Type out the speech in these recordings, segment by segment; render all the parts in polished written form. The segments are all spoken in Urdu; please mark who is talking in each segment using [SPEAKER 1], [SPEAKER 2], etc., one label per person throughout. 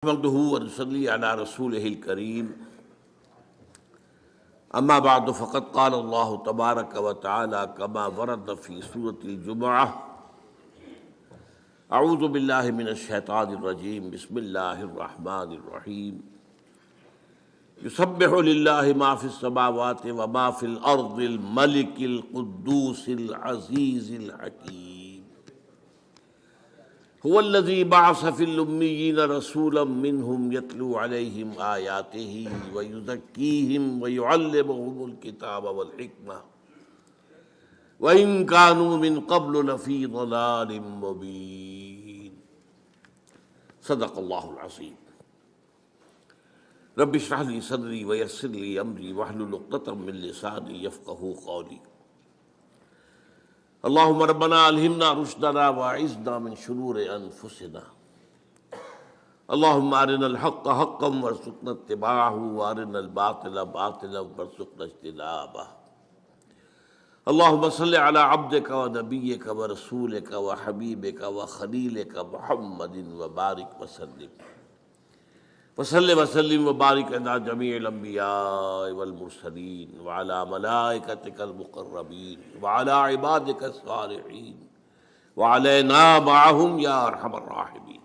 [SPEAKER 1] نحمده ونصلي على رسوله الكريم اما بعد فقد قال الله تبارك وتعالى كما ورد في سورة الجمعة اعوذ بالله من الشيطان الرجيم بسم الله الرحمن الرحيم يسبح لله ما في السماوات وما في الارض الملك القدوس العزيز الحكيم هو الذي بعث في الأميين رسولا منهم يتلو عليهم آياته ويزكيهم ويعلمهم الكتاب والحكمة وإن كانوا من قبل لفي ضلال مبين صدق الله العظيم رب اشرح لي صدري ويسر لي أمري واحلل عقدة من لساني يفقهوا قولي اللهم ربنا الہمنا رشدنا واعذنا من شرور انفسنا اللهم ارنا الحق حقا وارزقنا اتباعه وارنا الباطل باطلا وارزقنا اجتنابه اللهم صل على عبدك ونبيك ورسولك وحبيبك وخليلك محمد وبارك وسلم وسلم وبارك على جميع الانبیاء والمرسلین وعلى ملائکتک المقربین وعلى عبادک الصالحین وعلینا معهم یا ارحم الراحمین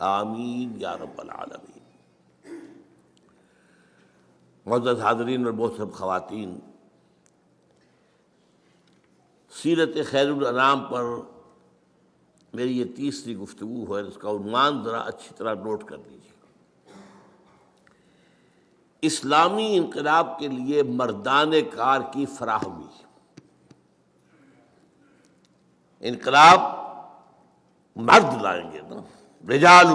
[SPEAKER 1] آمین یا رب العالمین۔ معزز حاضرین اور محترم خواتین، سیرت خیر الانام پر میری یہ تیسری گفتگو ہے، اس کا عنوان ذرا اچھی طرح نوٹ کر لیجیے۔ اسلامی انقلاب کے لیے مردان کار کی فراہمی۔ انقلاب مرد لائیں گے نا، رجال،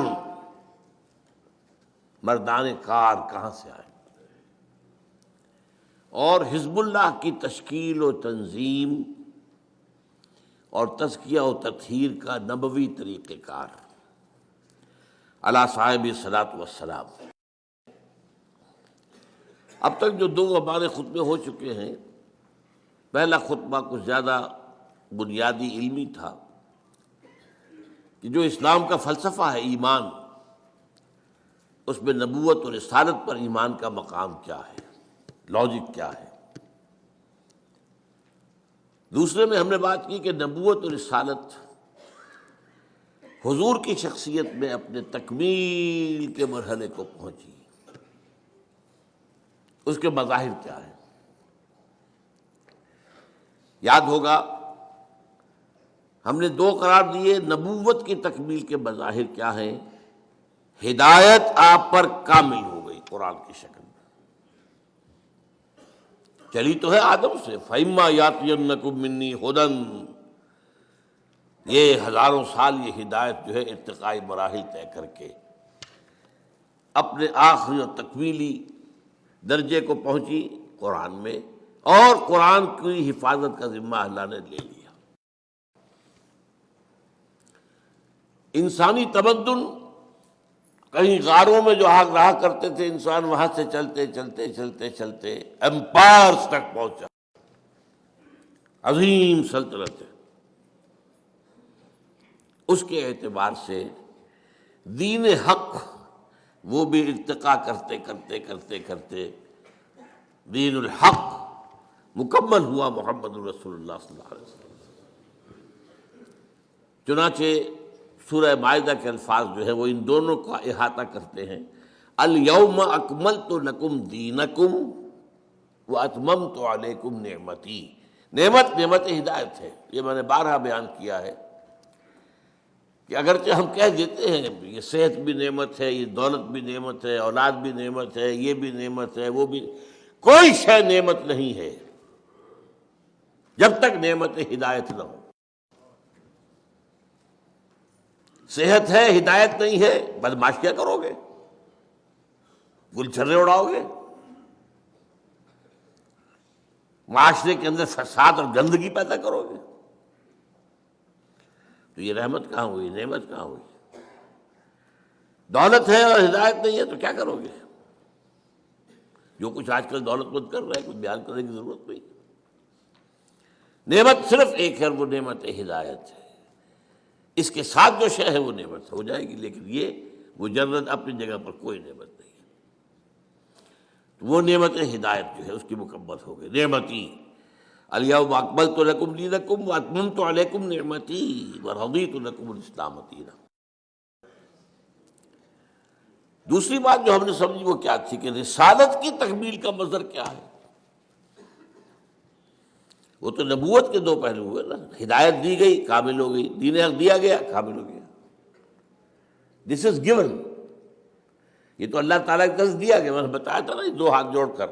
[SPEAKER 1] مردان کار کہاں سے آئے؟ اور حزب اللہ کی تشکیل و تنظیم اور تزکیہ و تطہیر کا نبوی طریقہ کار علی صاحب الصلاۃ والسلام۔ اب تک جو دو ہمارے خطبے ہو چکے ہیں، پہلا خطبہ کچھ زیادہ بنیادی علمی تھا کہ جو اسلام کا فلسفہ ہے ایمان، اس میں نبوت اور رسالت پر ایمان کا مقام کیا ہے، لاجک کیا ہے۔ دوسرے میں ہم نے بات کی کہ نبوت اور رسالت حضور کی شخصیت میں اپنے تکمیل کے مرحلے کو پہنچی، اس کے مظاہر کیا ہیں۔ یاد ہوگا ہم نے دو قرار دیے، نبوت کی تکمیل کے مظاہر کیا ہیں؟ ہدایت آپ پر کامل ہو گئی قرآن کی شکل میں، چلی تو ہے آدم سے، فَإِمَّا يَأْتِيَنَّكُم مِّنِّي هُدًى، یہ ہزاروں سال یہ ہدایت جو ہے ارتقائی مراحل طے کر کے اپنے آخری اور تکمیلی درجے کو پہنچی قرآن میں، اور قرآن کی حفاظت کا ذمہ اللہ نے لے لیا۔ انسانی تمدن کہیں غاروں میں جو آگ رہا کرتے تھے انسان، وہاں سے چلتے چلتے چلتے چلتے ایمپائرز تک پہنچا، عظیم سلطنت ہے۔ اس کے اعتبار سے دین حق وہ بھی ارتقا کرتے کرتے کرتے کرتے دین الحق مکمل ہوا محمد رسول اللہ صلی اللہ علیہ وسلم۔ چنانچہ سورہ مائدہ کے الفاظ جو ہے وہ ان دونوں کا احاطہ کرتے ہیں، الیوم اکملت لکم دینکم واتممت علیکم نعمتی۔ نعمت ہدایت ہے، یہ میں نے بارہا بیان کیا ہے کہ اگرچہ ہم کہہ دیتے ہیں یہ صحت بھی نعمت ہے، یہ دولت بھی نعمت ہے، اولاد بھی نعمت ہے، یہ بھی نعمت ہے، وہ بھی، کوئی شے نعمت نہیں ہے جب تک نعمت ہدایت نہ ہو۔ صحت ہے، ہدایت نہیں ہے، بدماشیاں کرو گے، گلچھرے اڑاؤ گے، معاشرے کے اندر فساد اور گندگی پیدا کرو گے، تو یہ رحمت کہاں ہوئی، نعمت کہاں ہوئی؟ دولت ہے اور ہدایت نہیں ہے تو کیا کرو گے؟ جو کچھ آج کل دولت مند کر رہے ہیں، کچھ بیان کرنے کی ضرورت نہیں۔ نعمت صرف ایک ہے، وہ نعمت ہدایت ہے، اس کے ساتھ جو شے ہے وہ نعمت ہو جائے گی، لیکن یہ مجرد اپنی جگہ پر کوئی نعمت نہیں ہے۔ وہ نعمت ہدایت جو ہے اس کی مکمل ہو گئی۔ نعمتی الیوم اکملت لکم دینکم واتممت علیکم نعمتی ورضیت لکم الاسلام دینا۔ دوسری بات جو ہم نے سمجھی وہ کیا تھی کہ رسالت کی تکمیل کا مظہر کیا ہے؟ وہ تو نبوت کے دو پہلو ہوئے نا، ہدایت دی گئی کامل ہو گئی، دین حق دیا گیا کامل ہو گیا۔ دس از گیون، یہ تو اللہ تعالیٰ کی طرف دیا گیا۔ میں نے بتایا تھا نا، دو ہاتھ جوڑ کر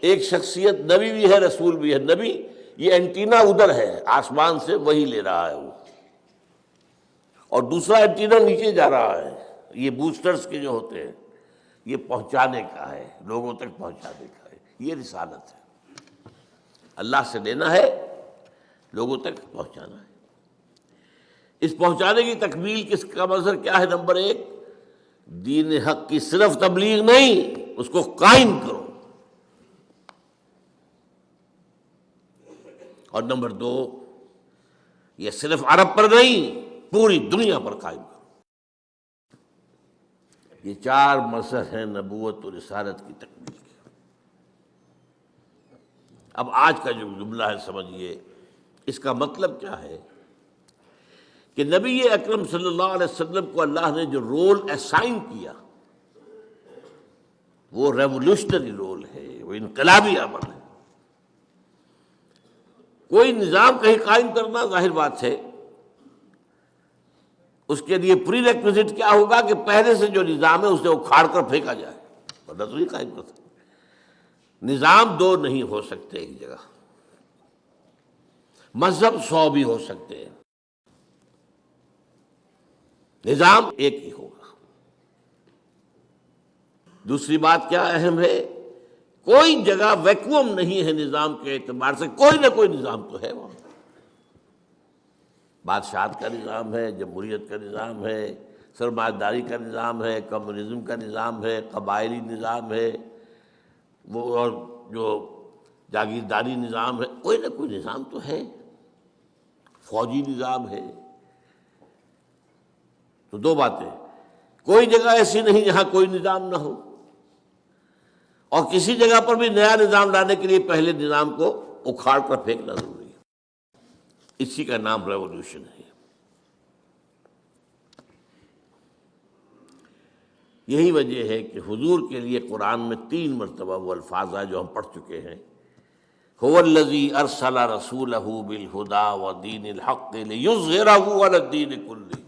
[SPEAKER 1] ایک شخصیت نبی بھی ہے رسول بھی ہے۔ نبی یہ اینٹینا ادھر ہے آسمان سے، وہی لے رہا ہے وہ، اور دوسرا اینٹینا نیچے جا رہا ہے، یہ بوسٹرز کے جو ہوتے ہیں، یہ پہنچانے کا ہے، لوگوں تک پہنچانے کا ہے۔ یہ رسالت ہے، اللہ سے لینا ہے، لوگوں تک پہنچانا ہے۔ اس پہنچانے کی تکمیل کس کا مظہر کیا ہے؟ نمبر ایک، دین حق کی صرف تبلیغ نہیں، اس کو قائم کرو، اور نمبر دو، یہ صرف عرب پر نہیں پوری دنیا پر قائم کرو۔ یہ چار مظہر ہیں نبوت و رسالت کی تکمیل کے۔ اب آج کا جو جملہ ہے سمجھیے، اس کا مطلب کیا ہے کہ نبی اکرم صلی اللہ علیہ وسلم کو اللہ نے جو رول اسائن کیا وہ ریولوشنری رول ہے، وہ انقلابی عمل ہے۔ کوئی نظام کہیں قائم کرنا ظاہر بات ہے، اس کے لیے پری ریکویزٹ کیا ہوگا کہ پہلے سے جو نظام ہے اسے اکھاڑ کر پھینکا جائے، ورنہ تو نہیں قائم کر سکتے۔ نظام دو نہیں ہو سکتے ایک جگہ، مذہب 100 بھی ہو سکتے ہیں، نظام ایک ہی ہوگا۔ دوسری بات کیا اہم ہے، کوئی جگہ ویکوم نہیں ہے نظام کے اعتبار سے، کوئی نہ کوئی نظام تو ہے وہاں۔ بادشاہت کا نظام ہے، جمہوریت کا نظام ہے، سرمایہ داری کا نظام ہے، کمیونزم کا نظام ہے، قبائلی نظام ہے، وہ اور جو جاگیرداری نظام ہے، کوئی نہ کوئی نظام تو ہے، فوجی نظام ہے۔ تو دو باتیں، کوئی جگہ ایسی نہیں جہاں کوئی نظام نہ ہو، اور کسی جگہ پر بھی نیا نظام لانے کے لیے پہلے نظام کو اکھاڑ کر پھینکنا ضروری ہے۔ اسی کا نام ریولوشن ہے۔ یہی وجہ ہے کہ حضور کے لیے قرآن میں 3 مرتبہ وہ الفاظ ہیں جو ہم پڑھ چکے ہیں، هو الذی ارسل رسولہ بالہدی ودین الحق لیظہرہ علی الدین کلہ۔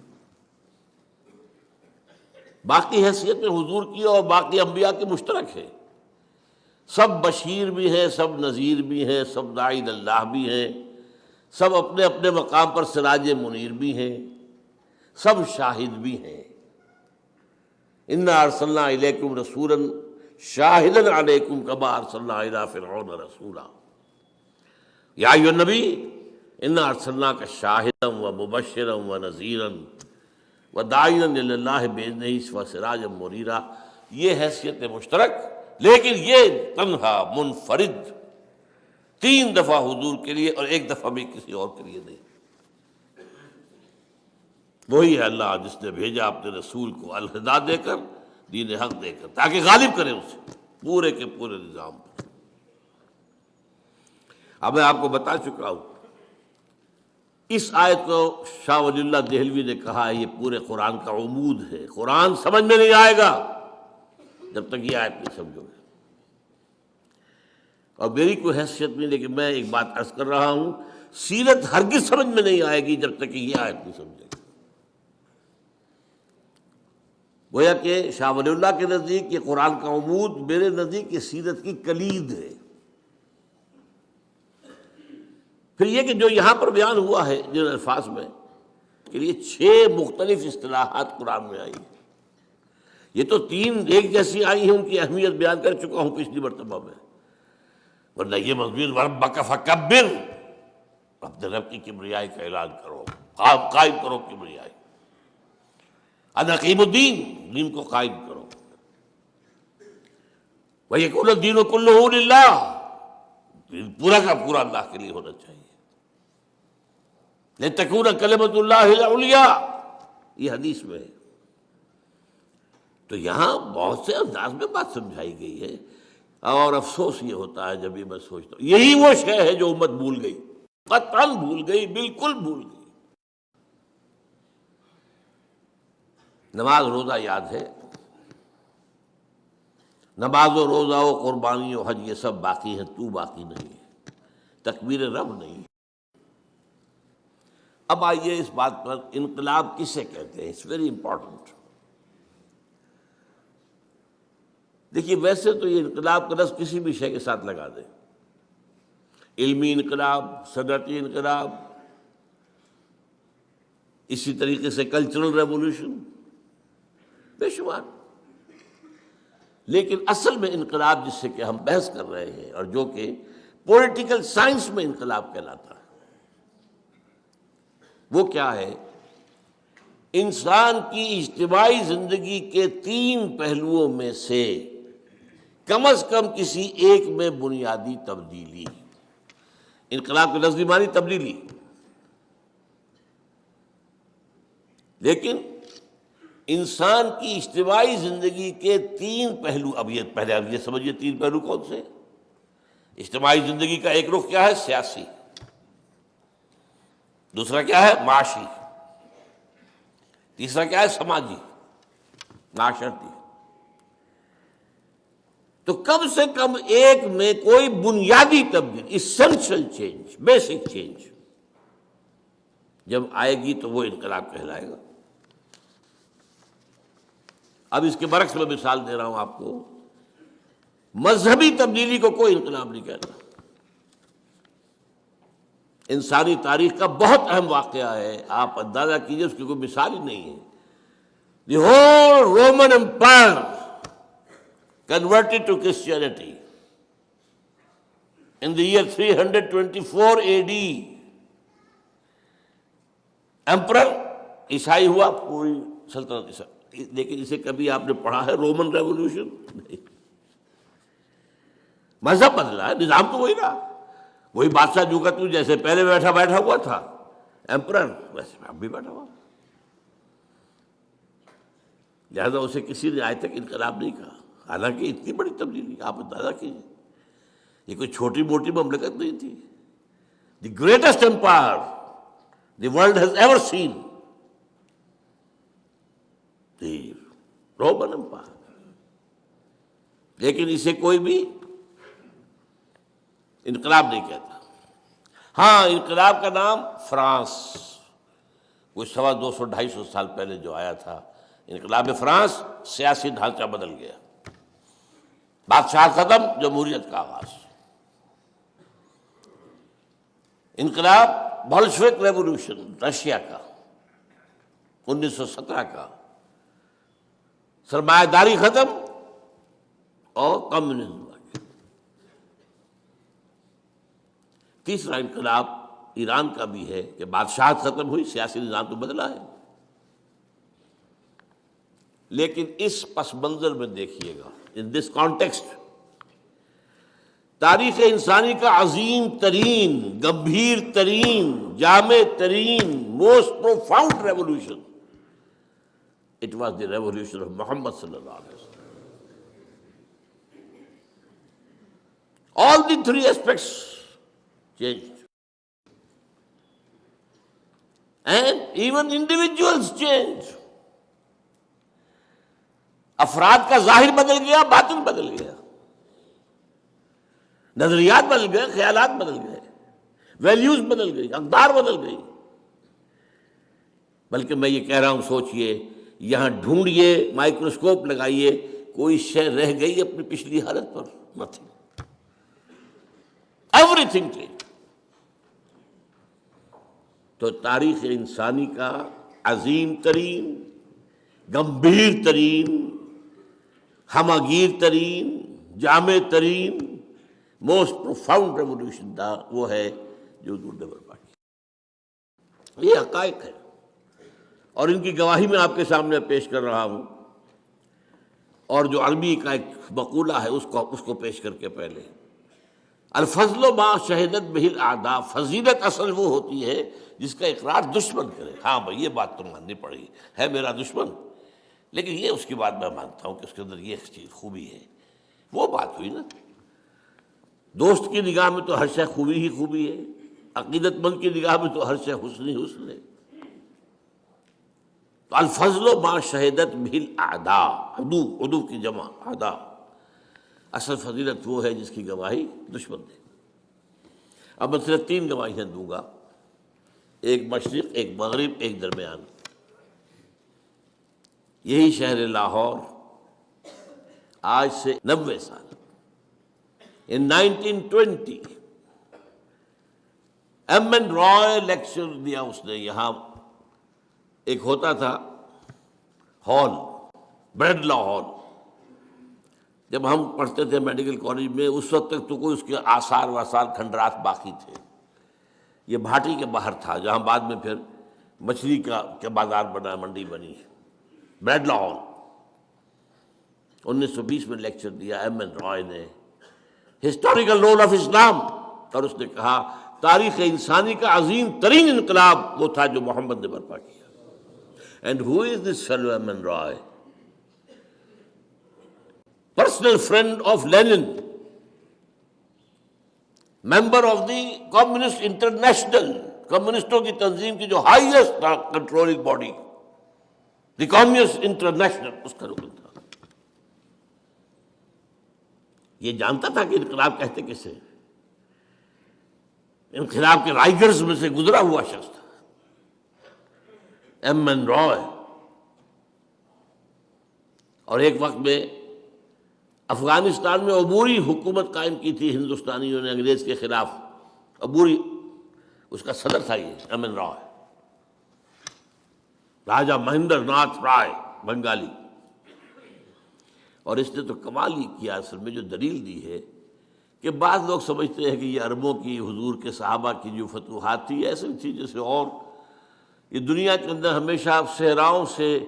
[SPEAKER 1] باقی حیثیت میں حضور کی اور باقی انبیاء کی مشترک ہے، سب بشیر بھی ہیں، سب نذیر بھی ہیں، سب داعی اللہ بھی ہیں، سب اپنے اپنے مقام پر سراج منیر بھی ہیں، سب شاہد بھی ہیں۔ انا ارسلنا الیکم رسولا شاہدا علیکم کما ارسلنا الی فرعون رسولا یا ایھا النبی انا ارسلناک شاہدا ومبشرا ونذیرا وداعیا الی اللہ باذنہ وسراجا منیرا۔ یہ حیثیت مشترک، لیکن یہ تنہا منفرد 3 دفعہ حضور کے لیے اور 1 دفعہ بھی کسی اور کے لیے نہیں۔ وہی ہے اللہ جس نے بھیجا اپنے رسول کو الہدا دے کر، دین حق دے کر، تاکہ غالب کرے اسے پورے کے پورے نظام پر۔ اب میں آپ کو بتا چکا ہوں، اس آیت کو شاہ ولی اللہ دہلوی نے کہا ہے یہ پورے قرآن کا عمود ہے۔ قرآن سمجھ میں نہیں آئے گا جب تک یہ آیت نہیں سمجھو گے، اور میری کوئی حیثیت نہیں، لیکن میں ایک بات عرض کر رہا ہوں، سیرت ہرگز سمجھ میں نہیں آئے گی جب تک کہ یہ آیت نہیں سمجھے گی۔ گویا کہ شاہ ولی اللہ کے نزدیک یہ قرآن کا عمود، میرے نزدیک یہ سیرت کی کلید ہے۔ پھر یہ کہ جو یہاں پر بیان ہوا ہے جن الفاظ میں، کے لیے 6 مختلف اصطلاحات قرآن میں آئی ہیں۔ یہ تو 3 ایک جیسی آئی ہیں، ان کی اہمیت بیان کر چکا ہوں پچھلی مرتبہ میں، ورنہ یہ مضمون وربک فکبر، اپنے رب کی کبریائی کا اعلان کرو، قائم کرو کبریائی، انا قیم الدین، دین کو قائم کرو، وَيَكُونَ الدِّينُ كُلُّهُ لِلَّهِ، دین پورا کا پورا اللہ کے لیے ہونا چاہیے۔ لِتَكُونَ كَلِمَةُ اللَّهِ الْعُلْيَا، یہ حدیث میں ہے۔ تو یہاں بہت سے انداز میں بات سمجھائی گئی ہے، اور افسوس یہ ہوتا ہے جب یہ میں سوچتا ہوں یہی وہ شے ہے جو امت بھول گئی، قطعاً بھول گئی، بالکل بھول گئی۔ نماز روزہ یاد ہے، نماز و روزہ و قربانی و حج یہ سب باقی ہیں، تو باقی نہیں ہے، تکبیر رب نہیں۔ اب آئیے اس بات پر، انقلاب کسے کہتے ہیں؟ It's very important. دیکھیے ویسے تو یہ انقلاب کا لفظ کسی بھی شے کے ساتھ لگا دیں، علمی انقلاب، صنعتی انقلاب، اسی طریقے سے کلچرل ریولوشن، بے شمار۔ لیکن اصل میں انقلاب جس سے کہ ہم بحث کر رہے ہیں، اور جو کہ پولیٹیکل سائنس میں انقلاب کہلاتا ہے، وہ کیا ہے؟ انسان کی اجتماعی زندگی کے 3 پہلوؤں میں سے کم از کم کسی ایک میں بنیادی تبدیلی۔ انقلاب کے لفظی معنی تبدیلی، لیکن انسان کی اجتماعی زندگی کے 3 پہلو، اب یہ پہلے اب یہ سمجھیے 3 پہلو کون سے؟ اجتماعی زندگی کا ایک رخ کیا ہے؟ سیاسی، دوسرا کیا ہے؟ معاشی، تیسرا کیا ہے؟ سماجی، معاشرتی۔ تو کم سے کم ایک میں کوئی بنیادی تبدیلی، اسینشل چینج، بیسک چینج جب آئے گی تو وہ انقلاب کہلائے گا۔ اب اس کے برعکس میں مثال دے رہا ہوں آپ کو، مذہبی تبدیلی کو کوئی انقلاب نہیں کہتا۔ انسانی تاریخ کا بہت اہم واقعہ ہے، آپ اندازہ کیجئے، اس کی کوئی مثال ہی نہیں ہے۔ The whole Roman empire converted to Christianity in the year 324 AD. emperor عیسائی ہوا، پوری سلطنت عیسائی، لیکن اسے کبھی آپ نے پڑھا ہے رومن ریولوشن؟ نہیں۔ مذہب بدلا ہے، نظام تو وہی رہا، وہی بادشاہ جو کا تو جیسے پہلے بیٹھا ہوا تھا ایمپرر، ویسے اب بھی بیٹھا ہوا، لہذا اسے کسی نے آج تک انقلاب نہیں کہا، حالانکہ اتنی بڑی تبدیلی آپ اندازہ کیجیے، یہ کوئی چھوٹی موٹی مملکت نہیں تھی۔ The greatest empire the world has ever seen, the Roman empire, لیکن اسے کوئی بھی انقلاب نہیں کہتا۔ ہاں، انقلاب کا نام فرانس، کوئی 250-250 سال پہلے جو آیا تھا، انقلاب فرانس، سیاسی ڈھانچہ بدل گیا، بادشاہ ختم، جمہوریت کا آغاز۔ انقلاب بولشوک ریولوشن رشیا کا 1917 کا، سرمایہ داری ختم اور کمیونزم آ گیا۔ تیسرا انقلاب ایران کا بھی ہے کہ بادشاہت ختم ہوئی، سیاسی نظام تو بدلا ہے۔ لیکن اس پس منظر میں دیکھیے گا، ان دس کانٹیکسٹ، تاریخ انسانی کا عظیم ترین، گمبھیر ترین، جامع ترین، most profound revolution, it was the revolution of Muhammad صلی اللہ علیہ وسلم۔ All the 3 aspects changed, and even individuals changed. افراد کا ظاہر بدل گیا، باطن بدل گیا، نظریات بدل گئے، خیالات بدل گئے، ویلیوز بدل گئی، اقدار بدل گئی۔ بلکہ میں یہ کہہ رہا ہوں، سوچئے، یہاں ڈھونڈیے، مائکروسکوپ لگائیے، کوئی شے رہ گئی اپنی پچھلی حالت پر؟ Nothing, everything change. تو تاریخ انسانی کا عظیم ترین، گمبھیر ترین، ہمہ گیر ترین، جامع ترین، موسٹ پروفاؤنڈ ریولوشن تھا، وہ ہے جو اردو برپا کی۔ یہ حقائق ہے، اور ان کی گواہی میں آپ کے سامنے پیش کر رہا ہوں، اور جو عربی کا ایک مقولہ ہے اس کو پیش کر کے پہلے، الفضل ما شہدت بہ الاعداء، فضیلت اصل وہ ہوتی ہے جس کا اقرار دشمن کرے۔ ہاں بھائی، یہ بات تو ماننی پڑے گی، ہے میرا دشمن، لیکن یہ اس کی بات میں مانتا ہوں کہ اس کے اندر یہ چیز خوبی ہے. وہ بات ہوئی نا، دوست کی نگاہ میں تو ہر شے خوبی ہی خوبی ہے، عقیدت مند کی نگاہ میں تو ہر شے حسن ہی حسن ہے. تو الفضل ما شہدت بہ الاعداء، عدو کی جمع اعداء. اصل فضیلت وہ ہے جس کی گواہی دشمن دے. اب میں صرف 3 گواہیاں دوں گا، ایک مشرق، ایک مغرب، ایک درمیان. یہی شہر لاہور آج سے 90 سال ان 1920 ایم این رائے لیکچر دیا اس نے. یہاں ایک ہوتا تھا ہال، بریڈلا ہال. جب ہم پڑھتے تھے میڈیکل کالج میں اس وقت تک تو کوئی اس کے آثار واثار کھنڈرات باقی تھے. یہ بھاٹی کے باہر تھا جہاں بعد میں پھر مچھلی کا بازار بنا، منڈی بنی. بریڈلا ہال 1920 میں لیکچر دیا ایم این رائے نے، ہسٹوریکل رول آف اسلام. اور اس نے کہا تاریخ انسانی کا عظیم ترین انقلاب وہ تھا جو محمد نے برپا کیا. And who is this fellow M N Roy? Personal friend of Lenin, member of the communist international, کمیونسٹوں کی تنظیم کی جو highest controlling body, the communist international, اس کا رکن تھا. یہ جانتا تھا کہ انقلاب کہتے کسے، انقلاب کے رائگرز میں سے گزرا ہوا شخص تھا ایم این رائے. اور ایک وقت میں افغانستان میں عبوری حکومت قائم کی تھی ہندوستانیوں نے انگریز کے خلاف. عبوری، اس کا صدر تھا یہ ایم این رائے، راجا مہندر ناتھ رائے، بنگالی. اور اس نے تو کمال ہی کیا اصل میں، جو دلیل دی ہے کہ بعض لوگ سمجھتے ہیں کہ یہ عربوں کی، حضور کے صحابہ کی جو فتوحات تھی ایسے تھی جیسے اور یہ دنیا کے اندر ہمیشہ صحراؤں سے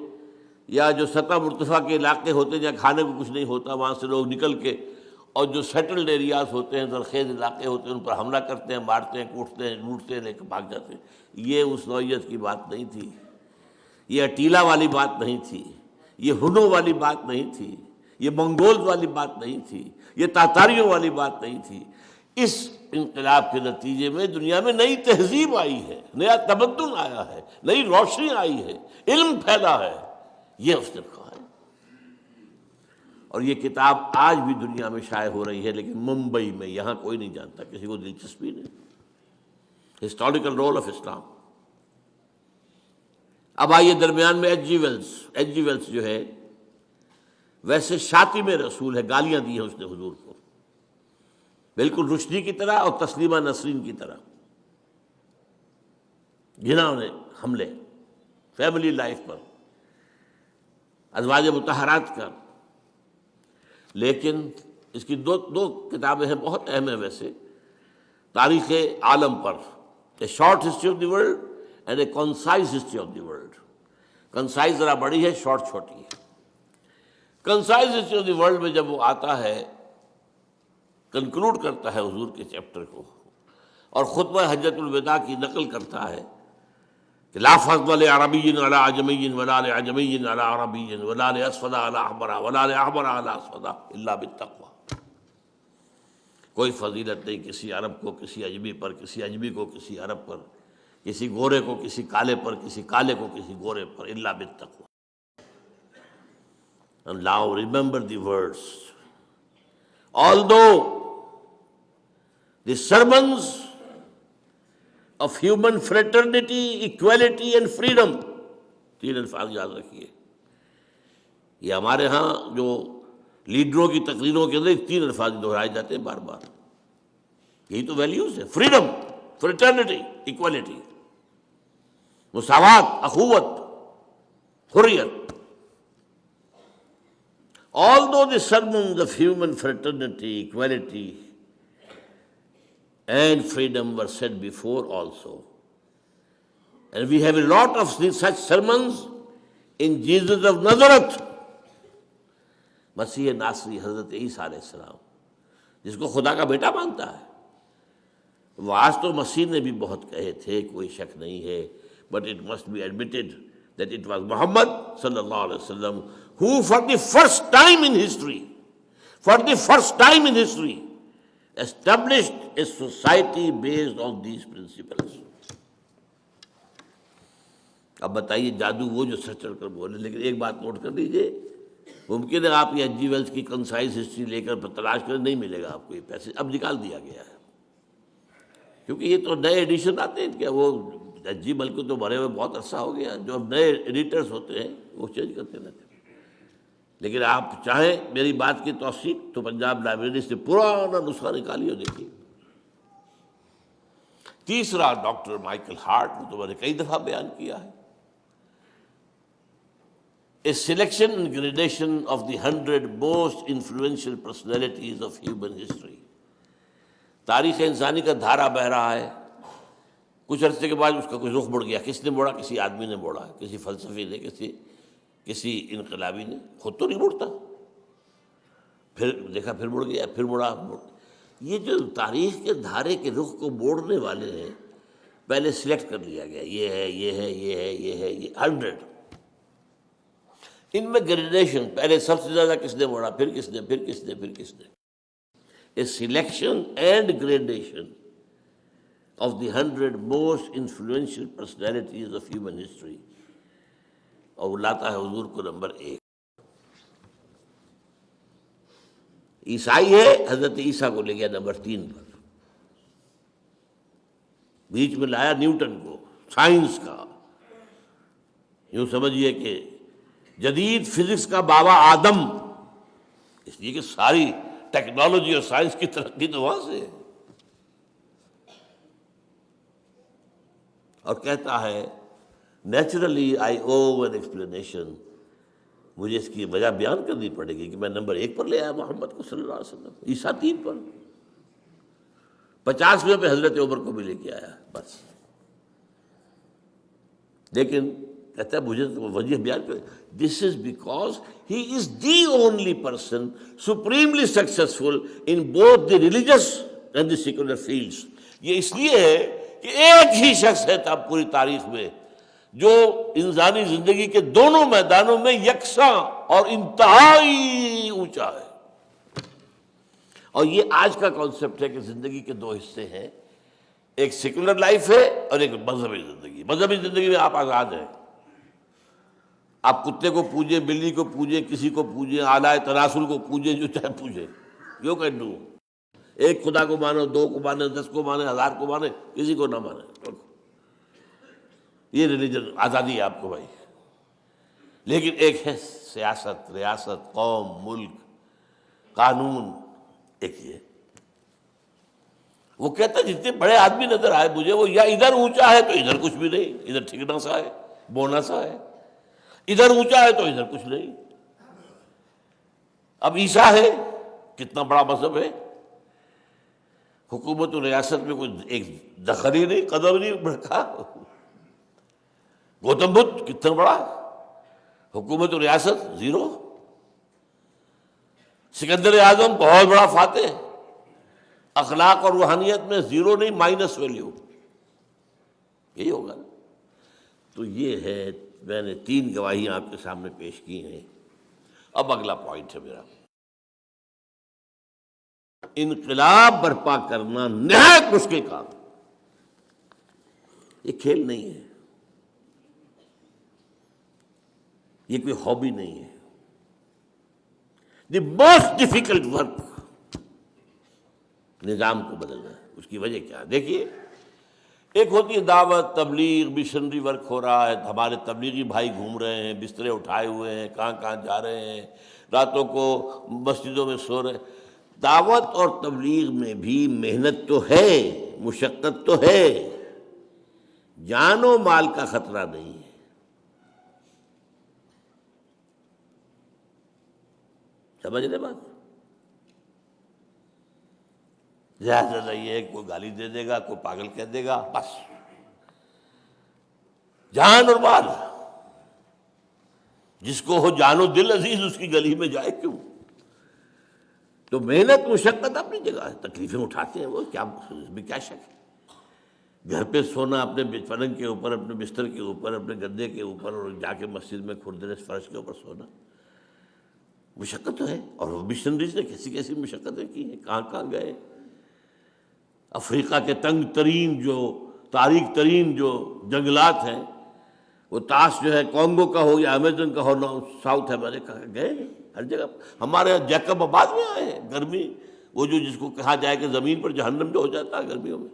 [SPEAKER 1] یا جو سطح مرتفع کے علاقے ہوتے ہیں جہاں کھانے کو کچھ نہیں ہوتا، وہاں سے لوگ نکل کے اور جو سیٹلڈ ایریاز ہوتے ہیں، زرخیز علاقے ہوتے ہیں، ان پر حملہ کرتے ہیں، مارتے ہیں، کوٹتے ہیں، لوٹتے ہیں، لے کے بھاگ جاتے ہیں. یہ اس نوعیت کی بات نہیں تھی، یہ اٹیلا والی بات نہیں تھی، یہ ہنو والی بات نہیں تھی، یہ منگول والی بات نہیں تھی، یہ تاتاریوں والی بات نہیں تھی. اس انقلاب کے نتیجے میں دنیا میں نئی تہذیب آئی ہے، نیا تمدن آیا ہے، نئی روشنی آئی ہے، علم پھیلا ہے. یہ اس نے کہا ہے. اور یہ کتاب آج بھی دنیا میں شائع ہو رہی ہے، لیکن ممبئی میں، یہاں کوئی نہیں جانتا، کسی کو دلچسپی نہیں. Historical role of Islam. اب آئیے درمیان میں H G Wells. H G Wells جو ہے ویسے شاطم رسول ہے، گالیاں دی ہیں اس نے حضور کو، بالکل رشدی کی طرح اور تسلیمہ نسرین کی طرح. گھنا نے حملے فیملی لائف پر، ازواج مطہرات کا. لیکن اس کی دو کتابیں ہیں بہت اہم ہیں ویسے، تاریخ عالم پر، a short history of the world and a concise history of the world. Concise ذرا بڑی ہے، شارٹ چھوٹی ہے. Concise history of the world میں جب وہ آتا ہے، کنکلوڈ کرتا ہے حضور کے چیپٹر کو اور خطبہ حجۃ الوداع کی نقل کرتا ہے کہ لا فضل لعربی علی عجمی ولا لعجمی علی عربی ولا لاسود علی احمر ولا لاحمر علی اسود الا بالتقوی. کوئی فضیلت نہیں کسی عرب کو کسی اجمی پر، کسی اجمی کو کسی عرب پر، کسی گورے کو کسی کالے پر، کسی کالے کو کسی گورے پر، الا بالتقوی. And now remember the words. Although the sermons of human fraternity, equality and freedom، 3 الفاظ یاد رکھیے. یہ ہمارے ہاں جو لیڈروں کی تقریروں کے اندر 3 الفاظ دہرائے جاتے ہیں بار بار. یہی تو ویلیوز ہے، فریڈم، فریٹرنیٹی، ایکوالٹی، مساوات، اخوت، حریت. Although the sermons of human fraternity, equality and freedom were said before also, and we have a lot of such sermons in Jesus of Nazareth، مسیح ناصری حضرت عیسیٰ علیہ السلام، جس کو خدا کا بیٹا مانتا ہے. وہ آج تو مسیح نے بھی بہت کہے تھے، کوئی شک نہیں ہے، but it must be admitted that it was Muhammad sallallahu alaihi wasallam who for the first time in history established a society based on these principles. اب بتائیے جادو وہ جو سر چڑھ کر بولے. لیکن ایک بات نوٹ کر لیجیے, ممکن ہے آپ یہ جی ویلز کی کنسائز ہسٹری لے کر تلاش کریں, نہیں ملے گا آپ کو یہ پیسے, اب نکال دیا گیا ہے. کیونکہ یہ تو نئے ایڈیشن آتے ہیں, کیا وہ جی ویل کو تو بھرے ہوئے بہت عرصہ ہو گیا, جو اب نئے ایڈیٹرز ہوتے ہیں وہ چینج کرتے رہتے ہیں. لیکن آپ چاہیں میری بات کی توثیق تو پنجاب لائبریری سے پرانا نسخہ نکالیے اور دیکھیے. تیسرا ڈاکٹر مائیکل ہارٹ, وہ تو میں نے کئی دفعہ بیان کیا ہے, a selection and gradation of the 100 most influential personalities of human history. تاریخ انسانی کا دھارا بہہ رہا ہے, کچھ عرصے کے بعد اس کا کوئی رخ مڑ گیا. کس نے موڑا؟ کسی آدمی نے موڑا, کسی فلسفی نے, کسی انقلابی نے. خود تو نہیں مڑتا, پھر دیکھا پھر مڑ گیا, پھر مڑا. یہ جو تاریخ کے دھارے کے رخ کو موڑنے والے ہیں, پہلے سلیکٹ کر لیا گیا, یہ ہے, یہ ہے, یہ ہے, یہ ہے, یہ 100. ان میں گریڈیشن, پہلے سب سے زیادہ کس نے موڑا, پھر کس نے, پھر کس نے, پھر کس نے. A selection and gradation of the 100 most influential personalities of human history. اور وہ لاتا ہے حضور کو نمبر 1. عیسائی ہے, حضرت عیسیٰ کو لے گیا نمبر 3 پر. بیچ میں لایا نیوٹن کو, سائنس کا. یوں سمجھیے کہ جدید فزکس کا بابا آدم, اس لیے کہ ساری ٹیکنالوجی اور سائنس کی ترقی تو وہاں سے ہے. اور کہتا ہے naturally I O an explanation, مجھے اس کی وجہ بیان کرنی پڑے گی کہ میں نمبر 1 پر لے آیا محمد کو صلی اللہ علیہ وسلم, عیسیٰ 3 پر, 50ویں پہ حضرت عمر کو بھی لے کے آیا بس. لیکن کہتا ہے مجھے تو وجہ بیان کر, this is because he is the only person supremely successful in both the religious and the secular fields. یہ اس لیے ہے کہ ایک ہی شخص ہے تب پوری تاریخ میں جو انسانی زندگی کے دونوں میدانوں میں یکساں اور انتہائی اونچا ہے. اور یہ آج کا کانسیپٹ ہے کہ زندگی کے 2 حصے ہیں, ایک سیکولر لائف ہے اور ایک مذہبی زندگی. مذہبی زندگی میں آپ آزاد ہیں, آپ کتے کو پوجیں, بلی کو پوجیں, کسی کو پوجیں, اعلیٰ تناسل کو پوجیں, جو چاہے پوجیں, یو کین ڈو. ایک خدا کو مانو, 2 کو مانے, 10 کو مانے, 1000 کو مانے, کسی کو نہ مانے. یہ ریلیجن آزادی ہے آپ کو بھائی. لیکن ایک ہے سیاست, ریاست, قوم, ملک, قانون, ایک یہ. وہ کہتا ہے جتنے بڑے آدمی نظر آئے مجھے, وہ یا ادھر اونچا ہے تو ادھر کچھ بھی نہیں, ادھر ٹھکنا سا ہے, بونا سا ہے, ادھر اونچا ہے تو ادھر کچھ نہیں. اب عیسیٰ ہے, کتنا بڑا مذہب ہے, حکومت و ریاست میں کوئی ایک دخل ہی نہیں, قدم نہیں رکھا. گوتم بدھ کتنا بڑا, حکومت و ریاست 0. سکندر اعظم بہت بڑا فاتح, اخلاق اور روحانیت میں 0 نہیں, مائنس ویلیو. یہی ہوگا نا. تو یہ ہے, میں نے 3 گواہیاں آپ کے سامنے پیش کی ہیں. اب اگلا پوائنٹ ہے میرا, انقلاب برپا کرنا نہایت مشکل کام. یہ کھیل نہیں ہے, یہ کوئی ہابی نہیں ہے. دی موسٹ ڈیفیکلٹ ورک نظام کو بدلنا ہے. اس کی وجہ کیا ہے دیکھیے, ایک ہوتی ہے دعوت, تبلیغ, مشنری ورک ہو رہا ہے, ہمارے تبلیغی بھائی گھوم رہے ہیں, بسترے اٹھائے ہوئے ہیں, کہاں کہاں جا رہے ہیں, راتوں کو مسجدوں میں سو رہے ہیں. دعوت اور تبلیغ میں بھی محنت تو ہے, مشقت تو ہے, جان و مال کا خطرہ نہیں ہے. سمجھ رہے بات؟ زیادہ نہیں ہے, کوئی گالی دے دے گا, کوئی پاگل کہہ دے گا, بس. جان اور مال, جس کو ہو جان و دل عزیز اس کی گلی میں جائے کیوں. تو محنت مشقت اپنی جگہ ہے, تکلیفیں اٹھاتے ہیں وہ, کیا اس میں کیا شک ہے. گھر پہ سونا اپنے پلنگ کے اوپر، اپنے بستر کے اوپر، اپنے گدے کے اوپر، اور جا کے مسجد میں کھردرے فرش کے اوپر سونا مشقت تو ہے. اور وہ مشنریز نے کیسی کیسی مشقتیں کی ہیں، کہاں کہاں گئے. افریقہ کے تنگ ترین جو تاریک ترین جو جنگلات ہیں، وہ تاش جو ہے کانگو کا ہو یا امیزن کا ہو، ساؤتھ امریکہ کا، گئے ہر جگہ. ہمارے یہاں جیکب آباد میں آئے ہیں. گرمی وہ جو جس کو کہا جائے کہ زمین پر جہنم جو ہو جاتا ہے گرمیوں میں.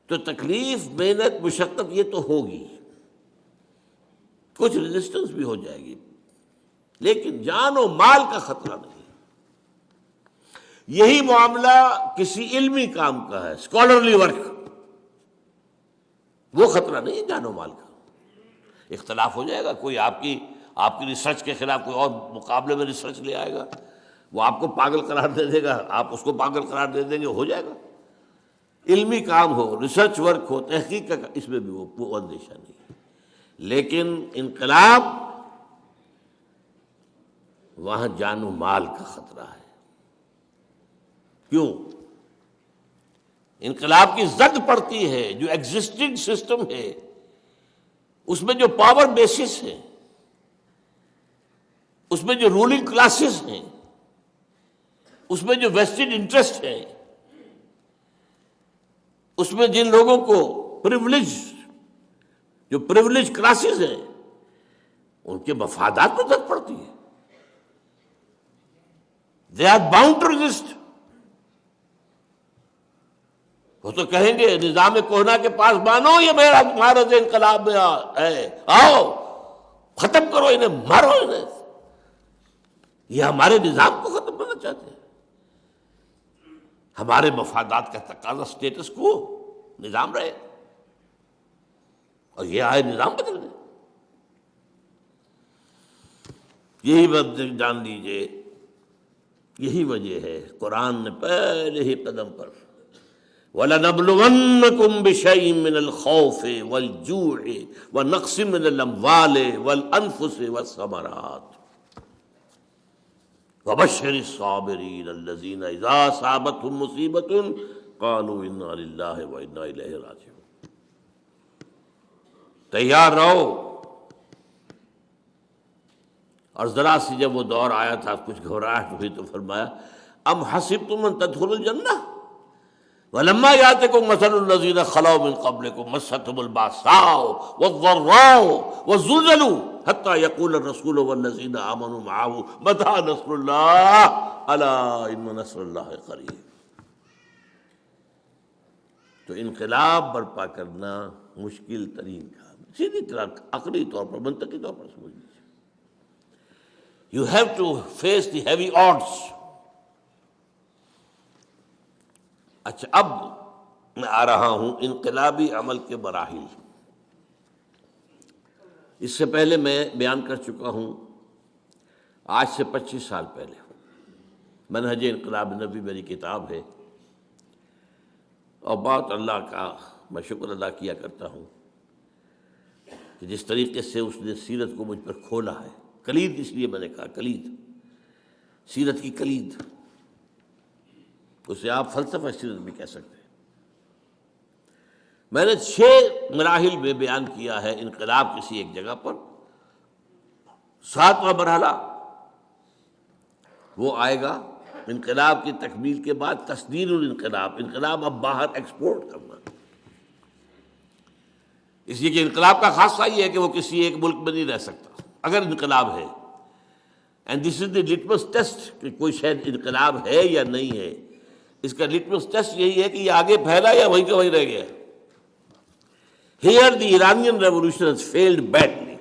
[SPEAKER 1] تو تکلیف، محنت، مشقت یہ تو ہوگی، کچھ ریزسٹنس بھی ہو جائے گی، لیکن جان و مال کا خطرہ نہیں. یہی معاملہ کسی علمی کام کا ہے، اسکالرلی ورک، وہ خطرہ نہیں ہے جان و مال کا. اختلاف ہو جائے گا، کوئی آپ کی ریسرچ کے خلاف کوئی اور مقابلے میں ریسرچ لے آئے گا، وہ آپ کو پاگل قرار دے دے گا، آپ اس کو پاگل قرار دے دیں گے، ہو جائے گا. علمی کام ہو، ریسرچ ورک ہو، تحقیق کا، اس میں بھی وہ اندیشہ نہیں ہے. لیکن انقلاب، وہاں جان و مال کا خطرہ ہے. کیوں؟ انقلاب کی زد پڑتی ہے جو ایگزسٹنگ سسٹم ہے، اس میں جو پاور بیسس ہیں، اس میں جو رولنگ کلاسز ہیں، اس میں جو ویسٹڈ انٹرسٹ ہے، اس میں جن لوگوں کو جو پریولیج کلاسز ہیں، ان کے مفادات میں زد پڑتی ہے. They are bound to resist. وہ تو کہیں گے نظام کوہنا کے پاس مانو یہ میرا معرض انقلاب میں ہے، آؤ ختم کرو انہیں، مارو انہیں. یہ ہمارے نظام کو ختم کرنا چاہتے ہیں. ہمارے مفادات کا تقاضا سٹیٹس کو نظام رہے، اور یہ آئے نظام بدلنے. یہی بات جان لیجیے، یہی وجہ ہے قرآن نے پہلے ہی قدم پر وَلَنَبْلُوَنَّكُمْ بِشَيْءٍ مِّنَ الْخَوْفِ وَالْجُوعِ وَنَقْصٍ مِّنَ الْأَمْوَالِ وَالْأَنفُسِ وَالثَّمَرَاتِ وَبَشِّرِ الصَّابِرِينَ الَّذِينَ إِذَا أَصَابَتْهُم مُّصِيبَةٌ قَالُوا إِنَّا لِلَّهِ وَإِنَّا إِلَيْهِ رَاجِعُونَ. تیار رہو. اور ذرا سی جب وہ دور آیا تھا، کچھ گھبراہٹ ہوئی، تو فرمایا ام حسبتم ان تدخلوا الجنہ ولما یاتکم مثل الذین خلوا من قبلکم مستهم الباساء والضراء وزلزلوا حتى يقول الرسول والذین آمنوا معه متى نصر اللہ الا ان نصر اللہ قریب. تو انقلاب برپا کرنا مشکل ترین کام ہے. سیدھی طرح عقلی طور پر، منطقی طور پر سمجھ لیجیے. You have to face the heavy odds. اچھا، اب میں آ رہا ہوں انقلابی عمل کے مراحل. اس سے پہلے میں بیان کر چکا ہوں، آج سے 25 سال پہلے منہج انقلاب نبی میری کتاب ہے، اور بہت اللہ کا میں شکر ادا کیا کرتا ہوں کہ جس طریقے سے اس نے سیرت کو مجھ پر کھولا ہے. کلید اس لیے میں نے کہا، کلید، سیرت کی کلید، اسے آپ فلسفہ سیرت بھی کہہ سکتے ہیں. میں نے 6 مراحل میں بیان کیا ہے انقلاب کسی ایک جگہ پر. 7واں مرحلہ وہ آئے گا انقلاب کی تکمیل کے بعد، تصدیر الانقلاب، انقلاب اب باہر ایکسپورٹ کرنا. اس لیے کہ انقلاب کا خاصہ یہ ہے کہ وہ کسی ایک ملک میں نہیں رہ سکتا اگر انقلاب ہے. And this is the litmus test کہ کوئی شاید انقلاب ہے یا نہیں ہے. اس کا لٹمس ٹیسٹ یہی ہے کہ یہ آگے پھیلا یا وہیں کا وہیں رہ گیا. Here the Iranian revolution has failed badly.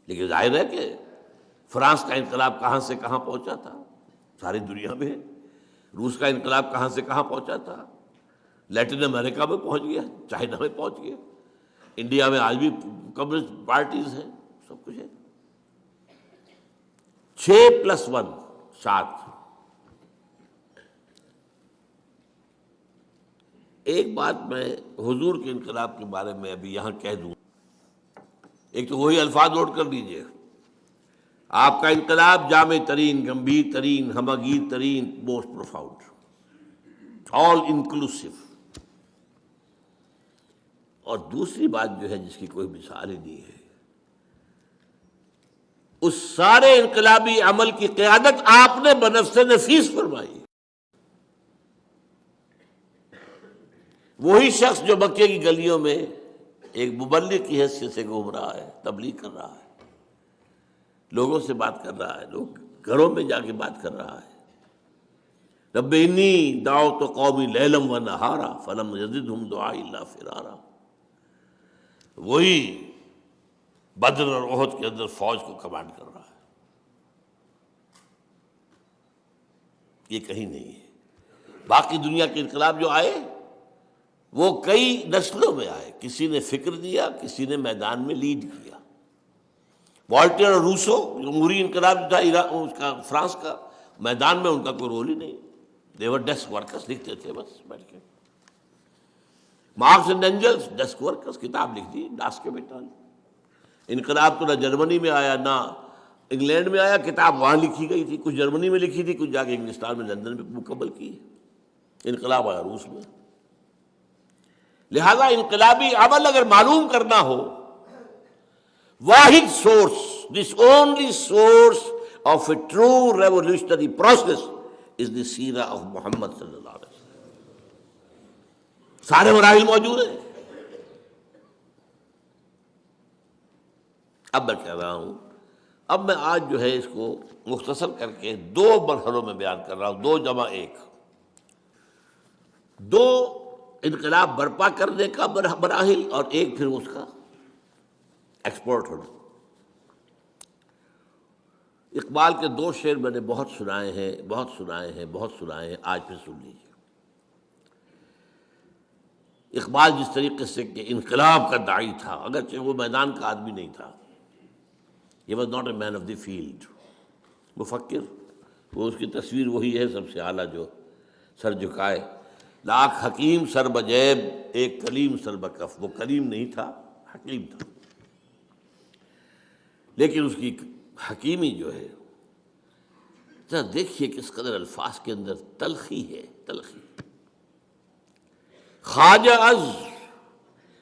[SPEAKER 1] لیکن ظاہر ہے کہ فرانس کا انقلاب کہاں سے کہاں پہنچا تھا، ساری دنیا میں ہے. روس کا انقلاب کہاں سے کہاں پہنچا تھا، لیٹن امریکہ میں پہنچ گیا، چائنا میں پہنچ گیا، انڈیا میں آج بھی کمیونسٹ پارٹیز ہیں، سب کچھ ہے. 6+1 7. ایک بات میں حضور کے انقلاب کے بارے میں ابھی یہاں کہہ دوں. ایک تو وہی الفاظ نوٹ کر لیجئے، آپ کا انقلاب جامع ترین، گمبھیر ترین، ہمگیر ترین، موسٹ پروفاؤنڈ. آل انکلوسو. اور دوسری بات جو ہے جس کی کوئی مثال ہی نہیں ہے، اس سارے انقلابی عمل کی قیادت آپ نے بنفس نفیس فرمائی. وہی شخص جو مکے کی گلیوں میں ایک مبلغ کی حیثیت سے گھوم رہا ہے، تبلیغ کر رہا ہے، لوگوں سے بات کر رہا ہے، لوگ گھروں میں جا کے بات کر رہا ہے. رب انی دعوت قومی لیلا و نہارا فلم یزدہم دعائی الا فرارا. وہی بدر اور احد کے اندر فوج کو کمانڈ کر رہا ہے. یہ کہیں نہیں ہے. باقی دنیا کے انقلاب جو آئے وہ کئی نسلوں میں آئے. کسی نے فکر دیا، کسی نے میدان میں لیڈ کیا. والٹر اور روسو جمہوری انقلاب تھا اس کا فرانس کا، میدان میں ان کا کوئی رول ہی نہیں. دیور ڈیسک ورکرز، لکھتے تھے بس بیٹھ کے. Marx and Engels desk workers, کتاب لکھ دی ڈاس کے بیٹا. انقلاب تو نہ جرمنی میں آیا نہ انگلینڈ میں آیا، کتاب وہاں لکھی گئی تھی، کچھ جرمنی میں لکھی تھی، کچھ جا کے انگلستان میں لندن میں مکمل کی. انقلاب آیا روس میں. لہذا انقلابی عمل اگر معلوم کرنا ہو، واحد source, this only source of a true revolutionary process is the سیرہ آف محمد صلی اللہ علیہ وسلم. سارے مراحل موجود ہیں. اب میں کہہ رہا ہوں، اب میں آج جو ہے اس کو مختصر کر کے دو مرحلوں میں بیان کر رہا ہوں، 2 جمع 1، 2 انقلاب برپا کرنے کا مراحل اور ایک پھر اس کا ایکسپورٹ ہونا. اقبال کے 2 شعر میں نے بہت سنائے ہیں، آج پھر سن لیجیے. اقبال جس طریقے سے کہ انقلاب کا داعی تھا، اگرچہ وہ میدان کا آدمی نہیں تھا، he was not a man of the field، مفکر، وہ اس کی تصویر وہی ہے سب سے اعلیٰ جو سر جھکائے. لاکھ حکیم سر بجیب ایک کلیم سر بکف. وہ کلیم نہیں تھا، حکیم تھا، لیکن اس کی حکیمی جو ہے، ذرا دیکھیے کس قدر الفاظ کے اندر تلخی ہے، تلخی. خواجہ از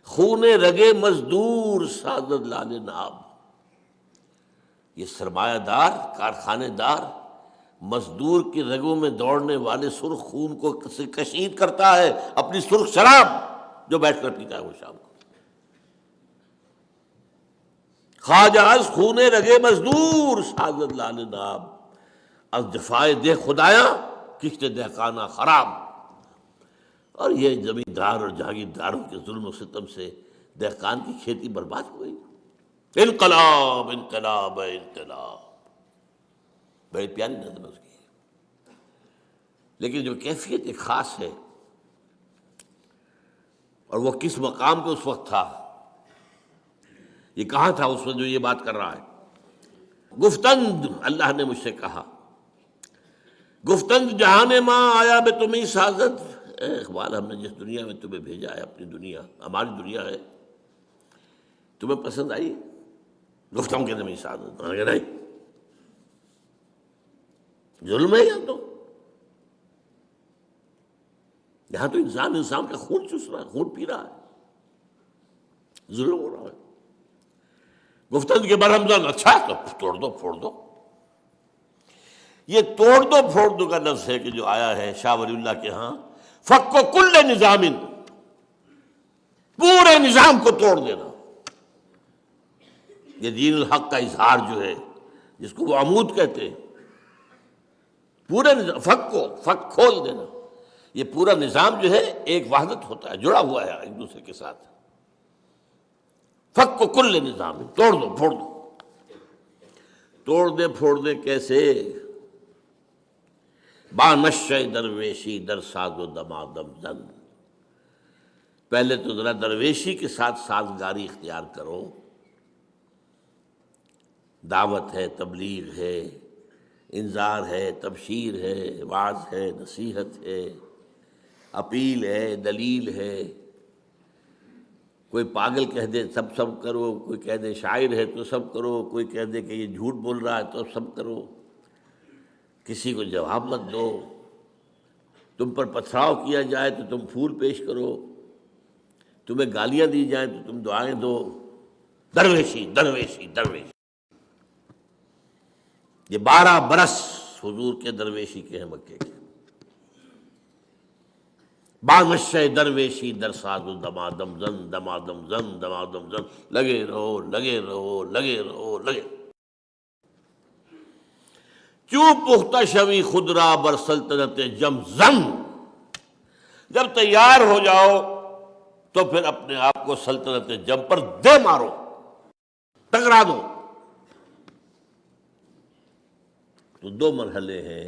[SPEAKER 1] خون رگے مزدور سازد لال ناب. یہ سرمایہ دار، کارخانے دار، مزدور کی رگوں میں دوڑنے والے سرخ خون کو کشید کرتا ہے اپنی سرخ شراب جو بیٹھ کر پیتا ہے وہ شام کو. خواجہ از خون رگے مزدور سازد لال ناب، از جفائے دہ خدایاں کشت دہقانہ خراب. اور یہ زمیندار اور جاگیرداروں کے ظلم و ستم سے دہقان کی کھیتی برباد ہو گئی. انقلاب انقلاب انقلاب، بڑی پیاری نظم اس کی. لیکن جو کیفیت ایک خاص ہے، اور وہ کس مقام پہ اس وقت تھا، یہ کہاں تھا اس وقت جو یہ بات کر رہا ہے. گفتند اللہ نے مجھ سے کہا، گفتند جہان ماں آیا بے تمہیں سازد. اے اقبال، ہم نے جس دنیا میں تمہیں بھیجا ہے، اپنی دنیا، ہماری دنیا ہے، تمہیں پسند آئی؟ گفتم کے نمی سازد. نہیں، ظلم ہے یہاں تو انسان کا خون چوس رہا ہے، خون پی رہا ہے، ظلم ہو رہا ہے. گفتند کے برہم زن، اچھا تو توڑ دو پھوڑ دو. یہ توڑ دو پھوڑ دو کا لفظ ہے کہ جو آیا ہے شاہ ولی اللہ کے ہاں، فک و کل نظام، پورے نظام کو توڑ دینا. یہ دین الحق کا اظہار جو ہے، جس کو وہ عمود کہتے ہیں، پورے نظام، فک کھول دینا. یہ پورا نظام جو ہے ایک وحدت ہوتا ہے، جڑا ہوا ہے ایک دوسرے کے ساتھ. فک و کل نظام، توڑ دو پھوڑ دو. توڑ دے پھوڑ دے کیسے؟ با نشہ درویشی در ساز و دمادم زن. پہلے تو ذرا درویشی کے ساتھ سازگاری اختیار کرو. دعوت ہے، تبلیغ ہے، انذار ہے، تبشیر ہے، وعظ ہے، نصیحت ہے، اپیل ہے، دلیل ہے. کوئی پاگل کہہ دے سب کرو، کوئی کہہ دے شاعر ہے تو سب کرو، کوئی کہہ دے کہ یہ جھوٹ بول رہا ہے تو سب کرو، کسی کو جواب مت دو. تم پر پتھراؤ کیا جائے تو تم پھول پیش کرو، تمہیں گالیاں دی جائیں تو تم دعائیں دو. درویشی درویشی درویشی. یہ 12 برس حضور کے درویشی کے ہیں مکے کے. بانشہ درویشی در ساز و دمادم زن دمادم زن دمادم زن. لگے رہو لگے رہو لگے رہو لگے. چوب پختہ شوی خود را بر سلطنت جم زن. جب تیار ہو جاؤ تو پھر اپنے آپ کو سلطنت جم پر دے مارو، ٹکرا دو. تو 2 مرحلے ہیں.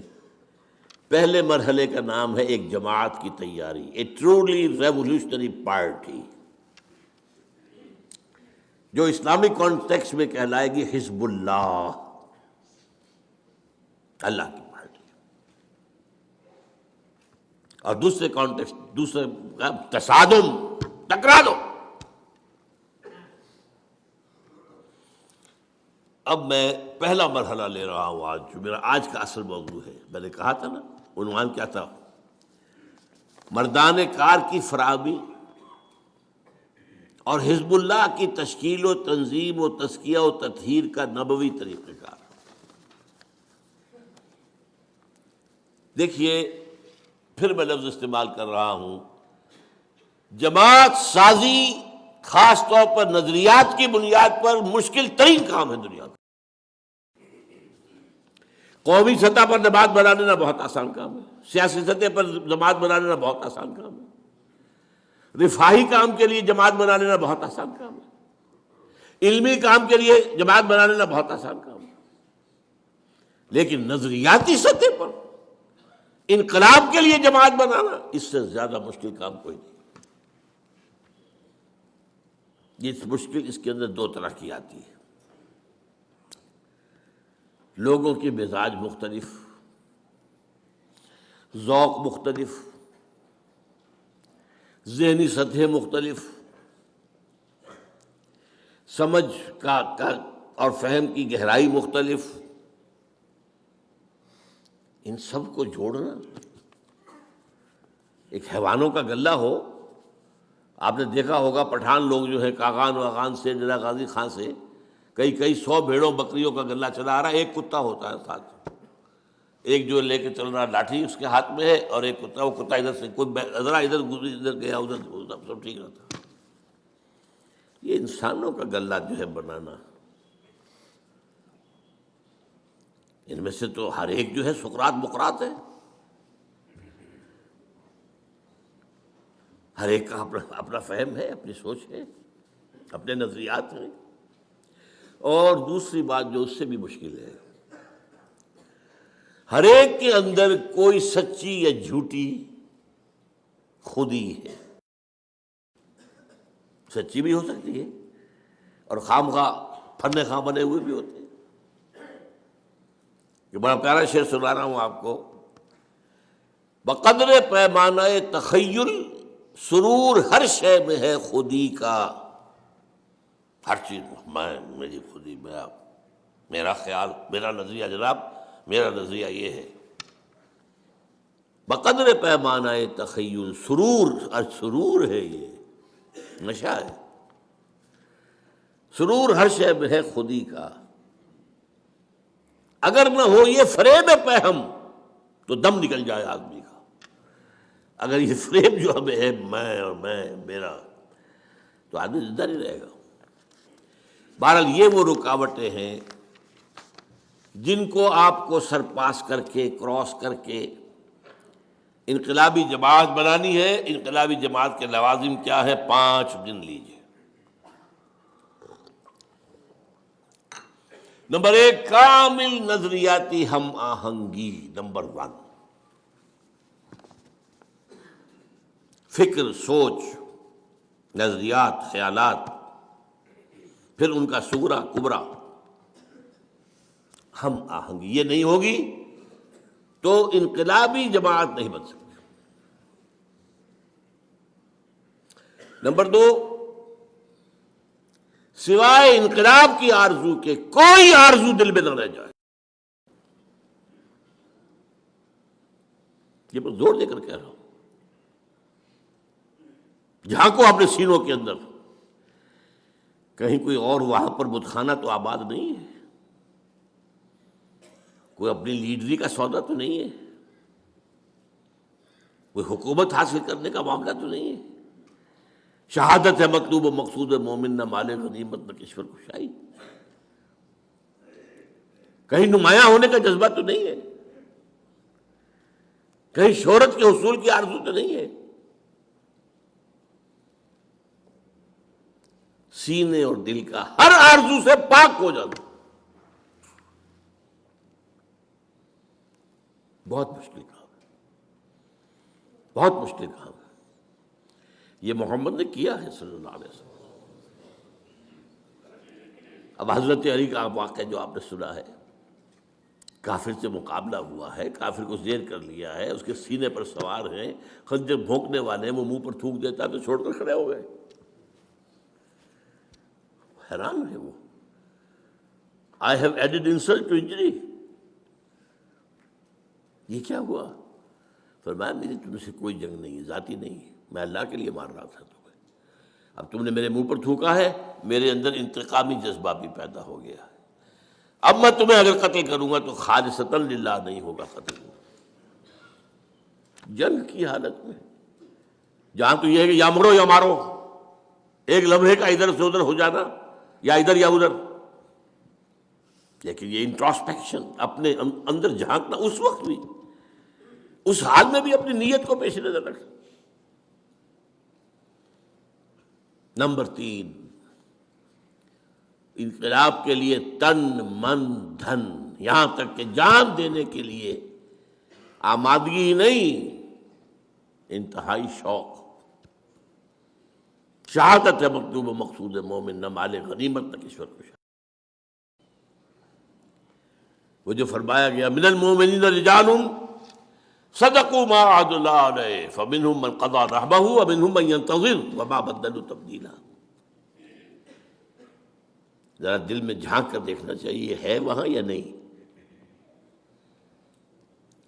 [SPEAKER 1] پہلے مرحلے کا نام ہے ایک جماعت کی تیاری، اے ٹرولی ریولیوشنری پارٹی، جو اسلامی کانٹیکسٹ میں کہلائے گی حزب اللہ، اللہ کی پارٹی. اور دوسرے کانٹیکسٹ، دوسرے تصادم، ٹکرا دو. اب میں پہلا مرحلہ لے رہا ہوں آج، جو میرا آج کا اصل موضوع ہے. میں نے کہا تھا نا عنوان کیا تھا؟ مردان کار کی فراہمی اور حزب اللہ کی تشکیل و تنظیم و تزکیہ و تطہیر کا نبوی طریقہ کار. دیکھیے پھر میں لفظ استعمال کر رہا ہوں، جماعت سازی خاص طور پر نظریات کی بنیاد پر مشکل ترین کام ہے دنیا کا. قومی سطح پر جماعت بنا لینا بہت آسان کام ہے، سیاسی سطح پر جماعت بنا لینا بہت آسان کام ہے، رفاہی کام کے لیے جماعت بنا لینا بہت آسان کام ہے، علمی کام کے لیے جماعت بنا لینا بہت آسان کام ہے. لیکن نظریاتی سطح پر انقلاب کے لیے جماعت بنانا اس سے زیادہ مشکل کام کوئی نہیں. یہ مشکل اس کے اندر 2 طرح کی آتی ہے. لوگوں کی مزاج مختلف، ذوق مختلف، ذہنی سطح مختلف، سمجھ کا اور فہم کی گہرائی مختلف. ان سب کو جوڑنا، ایک حیوانوں کا غلہ ہو. آپ نے دیکھا ہوگا پٹھان لوگ جو ہے کاغان واغان سے، ڈیرہ غازی خان سے کئی 100 بھیڑوں بکریوں کا غلہ چلا آ رہا ہے. ایک کتا ہوتا ہے ساتھ، ایک جو لے کے چل رہا لاٹھی اس کے ہاتھ میں ہے، اور ایک کتا، وہ کتا ادھر سے کوئی ذرا ادھر ادھر گیا ادھر سب ٹھیک رہتا. یہ انسانوں کا غلہ جو ہے بنانا، ان میں سے تو ہر ایک جو ہے سقراط بقراط ہے. ہر ایک کا اپنا فہم ہے، اپنی سوچ ہے، اپنے نظریات ہیں. اور دوسری بات جو اس سے بھی مشکل ہے، ہر ایک کے اندر کوئی سچی یا جھوٹی خودی ہے. سچی بھی ہو سکتی ہے اور خامخواہ پھرنے خواہ بنے ہوئے بھی ہوتے ہیں. یہ بڑا پیارا شعر سنا رہا ہوں آپ کو. بقدر پیمانہ تخیل سرور ہر شے میں ہے خودی کا. ہر چیز میں، میری خودی، میرا خیال، میرا نظریہ. جناب میرا نظریہ یہ ہے، بقدر پیمانہ تخیل سرور، سرور ہے، یہ نشہ ہے. سرور ہر شے میں ہے خودی کا. اگر نہ ہو یہ فریب پہم تو دم نکل جائے آدمی کا. اگر یہ فریب جو ہمیں ہے، میں اور میں میرا، تو آدمی زندہ نہیں رہے گا. بہرحال یہ وہ رکاوٹیں ہیں جن کو آپ کو سرپاس کر کے، کراس کر کے انقلابی جماعت بنانی ہے. انقلابی جماعت کے لوازم کیا ہے؟ 5 دن لیجیے. نمبر 1، کامل نظریاتی ہم آہنگی. نمبر 1، فکر، سوچ، نظریات، خیالات، پھر ان کا صغرا کبرا، ہم آہنگی. یہ نہیں ہوگی تو انقلابی جماعت نہیں بن سکتی. نمبر 2، سوائے انقلاب کی آرزو کے کوئی آرزو دل میں نہ رہ جائے. یہ میں زور دے کر کہہ رہا ہوں. جھانکو اپنے سینوں کے اندر، کہیں کوئی اور وہاں پر بت خانہ تو آباد نہیں ہے، کوئی اپنی لیڈری کا سودا تو نہیں ہے، کوئی حکومت حاصل کرنے کا معاملہ تو نہیں ہے. شہادت ہے مطلوب و مقصود مومن، نہ مال غنیمت نہ کشور کشائی. کہیں نمایاں ہونے کا جذبہ تو نہیں ہے، کہیں شہرت کے حصول کی آرزو تو نہیں ہے. سینے اور دل کا ہر آرزو سے پاک ہو جانا بہت مشکل کام ہے، بہت مشکل کام ہے. یہ محمد نے کیا ہے صلی اللہ علیہ وسلم. اب حضرت علی کا واقعہ جو آپ نے سنا ہے، کافر سے مقابلہ ہوا ہے، کافر کو زیر کر لیا ہے، اس کے سینے پر سوار ہیں، خنجر بھونکنے والے ہیں، وہ منہ پر تھوک دیتا تو چھوڑ کر کھڑے ہو گئے. حیران ہے وہ. I have added insult to injury. یہ کیا ہوا؟ فرمایا میری تم سے کوئی جنگ نہیں ہے، ذاتی نہیں ہے، میں اللہ کے لیے مار رہا تھا تمہیں. اب تم نے میرے منہ پر تھوکا ہے، میرے اندر انتقامی جذبہ بھی پیدا ہو گیا ہے. اب میں تمہیں اگر قتل کروں گا تو خالصتاً للہ نہیں ہوگا قتل. جنگ کی حالت میں جہاں تو یہ ہے کہ یا مرو یا مارو، ایک لمحے کا ادھر سے ادھر ہو جانا، یا ادھر یا ادھر. لیکن یہ انٹراسپیکشن، اپنے اندر جھانکنا، اس وقت بھی، اس حال میں بھی اپنی نیت کو پیش نظر رکھنا. نمبر 3، انقلاب کے لیے تن من دھن، یہاں تک کہ جان دینے کے لیے آمادگی ہی نہیں، انتہائی شوق. شہادت ہے مطلوب و مقصود مومن، نہ مال غنیمت نہ کشور کشائی. وہ جو فرمایا گیا من المؤمنین رجال صدقوا ما عهد الله علیہ فمنهم من قضى نحبه ومنهم من ينتظر وما بدلوا تبدیلا. ذرا دل میں جھانک کر دیکھنا چاہیے ہے وہاں یا نہیں.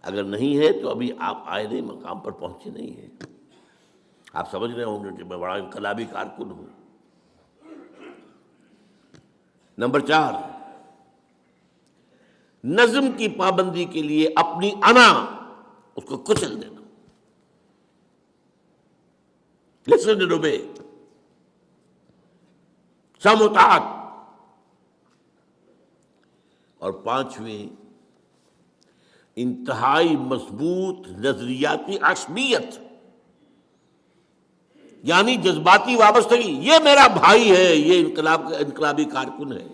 [SPEAKER 1] اگر نہیں ہے تو ابھی آپ آئے مقام پر پہنچے نہیں ہیں. آپ سمجھ رہے ہوں گے کہ میں بڑا انقلابی کارکن ہوں. نمبر 4، نظم کی پابندی کے لیے اپنی انا اس کو کچل دینا. لسن اینڈ اوبے، سم و طاعت. اور 5ویں، انتہائی مضبوط نظریاتی عصبیت، یعنی جذباتی وابستگی. یہ میرا بھائی ہے، یہ انقلابی کارکن ہے،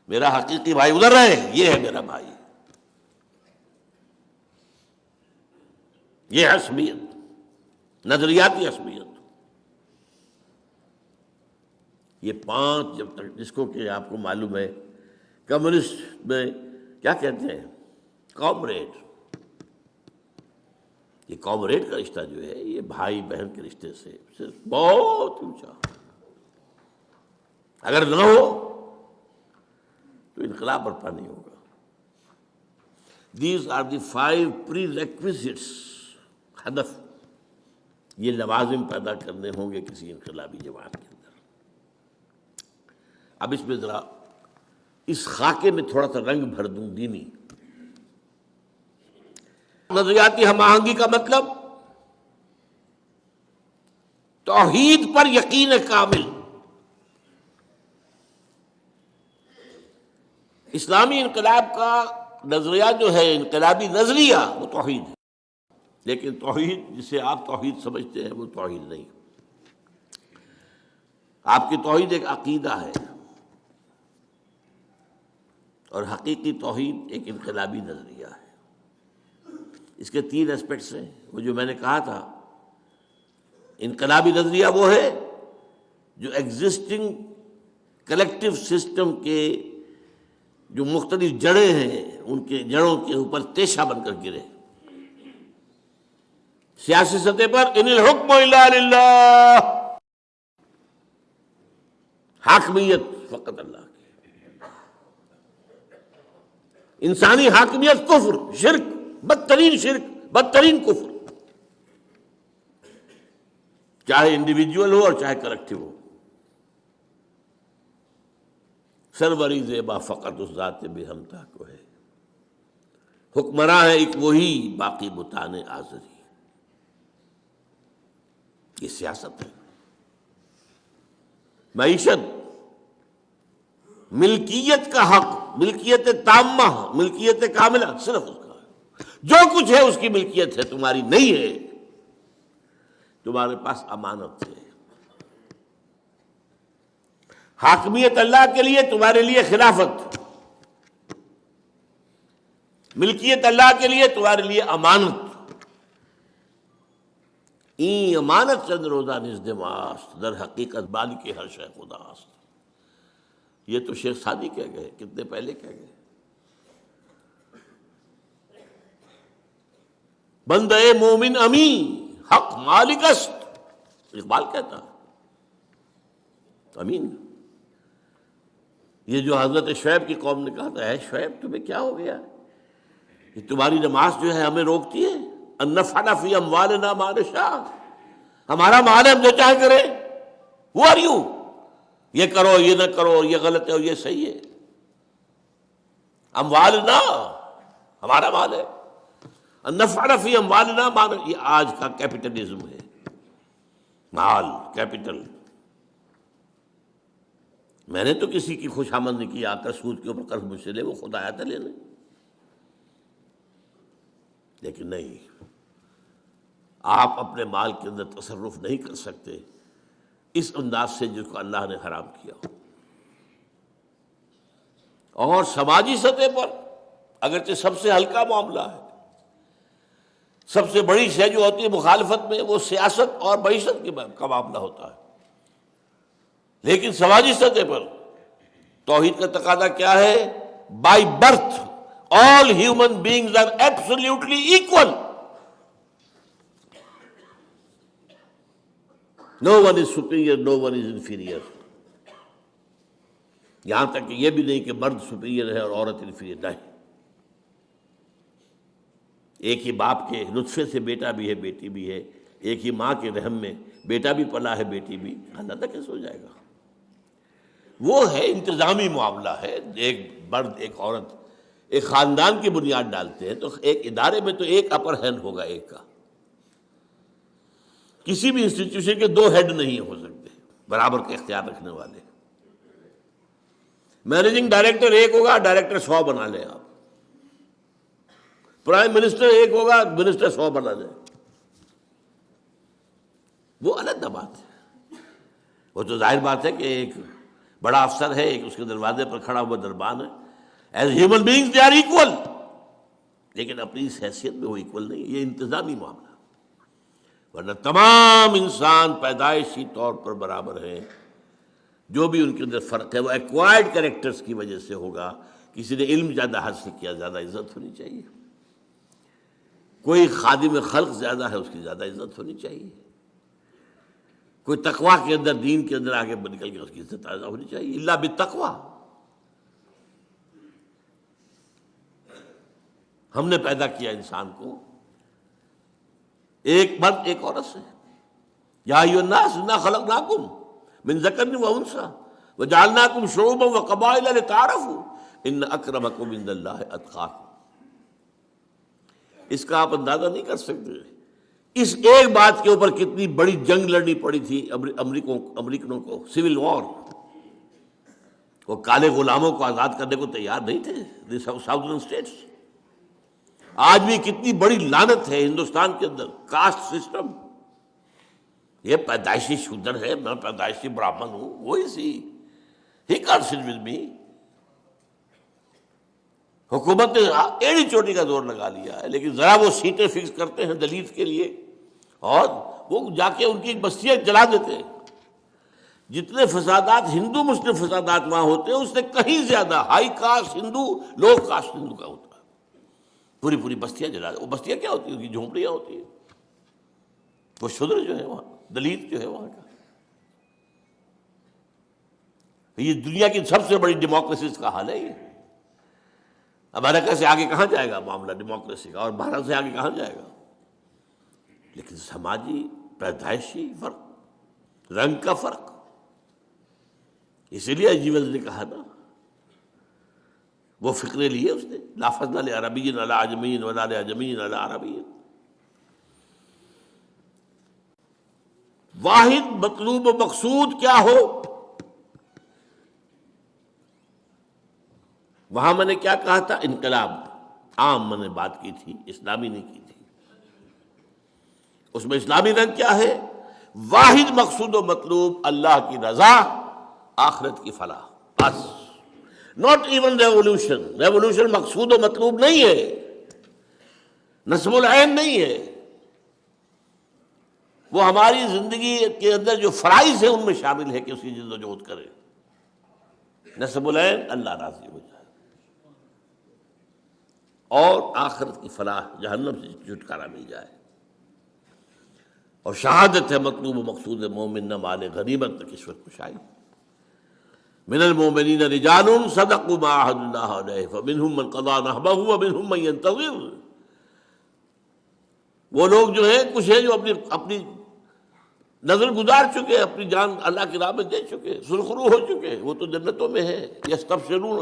[SPEAKER 1] میرا حقیقی بھائی ادھر رہے، یہ ہے میرا بھائی. یہ عصبیت، نظریاتی عصبیت. یہ 5 جب تک، جس کو کہ آپ کو معلوم ہے کمیونسٹ میں کیا کہتے ہیں، کامریڈ. یہ کامریڈ کا رشتہ جو ہے یہ بھائی بہن کے رشتے سے صرف بہت اونچا. اگر نہ ہو تو انقلاب برپا نہیں ہوگا. These are the 5 prerequisites. ہدف، یہ لوازم پیدا کرنے ہوں گے کسی انقلابی جماعت کے اندر. اب اس میں ذرا اس خاکے میں تھوڑا سا رنگ بھر دوں دینی. نظریاتی ہم آہنگی کا مطلب توحید پر یقین کامل. اسلامی انقلاب کا نظریہ جو ہے، انقلابی نظریہ، وہ توحید ہے. لیکن توحید جسے آپ توحید سمجھتے ہیں وہ توحید نہیں. آپ کی توحید ایک عقیدہ ہے، اور حقیقی توحید ایک انقلابی نظریہ ہے. اس کے 3 اسپیکٹس ہیں. وہ جو میں نے کہا تھا، انقلابی نظریہ وہ ہے جو ایگزسٹنگ کلیکٹیو سسٹم کے جو مختلف جڑیں ہیں ان کے جڑوں کے اوپر تیشہ بن کر گرے. سیاسی سطح پر ان الحکم الا للہ، حاکمیت فقط اللہ کی. انسانی حاکمیت کفر، شرک، بدترین شرک، بدترین کفر، چاہے انڈیویجول ہو اور چاہے کلیکٹیو ہو۔ سروری زیبا فقط اس ذات بے ہمتا کو ہے، حکمراں ہے ایک وہی، باقی بتان آزری۔ یہ سیاست ہے۔ معیشت، ملکیت کا حق، ملکیت تامہ، ملکیت کاملہ صرف اس کا ہے۔ جو کچھ ہے اس کی ملکیت ہے، تمہاری نہیں ہے، تمہارے پاس امانت ہے۔ حاکمیت اللہ کے لیے، تمہارے لیے خلافت، ملکیت اللہ کے لیے، تمہارے لیے امانت۔ این امانت چند روزہ نزدماست، در حقیقت بالک ہر شے خداست۔ یہ تو شیخ سعدی کہہ گئے، کتنے پہلے کہہ گئے۔ بندہ مومن امین، حق مالک است، اقبال کہتا ہے امین۔ یہ جو حضرت شعیب کی قوم نے کہا تھا، اے شعیب تمہیں کیا ہو گیا، یہ تمہاری نماز جو ہے ہمیں روکتی ہے، ان نفعل فی اموالنا ما نشاء، ہمارا مال ہے ہم جو چاہے کریں، ہو آر یو، یہ کرو یہ نہ کرو، یہ غلط ہے اور یہ صحیح ہے۔ اموالنا ہمارا مال ہے، ان نفعل فی اموالنا ما نشاء، یہ آج کا کیپٹلزم ہے، مال، کیپٹل۔ میں نے تو کسی کی خوش آمد نہیں کی، آ کر سود کے اوپر قرض مجھ سے لے، وہ خود آیا تھا لینے، لیکن نہیں، آپ اپنے مال کے اندر تصرف نہیں کر سکتے اس انداز سے جس کو اللہ نے حرام کیا ہو۔ اور سماجی سطح پر اگرچہ سب سے ہلکا معاملہ ہے، سب سے بڑی شے جو ہوتی ہے مخالفت میں وہ سیاست اور معیشت کا معاملہ ہوتا ہے، لیکن سماجی سطح پر توحید کا تقاضا کیا ہے؟ By birth all human beings are absolutely equal. No one is superior, no one is inferior. یہاں تک کہ یہ بھی نہیں کہ مرد سپیریئر ہے اور عورت انفیریئر، نہیں۔ ایک ہی باپ کے نطفے سے بیٹا بھی ہے، بیٹی بھی ہے، ایک ہی ماں کے رحم میں بیٹا بھی پلا ہے، بیٹی بھی، اللہ تک کیسے ہو جائے گا؟ وہ ہے انتظامی معاملہ ہے، ایک مرد ایک عورت ایک خاندان کی بنیاد ڈالتے ہیں، تو ایک ادارے میں تو ایک اپر ہینڈ ہوگا، ایک کا۔ کسی بھی انسٹیٹیوشن کے دو ہیڈ نہیں ہو سکتے برابر کے اختیار رکھنے والے۔ مینیجنگ ڈائریکٹر ایک ہوگا، ڈائریکٹر 100 بنا لیں آپ۔ پرائم منسٹر ایک ہوگا، منسٹر 100 بنا لیں، وہ الگ بات ہے۔ وہ تو ظاہر بات ہے کہ ایک بڑا افسر ہے، ایک اس کے دروازے پر کھڑا ہوا دربان ہے، as human beings they are equal, لیکن اپنی اس حیثیت میں وہ ایکول نہیں۔ یہ انتظامی معاملہ، ورنہ تمام انسان پیدائشی طور پر برابر ہیں۔ جو بھی ان کے اندر فرق ہے وہ ایکوائرڈ کریکٹرز کی وجہ سے ہوگا۔ کسی نے علم زیادہ حاصل کیا، زیادہ عزت ہونی چاہیے۔ کوئی خادم خلق زیادہ ہے، اس کی زیادہ عزت ہونی چاہیے۔ کوئی تقویٰ کے اندر، دین کے اندر آگے نکل کے اس کی عزت زیادہ ہونی چاہیے۔ الا بالتقویٰ۔ ہم نے پیدا کیا انسان کو ایک مرد ایک عورت سے، یا ایھا الناس انا خلقناکم من ذکر و انثی وجعلناکم شعوبا وقبائل لتعارفوا ان اکرمکم عند اللہ اتقاکم۔ اس کا آپ اندازہ نہیں کر سکتے اس ایک بات کے اوپر کتنی بڑی جنگ لڑنی پڑی تھی امریکنوں کو، سول وار۔ وہ کالے غلاموں کو آزاد کرنے کو تیار نہیں تھے، ساؤدرن اسٹیٹس۔ آج بھی کتنی بڑی لعنت ہے ہندوستان کے اندر، کاسٹ سسٹم۔ یہ پیدائشی شودر ہے، میں پیدائشی براہمن ہوں، وہی سی he can't sit with me. حکومت نے ایڑی چوٹی کا زور لگا لیا ہے، لیکن ذرا وہ سیٹیں فکس کرتے ہیں دلیت کے لیے اور وہ جا کے ان کی بستیاں جلا دیتے ہیں۔ جتنے فسادات ہندو مسلم فسادات وہاں ہوتے ہیں، اس سے کہیں زیادہ ہائی کاسٹ ہندو، لو کاسٹ ہندو کا ہوتا ہے۔ پوری پوری بستیاں جلا دیں۔ وہ بستیاں کیا ہوتی ہیں؟ ان کی جھونپڑیاں ہوتی ہیں۔ وہ شودر جو ہے وہاں، دلت جو ہے وہاں کا، یہ دنیا کی سب سے بڑی ڈیموکریسیز کا حال ہے۔ یہ امریکہ سے آگے کہاں جائے گا معاملہ ڈیموکریسی کا، اور بھارت سے آگے کہاں جائے گا؟ لیکن سماجی پیدائشی فرق، رنگ کا فرق، اسی لیے ایجیولس نے کہا نا، وہ فقرے لیے اس نے، لا فضل لعربی علی عجمی ولا لعجمی علی عربی. واحد مطلوب و مقصود کیا ہو، وہاں میں نے کیا کہا تھا، انقلاب عام میں نے بات کی تھی، اسلامی نہیں کی تھی. اس میں اسلامی رنگ کیا ہے، واحد مقصود و مطلوب اللہ کی رضا، آخرت کی فلاح، بس. ناٹ ایون ریولوشن، ریولوشن مقصود و مطلوب نہیں ہے، نصب العین نہیں ہے، وہ ہماری زندگی کے اندر جو فرائض ہیں ان میں شامل ہے کہ اس کی جد و جہد کرے. نصب العین اللہ راضی ہو جائے اور آخرت کی فلاح، جہنم سے چھٹکارا مل جائے. اور شہادت ہے مطلوب و مقصود مومن نہ مال غنیمت نہ کشور کشائی. من المؤمنین رجال صدقوا ما عاهدوا اللہ علیہ فمنهم من قضى نحبہ ومنهم من ينتظر. وہ لوگ جو ہیں کچھ ہیں جو اپنی نظر گزار چکے، اپنی جان اللہ کی راہ میں دے چکے، سرخرو ہو چکے، وہ تو جنتوں میں ہیں، یستبشرون،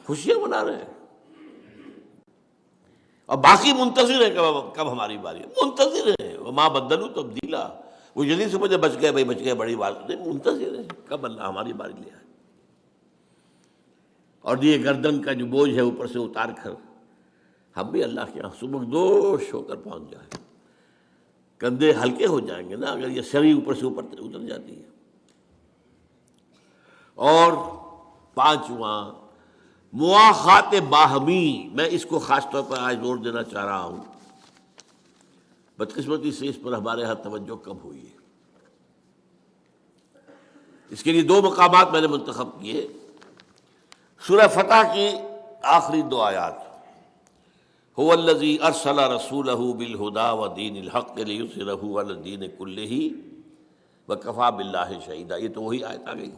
[SPEAKER 1] خوشیاں منا رہے ہیں. اور باقی منتظر ہیں کب ہماری باری، منتظر ہیں. وما بدلوا تبدیلا، وہ جلدی سے مجھے بچ گئے بھائی، بچ گئے، بڑی بات نہیں، منتظر ہیں کب اللہ ہماری باری لے آئے. اور یہ گردن کا جو بوجھ ہے اوپر سے اتار کر ہم بھی اللہ کے یہاں سبکدوش ہو کر پہنچ جائیں. کندھے ہلکے ہو جائیں گے نا اگر یہ سری اوپر سے اوپر اتر جاتی ہے. اور پانچواں مواخات باہمی، میں اس کو خاص طور پر آج زور دینا چاہ رہا ہوں. بدقسمتی سے اس پر ہمارے ہاں توجہ کم ہوئی ہے. اس کے لیے دو مقامات میں نے منتخب کیے. سورہ فتح کی آخری دو آیات، هو الذی ارسل رسولہ بالہدی ودین الحق لیظہرہ علی الدین کلہ وکفی باللہ شہیدا. یہ تو وہی آیت آ گئی.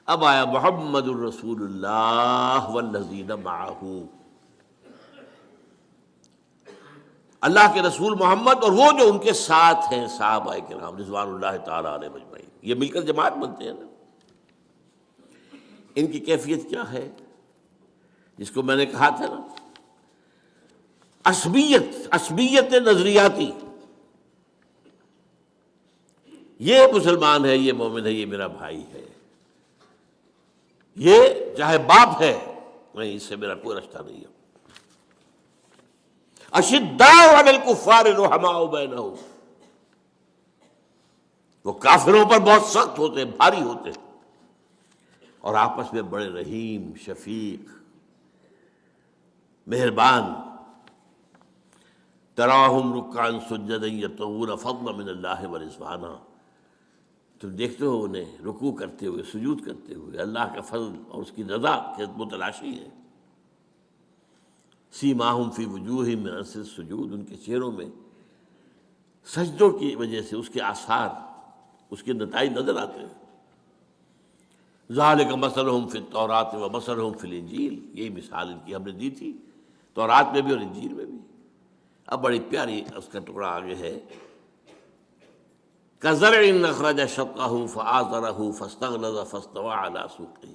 [SPEAKER 1] اب آیا محمد الرسول اللہ والذین معہ، اللہ کے رسول محمد اور وہ جو ان کے ساتھ ہیں صحابہ کرام رضوان اللہ تعالی علیہم اجمعین. یہ مل کر جماعت بنتے ہیں نا. ان کی کیفیت کیا ہے، جس کو میں نے کہا تھا نا، عصبیت نظریاتی. یہ مسلمان ہے، یہ مومن ہے، یہ میرا بھائی ہے، یہ چاہے باپ ہے، نہیں اس سے میرا کوئی رشتہ نہیں ہے. اشداء علی الکفار رحماء بینہم، وہ کافروں پر بہت سخت ہوتے ہیں، بھاری ہوتے ہیں، اور آپس میں بڑے رحیم، شفیق، مہربان. تراہم رکعا سجدا یبتغون فضلا من اللہ ورضوانا، تم دیکھتے ہو انہیں رکوع کرتے ہوئے، سجود کرتے ہوئے، اللہ کا فضل اور اس کی رضا کے متلاشی ہے. سیماہم فی وجوہہم من اثر السجود، ان کے چہروں میں سجدوں کی وجہ سے اس کے آثار، اس کے نتائج نظر آتے ہیں. ذالک مثلہم فی التوراۃ ومثلہم فی الانجیل، یہی مثال ان کی ہم نے دی تھی تورات میں بھی اور انجیل میں بھی. اب بڑی پیاری اس کا ٹکڑا آگے ہے، کزرع اخرج شطأہ فآزرہ فاستغلظ فاستوى علی سوقہ،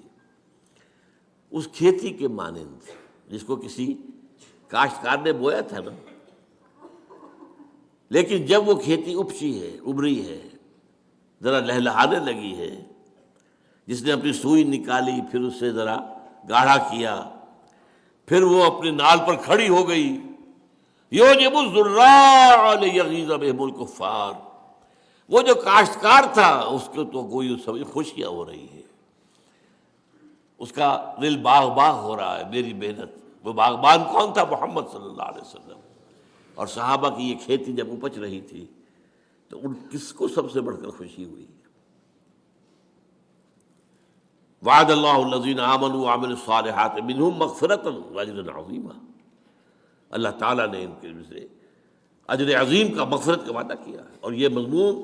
[SPEAKER 1] اس کھیتی کے مانند جس کو کسی کاشتکار نے بویا تھا نا، لیکن جب وہ کھیتی اپچی ہے، ابری ہے، ذرا لہلہانے لگی ہے، جس نے اپنی سوئی نکالی، پھر اسے ذرا گاڑھا کیا، پھر وہ اپنی نال پر کھڑی ہو گئی. یعجب الزراع لیغیظ بہم الکفار، وہ جو کاشتکار تھا اس کو تو کوئی سمجھ خوشیاں ہو رہی ہے، اس کا دل باغ باغ ہو رہا ہے میری محنت. وہ باغبان کون تھا؟ محمد صلی اللہ علیہ وسلم. اور صحابہ کی یہ کھیتی جب اپج رہی تھی تو ان کس کو سب سے بڑھ کر خوشی ہوئی؟ وعد اللہ الذین آمنوا وعملوا الصالحات منہم مغفرۃ واجرا عظیما، اللہ تعالیٰ نے ان کے سے اجر عظیم کا، مغفرت کا وعدہ کیا ہے. اور یہ مضمون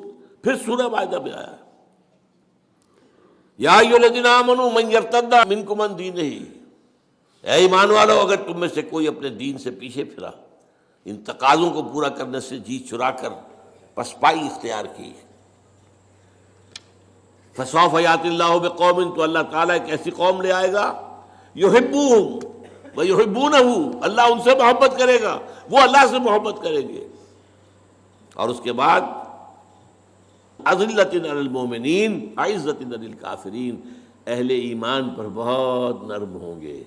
[SPEAKER 1] پھر سورہ مائدہ میں آیا ہے، یا ایھا الذین آمنوا من یرتد منکم عن دینہ، اے ایمان والو اگر تم میں سے کوئی اپنے دین سے پیچھے پھرا، ان تقاضوں کو پورا کرنے سے جی چرا کر پسپائی اختیار کی. فسوف یأتی اللہ بقوم، تو اللہ تعالیٰ ایک ایسی قوم لے آئے گا یحبوہم ویحبونہ، اللہ ان سے محبت کرے گا، وہ اللہ سے محبت کریں گے. اور اس کے بعد اذلۃ علی المؤمنین عزۃ علی الکافرین، اہل ایمان پر بہت نرم ہوں گے،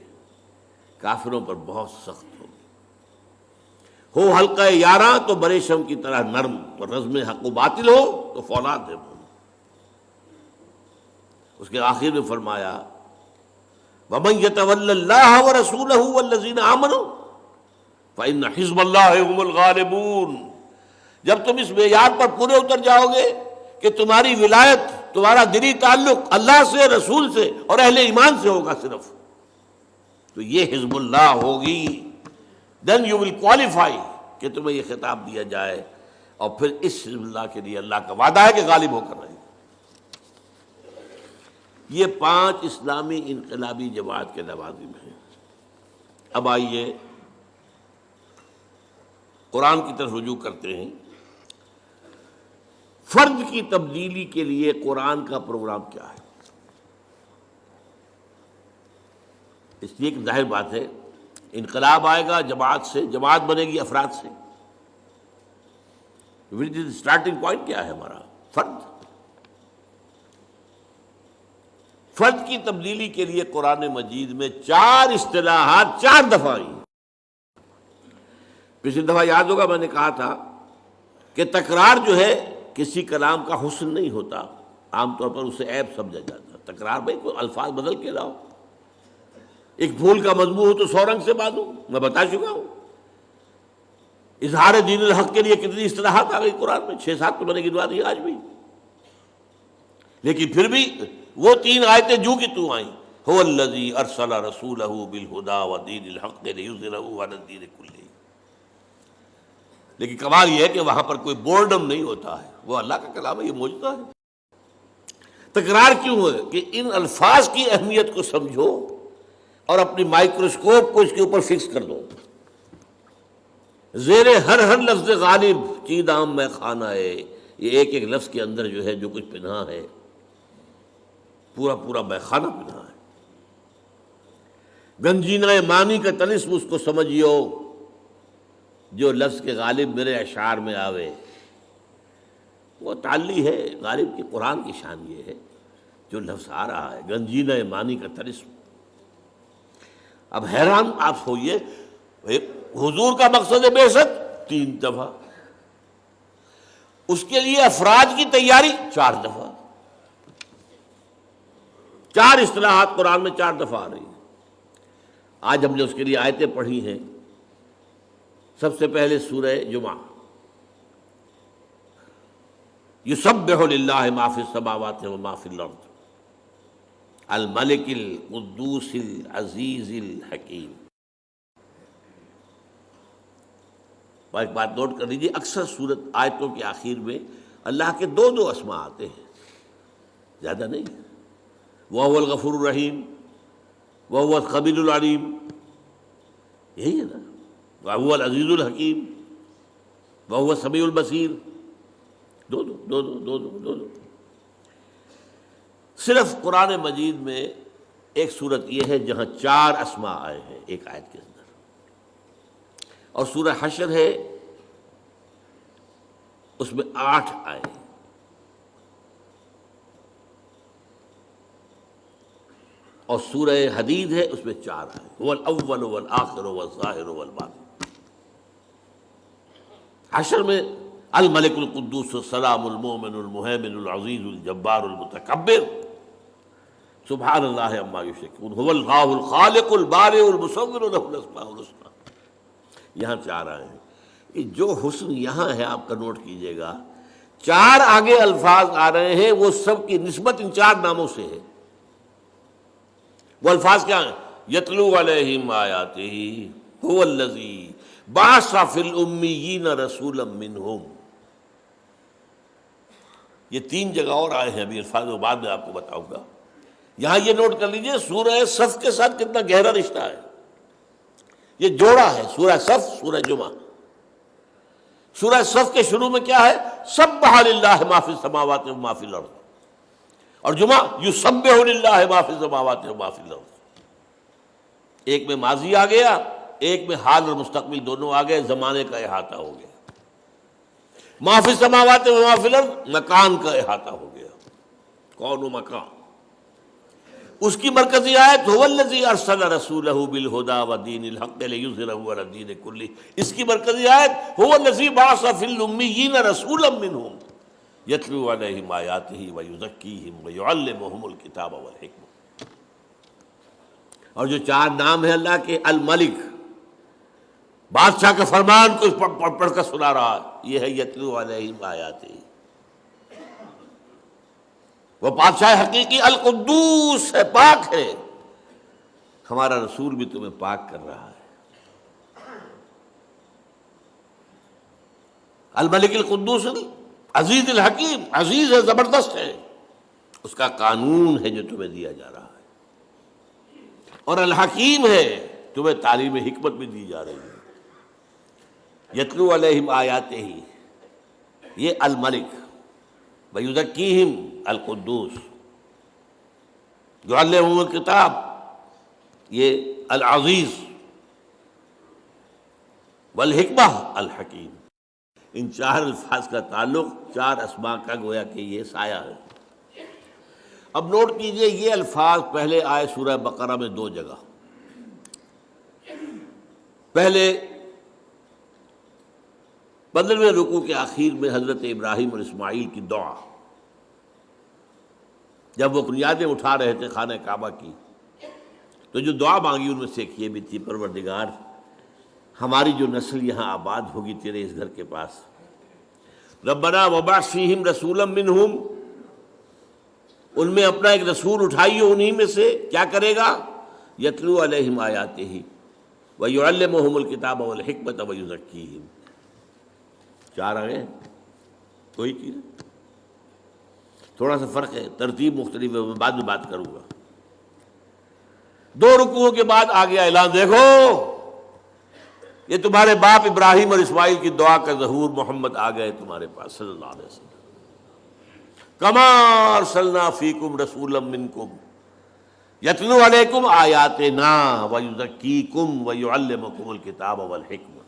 [SPEAKER 1] کافروں پر بہت سخت ہوں گے. ہو حلقہ یاراں تو بریشم کی طرح نرم، اور رزم حق و باطل ہو تو فولاد ہے. اس کے آخر میں فرمایا وَمَن يَتَوَلَّ اللَّهَ وَرَسُولَهُ وَالَّذِينَ آمَنُوا فَإِنَّ حِزْبَ اللَّهِ هُمُ الْغَالِبُونَ. جب تم اس معیار پر پورے اتر جاؤ گے کہ تمہاری ولایت، تمہارا دلی تعلق اللہ سے، رسول سے اور اہل ایمان سے ہوگا صرف، تو یہ حزب اللہ ہوگی. then you will qualify کہ تمہیں یہ خطاب دیا جائے. اور پھر اس حزب اللہ کے لیے اللہ کا وعدہ ہے کہ غالب ہو کر رہے. یہ 5 اسلامی انقلابی جماعت کے لوازم ہیں. اب آئیے قرآن کی طرف رجوع کرتے ہیں. فرد کی تبدیلی کے لیے قرآن کا پروگرام کیا ہے؟ اس لیے کہ ظاہر بات ہے انقلاب آئے گا جماعت سے، جماعت بنے گی افراد سے. اسٹارٹنگ پوائنٹ کیا ہے ہمارا؟ فرد. فرد کی تبدیلی کے لیے قرآن مجید میں 4 اصطلاحات 4 دفعہ آئی. پچھلی دفعہ یاد ہوگا میں نے کہا تھا کہ تکرار جو ہے کسی کلام کا حسن نہیں ہوتا، عام طور پر اسے عیب سمجھا جاتا. تکرار بھائی کوئی الفاظ بدل کے لاؤ، ایک پھول کا مضمون ہو تو 100 رنگ سے باندھو، میں بتا چکا ہوں. اظہار دین الحق کے لیے کتنی اصطلاحات آ گئی قرآن میں، 6-7 تو میں نے گنوا دی آج بھی. لیکن پھر بھی وہ 3 آیتیں جو کہ تو آئیں، هو الذی ارسل رسولہ بالہدی ودین الحق لیظہرہ علی الدین کلہ. لیکن کمال یہ ہے کہ وہاں پر کوئی بورڈم نہیں ہوتا ہے، وہ اللہ کا کلام ہے، یہ معجزہ ہے. تکرار کیوں ہے؟ کہ ان الفاظ کی اہمیت کو سمجھو اور اپنی مائکروسکوپ کو اس کے اوپر فکس کر دو. زیر ہر لفظ غالب چیدام میں خانہ ہے. یہ ایک ایک لفظ کے اندر جو ہے جو کچھ پنہا ہے، پورا میخانہ پنہا ہے. گنجینہ معنی کا طلسم اس کو سمجھیو، جو لفظ کے غالب میرے اشعار میں آوے وہ تعلی ہے. غالب کی قرآن کی شان یہ ہے جو لفظ آ رہا ہے، گنجینہ معنی کا طلسم. اب حیران آپ ہوئیے، حضور کا مقصد بعثت 3 دفعہ، اس کے لیے افراد کی تیاری 4 دفعہ. 4 اصطلاحات قرآن میں 4 دفعہ آ رہی ہیں. آج ہم نے اس کے لیے آیتیں پڑھی ہیں. سب سے پہلے سورہ جمعہ، یسبح للہ ما فی السماوات و ما فی الارض الملک القدوس العزیز الحکیم. اور ایک بات نوٹ کر لیجیے، اکثر سورت آیتوں کے آخر میں اللہ کے 2 اسماء آتے ہیں، زیادہ نہیں. وَهُوَ الغفور الرحیم، وَهُوَ الخبیر العلیم، یہی ہے نا. وَهُوَ العزیز الحکیم، وَهُوَ السمیع البصیر. دو. صرف قرآن مجید میں ایک صورت یہ ہے جہاں 4 اسماء آئے ہیں ایک آیت کے اندر، اور سورہ حشر ہے اس میں 8 آئے ہیں. اور سورہ حدید ہے اس میں 4 آئے. هو الاول والآخر والظاہر والباطن. حشر میں الملک القدوس السلام المؤمن المہیمن العزیز الجبار المتکبر سبحان اللہ عما یشرکون هو اللہ الخالق البارئ المصور له الاسماء الحسنى. یہاں 4 آئے ہیں. یہ جو حسن یہاں ہے آپ کا نوٹ کیجئے گا، 4 آگے الفاظ آ رہے ہیں وہ سب کی نسبت ان 4 ناموں سے ہے. وہ الفاظ کیا ہیں؟ یتلو علیہم آیاتہ، هو الذی بعث فی الامیین رسولا منہم. یہ 3 جگہ اور آئے ہیں، ابھی الفاظ وہ بعد میں آپ کو بتاؤں گا. یہاں یہ نوٹ کر لیجئے سورہ صف کے ساتھ کتنا گہرا رشتہ ہے. یہ جوڑا ہے سورہ صف سورہ جمعہ. سورہ صف کے شروع میں کیا ہے؟ سبح للہ ما فی السماوات و ما فی الارض، اور جمعہ یسبح للہ ما فی السماوات و ما فی الارض۔ ایک میں ماضی آ گیا، ایک میں حال اور مستقبل دونوں آ گئے، زمانے کا احاطہ ہو گیا۔ ما فی السماوات و ما فی الارض مکان کا احاطہ ہو گیا، کون و مکان۔ اس کی مرکزی آیت هو الذی ارسل رسولہ بالہدی ودین الحق لیظہرہ علی الدین کلہ، اس کی مرکزی آیت هو الذی بعث فی الامیین رسولا منہم یتلو علیہم آیاتہ ویزکیہم ویعلمہم الکتاب والحکمہ۔ اور جو چار نام ہیں اللہ کے، الملک، بادشاہ کا فرمان کو پڑھ کر سنا رہا ہے، یہ ہے یتلو علیہم آیاتہ۔ وہ بادشاہ حقیقی القدوس ہے، پاک ہے، ہمارا رسول بھی تمہیں پاک کر رہا ہے۔ الملک القدوس عزیز الحکیم، عزیز ہے، زبردست ہے، اس کا قانون ہے جو تمہیں دیا جا رہا ہے، اور الحکیم ہے، تمہیں تعلیم حکمت بھی دی جا رہی ہے۔ یتلو علیہم آیاتہ، یہ الملک، وَيُزَكِّيهِمْ القدوس، يُعَلِّمُهُمُ الکتاب، یہ العزیز، والحکمہ الحکیم۔ ان چار الفاظ کا تعلق چار اسماء کا گویا کہ یہ سایہ ہے۔ اب نوٹ کیجئے، یہ الفاظ پہلے آئے سورہ بقرہ میں دو جگہ۔ پہلے 15ویں رکوع کے آخر میں حضرت ابراہیم اور اسماعیل کی دعا، جب وہ بنیادیں اٹھا رہے تھے خانہ کعبہ کی، تو جو دعا مانگی ان میں سے ایک یہ بھی تھی، پروردگار ہماری جو نسل یہاں آباد ہوگی تیرے اس گھر کے پاس، ربنا وبعث فیہم رسولا منہم، ان میں اپنا ایک رسول اٹھائیے انہی میں سے، کیا کرے گا؟ یتلو علیہم آیاتہ ویعلمہم الکتاب والحکمۃ ویزکیہم۔ چار آ گئے، کوئی چیز تھوڑا سا فرق ہے، ترتیب مختلف ہے، میں بعد میں بات کروں گا۔ دو رکوعوں کے بعد آ گیا اعلان، دیکھو یہ تمہارے باپ ابراہیم اور اسماعیل کی دعا کا ظہور، محمد آ گئے تمہارے پاس صلی اللہ علیہ وسلم۔ کما ارسلنا فیکم رسولا منکم یتلو علیکم آیاتنا ویزکیکم ویعلمکم الکتاب والحکمہ۔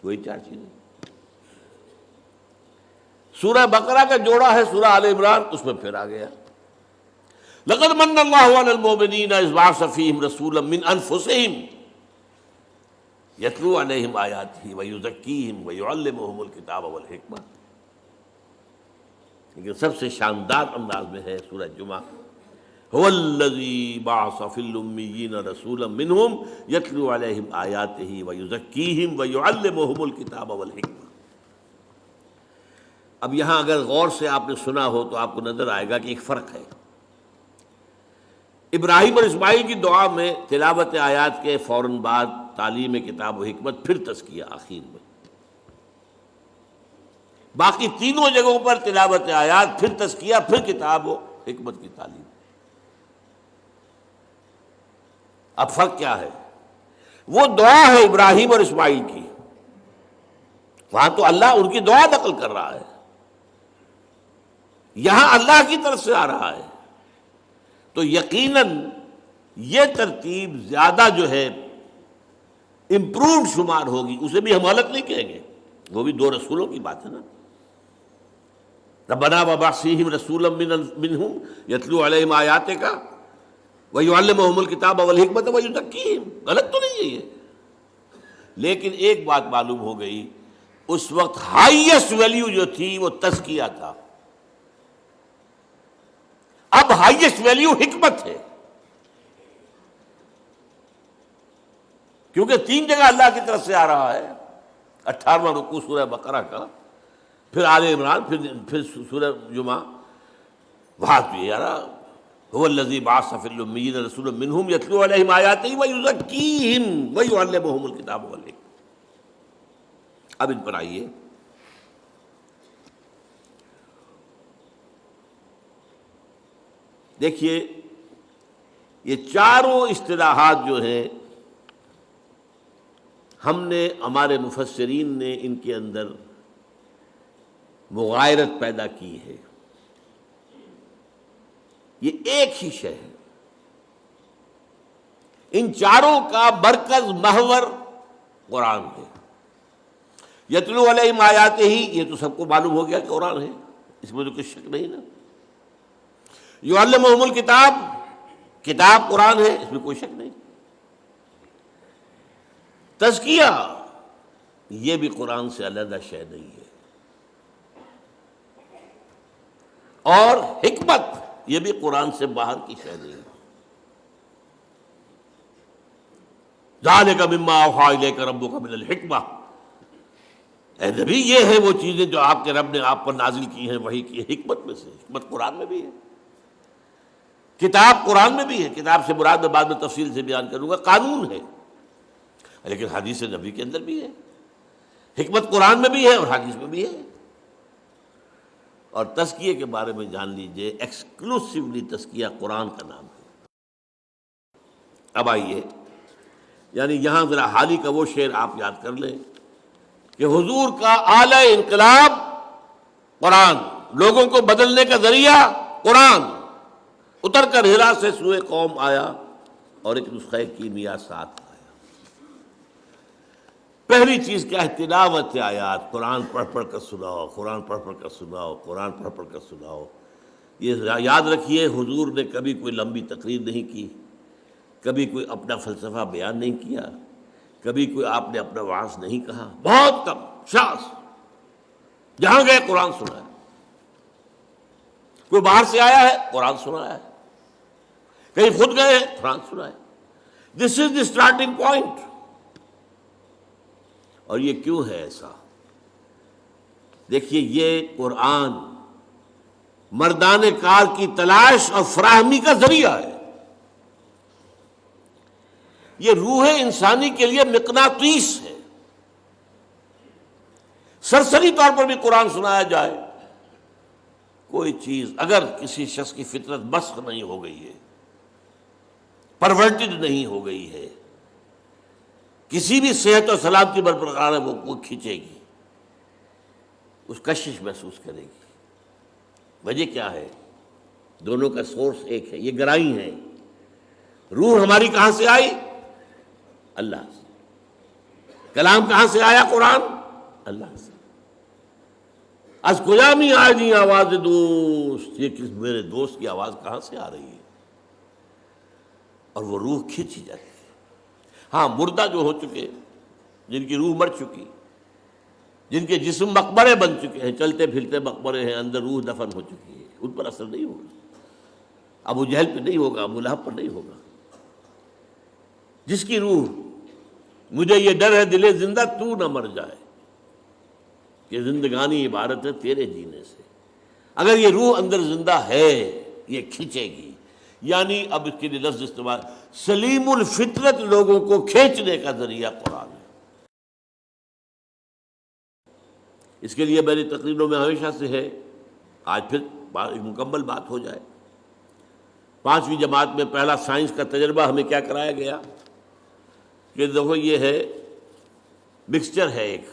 [SPEAKER 1] وہی چار چیزیں۔ سورہ بقرہ کا جوڑا ہے سورہ آل عمران، اس میں پھر آ گیا لقد من اللہ علی المؤمنین اذ بعث فیہم رسولا من انفسہم یتلو علیہم آیاتہ ویزکیہم ویعلمہم الکتاب والحکمہ۔ لیکن سب سے شاندار انداز میں ہے سورہ جمعہ، هو الذی بعث فی الامیین رسولا منہم یتلو علیہم آیاتہ ویزکیہم ویعلمہم الکتاب والحکمہ۔ اب یہاں اگر غور سے آپ نے سنا ہو تو آپ کو نظر آئے گا کہ ایک فرق ہے۔ ابراہیم اور اسماعیل کی دعا میں تلاوت آیات کے فوراً بعد تعلیم کتاب و حکمت، پھر تزکیہ آخر میں۔ باقی تینوں جگہوں پر تلاوت آیات، پھر تزکیہ، پھر کتاب و حکمت کی تعلیم۔ اب فرق کیا ہے؟ وہ دعا ہے ابراہیم اور اسماعیل کی، وہاں تو اللہ ان کی دعا نقل کر رہا ہے، یہاں اللہ کی طرف سے آ رہا ہے، تو یقیناً یہ ترتیب زیادہ جو ہے امپرووڈ شمار ہوگی، اسے بھی ہم غلط نہیں کہیں گے، وہ بھی دو رسولوں کی بات ہے نا۔ ربنا وبعث فیہم رسولا منہم یتلو علیہم آیاتک ویعلمہم الکتاب والحکمۃ ویزکیہم، غلط تو نہیں ہے یہ۔ لیکن ایک بات معلوم ہو گئی، اس وقت ہائیسٹ ویلیو جو تھی وہ تزکیہ تھا، اب ہائیسٹ ویلیو حکمت ہے، کیونکہ تین جگہ اللہ کی طرف سے آ رہا ہے۔ 18واں رکوع سورہ بقرہ کا، پھر آل عمران، پھر سورہ جمعہ، وہاں تو یہ آ رہا هو الذی بعث فی الامیین رسولا منہم یتلو علیہم آیاتہ ویزکیہم ویعلمہم الکتاب والحکمہ۔ اب ان پر آئیے، دیکھیے یہ چاروں اصطلاحات جو ہیں ہم نے، ہمارے مفسرین نے ان کے اندر مغایرت پیدا کی ہے. یہ ایک ہی شے ہے، ان چاروں کا مرکز محور قرآن ہے. یتلو علیہم آیاتہ، یہ تو سب کو معلوم ہو گیا کہ قرآن ہے، اس میں تو کچھ شک نہیں نا. یعلمہم الکتاب، کتاب قرآن ہے، اس میں کوئی شک نہیں. تزکیہ، یہ بھی قرآن سے علیحدہ شے نہیں ہے. اور حکمت، یہ بھی قرآن سے باہر کی شے نہیں ہے. ذالک مما اوحی الیک ربک من الحکمہ، اے نبی یہ ہے وہ چیزیں جو آپ کے رب نے آپ پر نازل کی ہیں وحی کی حکمت میں سے. حکمت قرآن میں بھی ہے، کتاب قرآن میں بھی ہے. کتاب سے مراد میں بعد میں تفصیل سے بیان کروں گا، قانون ہے، لیکن حدیث نبی کے اندر بھی ہے. حکمت قرآن میں بھی ہے اور حدیث میں بھی ہے. اور تزکیے کے بارے میں جان لیجئے، ایکسکلوسیولی تزکیہ قرآن کا نام ہے. اب آئیے، یعنی یہاں ذرا حالی کا وہ شعر آپ یاد کر لیں کہ حضور کا اعلی انقلاب قرآن، لوگوں کو بدلنے کا ذریعہ قرآن، اتر کر ہرا سے سوئے قوم آیا اور ایک نسخہ کیمیا ساتھ آیا. پہلی چیز کیا ہے؟ تلاوت آیات. قرآن پڑھ پڑھ کر سناؤ، قرآن پڑھ پڑھ کر سناؤ، قرآن پڑھ پڑھ کر سناؤ. یہ یاد رکھیے، حضور نے کبھی کوئی لمبی تقریر نہیں کی، کبھی کوئی اپنا فلسفہ بیان نہیں کیا، کبھی کوئی آپ نے اپنا وعظ نہیں کہا. بہت کم شاذ، جہاں گئے قرآن سنایا. کوئی باہر سے آیا ہے قرآن سنایا ہے، کہیں خود گئے ہیں قرآن سنایا. دس از دی اسٹارٹنگ پوائنٹ. اور یہ کیوں ہے ایسا؟ دیکھیے، یہ قرآن مردان کار کی تلاش اور فراہمی کا ذریعہ ہے. یہ روح انسانی کے لیے مقناطیس ہے. سرسری طور پر بھی قرآن سنایا جائے، کوئی چیز اگر کسی شخص کی فطرت مسخ نہیں ہو گئی ہے، پرورٹڈ نہیں ہو گئی ہے، کسی بھی صحت اور سلامتی برقرار ہے، وہ کھینچے گی، اس کشش محسوس کرے گی. وجہ کیا ہے؟ دونوں کا سورس ایک ہے، یہ گرائی ہے. روح ہماری کہاں سے آئی؟ اللہ سے. کلام کہاں سے آیا؟ قرآن، اللہ سے. از کجا می آئی آواز دوست، یہ کس میرے دوست کی آواز کہاں سے آ رہی ہے؟ اور وہ روح کھینچی جاتی ہے. ہاں، مردہ جو ہو چکے، جن کی روح مر چکی، جن کے جسم مقبرے بن چکے ہیں، چلتے پھرتے مقبرے ہیں، اندر روح دفن ہو چکی ہے، ان پر اثر نہیں ہوگا. ابو جہل پہ نہیں ہوگا، ابو لہب پر نہیں ہوگا. جس کی روح، مجھے یہ ڈر ہے دل زندہ تو نہ مر جائے، کہ زندگانی عبارت ہے تیرے جینے سے. اگر یہ روح اندر زندہ ہے، یہ کھینچے گی. یعنی اب اس کے لیے لفظ استعمال، سلیم الفطرت لوگوں کو کھینچنے کا ذریعہ قرآن ہے. اس کے لیے میری تقریروں میں ہمیشہ سے ہے، آج پھر ایک مکمل بات ہو جائے. 5ویں جماعت میں پہلا سائنس کا تجربہ ہمیں کیا کرایا گیا کہ دیکھو یہ ہے مکسچر ہے ایک،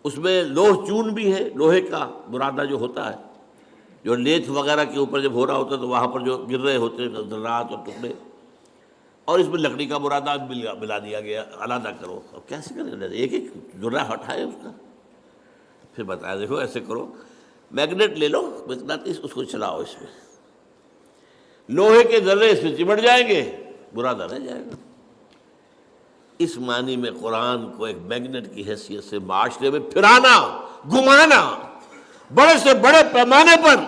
[SPEAKER 1] اس میں لوہ چون بھی ہے، لوہے کا برادہ جو ہوتا ہے، جو لیتھ وغیرہ کے اوپر جب ہو رہا ہوتا ہے تو وہاں پر جو گر رہے ہوتے ہیں ذرات اور ٹکڑے، اور اس میں لکڑی کا برادہ ملا دیا گیا. علیحدہ کرو. اب کیسے کریں؟ ایک ایک ذرہ ہٹائے اس کا، پھر بتایا دیکھو ایسے کرو، میگنیٹ لے لو، مقناطیس، اس کو چلاؤ، اس میں لوہے کے ذرے اس میں چمٹ جائیں گے، برادہ رہ جائے گا. اس معنی میں قرآن کو ایک میگنیٹ کی حیثیت سے معاشرے میں پھرانا، گھمانا، بڑے سے بڑے پیمانے پر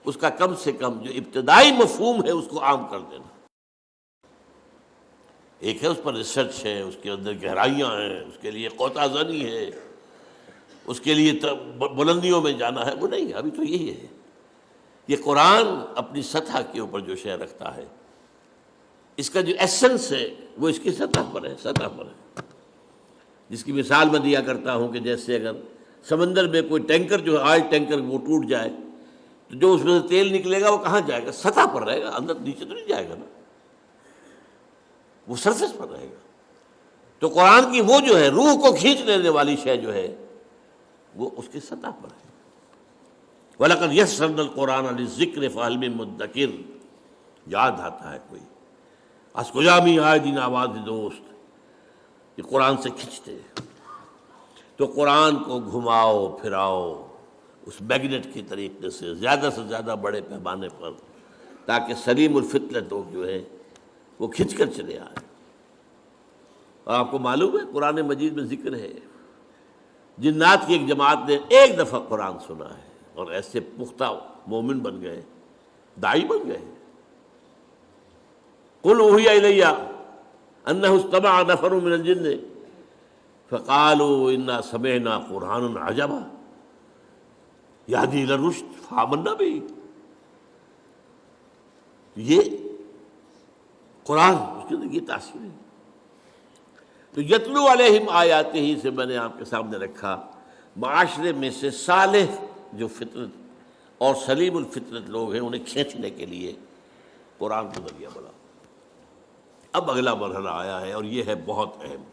[SPEAKER 1] اس کا کم سے کم جو ابتدائی مفہوم ہے اس کو عام کر دینا. ایک ہے اس پر ریسرچ ہے، اس کے اندر گہرائیاں ہیں، اس کے لیے قوطہ زنی ہے، اس کے لیے بلندیوں میں جانا ہے. وہ نہیں، ابھی تو یہی ہے. یہ قرآن اپنی سطح کے اوپر جو شے رکھتا ہے، اس کا جو ایسنس ہے وہ اس کی سطح پر ہے، سطح پر ہے. جس کی مثال میں دیا کرتا ہوں کہ جیسے اگر سمندر میں کوئی ٹینکر جو ہے، آئل ٹینکر، وہ ٹوٹ جائے تو جو اس میں سے تیل نکلے گا وہ کہاں جائے گا؟ سطح پر رہے گا، اندر نیچے تو نہیں جائے گا نا، وہ سرفیس پر رہے گا. تو قرآن کی وہ جو ہے روح کو کھینچ لینے والی شے جو ہے وہ اس کی سطح پر ہے۔ وَلَقَدْ يَسَّرْنَا الْقُرْآنَ لِلذِّكْرِ فَهَلْ مِن مُدَّكِرٍ، یاد آتا ہے کوئی از کجا می آئے دین آواز دوست، یہ قرآن سے کھنچتے تو قرآن کو گھماؤ پھراؤ اس میگنیٹ کے طریقے سے زیادہ بڑے پیمانے پر، تاکہ سلیم الفطرت لوگ جو ہے وہ کھنچ کر چلے آئے۔ اور آپ کو معلوم ہے قرآن مجید میں ذکر ہے جنات کی ایک جماعت نے ایک دفعہ قرآن سنا ہے اور ایسے پختہ مومن بن گئے، داعی بن گئے۔ قل اوحی الی انہ استمع نفر من الجن فقالوا انا سمعنا قرآنا عجبا یہدی الی الرشد فآمنا بہ۔ یہ قرآن اس کے اندر یہ تاثیر ہے۔ تو یتلو علیہم آیاتہ ہی سے میں نے آپ کے سامنے رکھا، معاشرے میں سے صالح جو فطرت اور سلیم الفطرت لوگ ہیں انہیں کھینچنے کے لیے قرآن کو ذریعہ بنا۔ اب اگلا مرحلہ آیا ہے اور یہ ہے بہت اہم،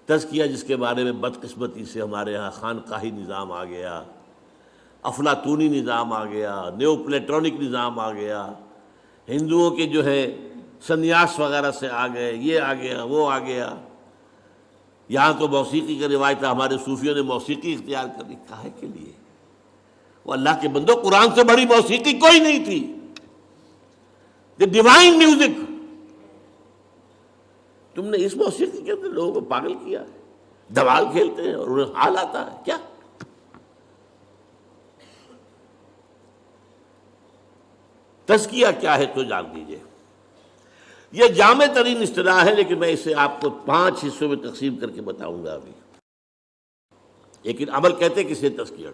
[SPEAKER 1] تزکیہ جس کے بارے میں بدقسمتی سے ہمارے ہاں خانقاہی نظام آ گیا، افلاطونی نظام آ گیا، نیو پلیٹونک نظام آ گیا، ہندوؤں کے جو ہے سنیاس وغیرہ سے آ گئے، یہ آ گیا وہ آ گیا، یہاں تو موسیقی کا روایت ہے، ہمارے صوفیوں نے موسیقی اختیار کر لی، کاہے کے لیے؟ وہ اللہ کے بندو قرآن سے بڑی موسیقی کوئی نہیں تھی، دی ڈیوائن میوزک۔ تم نے اس موسیقی کے اندر لوگوں کو پاگل کیا ہے، دھمال کھیلتے ہیں اور انہیں حال آتا ہے کیا؟ تزکیہ کیا ہے تو جان دیجئے۔ یہ جامع ترین اصطلاح ہے لیکن میں اسے آپ کو 5 حصوں میں تقسیم کر کے بتاؤں گا ابھی۔ لیکن عمل کہتے کسے تزکیہ؟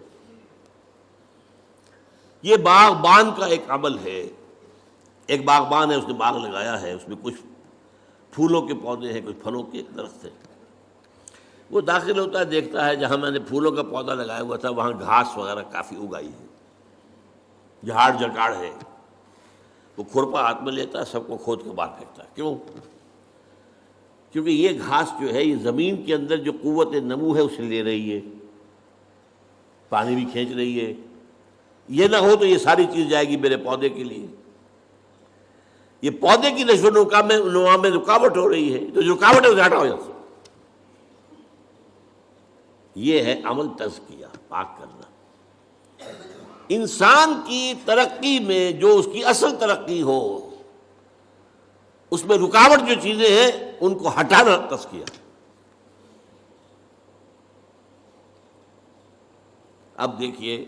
[SPEAKER 1] یہ باغبان کا ایک عمل ہے۔ ایک باغبان ہے، اس نے باغ لگایا ہے، اس میں کچھ پھولوں کے پودے ہیں، کچھ پھلوں کے درخت ہیں۔ وہ داخل ہوتا ہے، دیکھتا ہے جہاں میں نے پھولوں کا پودا لگایا ہوا تھا وہاں گھاس وغیرہ کافی اگائی ہے، جھاڑ جکاڑ ہے۔ وہ کھرپا ہاتھ میں لیتا ہے، سب کو کھود کے باہر پھینکتا ہے۔ کیوں؟ کیونکہ یہ گھاس جو ہے یہ زمین کے اندر جو قوت نمو ہے اسے لے رہی ہے، پانی بھی کھینچ رہی ہے۔ یہ نہ ہو تو یہ ساری چیز جائے گی میرے پودے کے لیے، یہ پودے کی نشو و نما میں رکاوٹ ہو رہی ہے، تو جو رکاوٹ ہے اسے ہٹاؤ یہاں سے۔ یہ ہے عمل تزکیہ، پاک کرنا۔ انسان کی ترقی میں جو اس کی اصل ترقی ہو اس میں رکاوٹ جو چیزیں ہیں ان کو ہٹانا تزکیہ۔ اب دیکھیے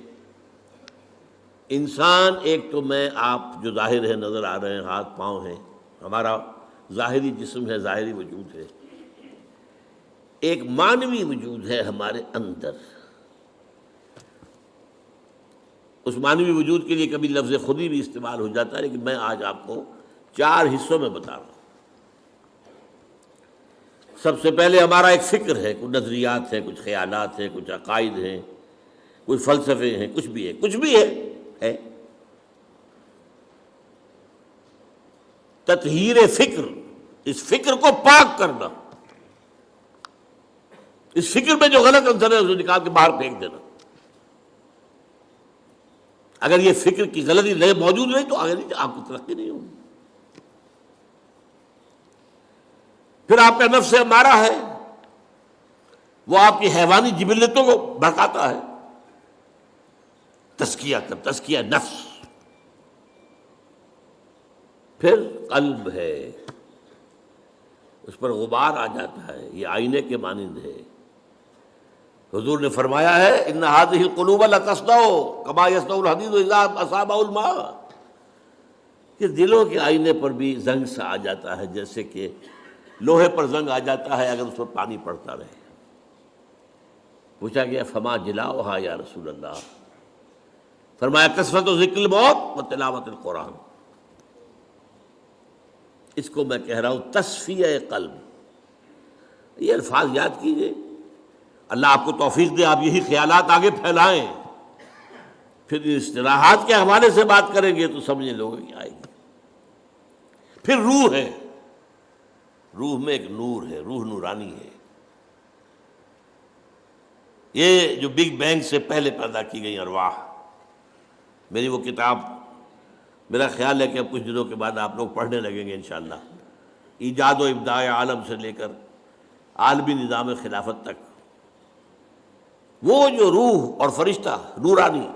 [SPEAKER 1] انسان ایک تو میں آپ جو ظاہر ہے نظر آ رہے ہیں، ہاتھ پاؤں ہیں، ہمارا ظاہری جسم ہے، ظاہری وجود ہے، ایک معنوی وجود ہے ہمارے اندر۔ اس معنوی وجود کے لیے کبھی لفظ خودی بھی استعمال ہو جاتا ہے، لیکن میں آج آپ کو 4 حصوں میں بتا رہا ہوں۔ سب سے پہلے ہمارا ایک فکر ہے، کچھ نظریات ہیں، کچھ خیالات ہیں، کچھ عقائد ہیں، کچھ فلسفے ہیں، کچھ بھی ہے۔ تطہیر فکر، اس فکر کو پاک کرنا، اس فکر میں جو غلط عنصر ہے اسے نکال کے باہر پھینک دینا۔ اگر یہ فکر کی غلطی موجود نہیں تو آگے نہیں، آپ کی ترقی نہیں ہوگی۔ پھر آپ کا نفس امارہ ہے، وہ آپ کی حیوانی جبلتوں کو بھڑکاتا ہے۔ تزکیہ نفس۔ پھر قلب ہے، اس پر غبار آ جاتا ہے، یہ آئینے کے مانند ہے۔ حضور نے فرمایا ہے ان هذه القلوب لتصدع كما يصدع الحديد اذا اصابه الماء، کہ دلوں کے آئینے پر بھی زنگ سا آ جاتا ہے، جیسے کہ لوہے پر زنگ آ جاتا ہے اگر اس پر پانی پڑتا رہے۔ پوچھا گیا فما جلاؤها یا رسول اللہ؟ فرمایا کثرت ذکر الموت و تلاوت القرآن۔ اس کو میں کہہ رہا ہوں تصفیہ قلب۔ یہ الفاظ یاد کیجئے، اللہ آپ کو توفیق دے آپ یہی خیالات آگے پھیلائیں، پھر اصطلاحات کے حوالے سے بات کریں گے تو سمجھیں لوگوں کی آئے گی۔ پھر روح ہے، روح میں ایک نور ہے، روح نورانی ہے. یہ جو بگ بینگ سے پہلے پیدا کی گئی ارواح، میری وہ کتاب میرا خیال ہے کہ اب کچھ دنوں کے بعد آپ لوگ پڑھنے لگیں گے انشاءاللہ، ایجاد و ابداع عالم سے لے کر عالمی نظام خلافت تک. وہ جو روح اور فرشتہ نورانی،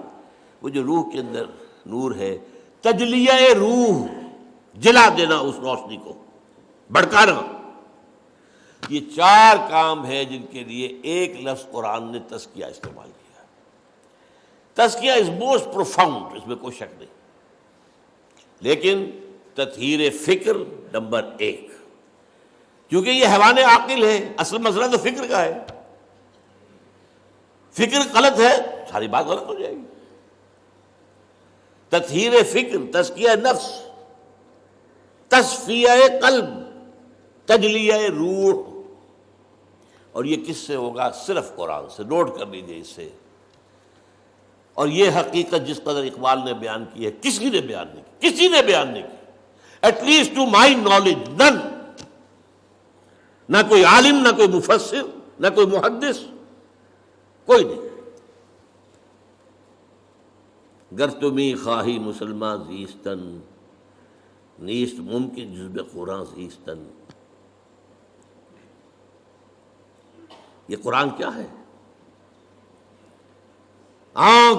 [SPEAKER 1] وہ جو روح کے اندر نور ہے، تجلیہ روح، جلا دینا اس روشنی کو، بھڑکانا، یہ 4 کام ہے جن کے لیے ایک لفظ قرآن نے تزکیہ استعمال کیا. تزکیہ از موسٹ پروفاؤنڈ، اس میں کوئی شک نہیں، لیکن تطہیر فکر نمبر 1، کیونکہ یہ حیوان عاقل ہے. اصل مسئلہ تو فکر کا ہے. فکر غلط ہے، ساری بات غلط ہو جائے گی. تطہیر فکر، تزکیہ نفس، تصفیہ قلب، تجلیہ روح. اور یہ کس سے ہوگا؟ صرف قرآن سے. نوٹ کر لیجیے اس سے. اور یہ حقیقت جس قدر اقبال نے بیان کی ہے، کسی نے بیان نہیں کی، کسی نے بیان نہیں کی. At least to my knowledge none. نہ کوئی عالم، نہ کوئی مفسر، نہ کوئی محدث، کوئی نہیں. گر تمی خواہی مسلمان زیستن، نیست ممکن جزب قرآن زیستن. یہ قرآن کیا ہے؟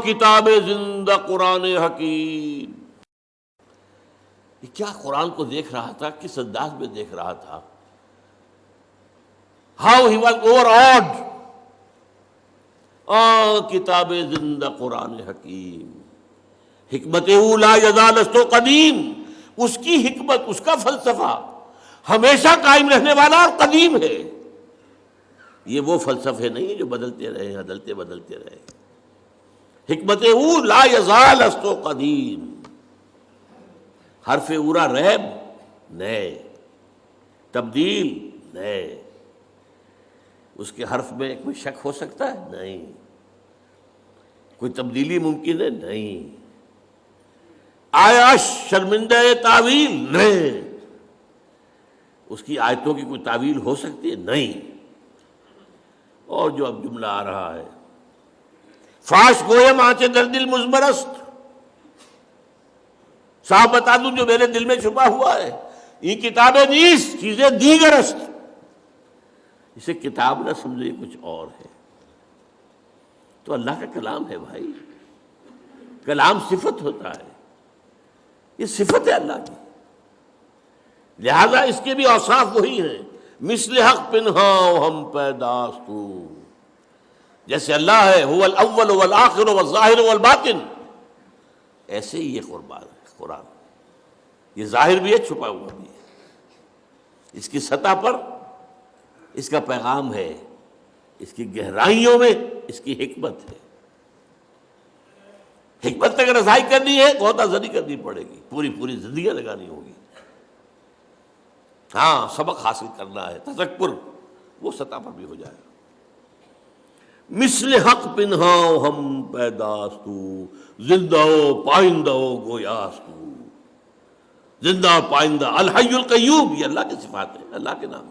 [SPEAKER 1] کتاب زندہ قرآن حکیم. یہ کیا قرآن کو دیکھ رہا تھا، کس انداز میں دیکھ رہا تھا. How he was over odd. کتاب زندہ قرآن حکیم، حکمت لا یزال است قدیم. اس کی حکمت، اس کا فلسفہ ہمیشہ قائم رہنے والا اور قدیم ہے. یہ وہ فلسفے نہیں جو بدلتے رہے، بدلتے بدلتے رہے. حکمت لا یزال است قدیم. حرف اورا ریب نئے، تبدیل نئے. اس کے حرف میں کوئی شک ہو سکتا ہے؟ نہیں. کوئی تبدیلی ممکن ہے؟ نہیں. آیا شرمندہ تعویل؟ نہیں. اس کی آیتوں کی کوئی تعویل ہو سکتی ہے؟ نہیں. اور جو اب جملہ آ رہا ہے، فاش گویم آنچے در دل مزمرست. صاحب بتا دوں جو میرے دل میں چھپا ہوا ہے، یہ کتابیں نیست چیزیں دیگر است. اسے کتاب نہ سمجھے، کچھ اور ہے. تو اللہ کا کلام ہے بھائی. کلام صفت ہوتا ہے، یہ صفت ہے اللہ کی، لہذا اس کے بھی اوصاف وہی ہیں. مثل حق پنہا ہم پیداستو. جیسے اللہ ہے هو الاول والآخر والظاہر والباطن، ایسے ہی یہ قرآن. یہ ظاہر بھی ہے، چھپا ہوا بھی ہے. اس کی سطح پر اس کا پیغام ہے، اس کی گہرائیوں میں اس کی حکمت ہے. حکمت تک رسائی کرنی ہے، غوطہ زنی کرنی پڑے گی، پوری زندگیاں لگانی ہوگی. ہاں سبق حاصل کرنا ہے، تذکر وہ سطح پر بھی ہو جائے. مثل حق پنہاؤ ہم پیداستو، زندہ ہو پائندہ ہو گویاستو. زندہ اور پائندہ، الحی القیوم، یہ اللہ کی صفات ہے، اللہ کے نام.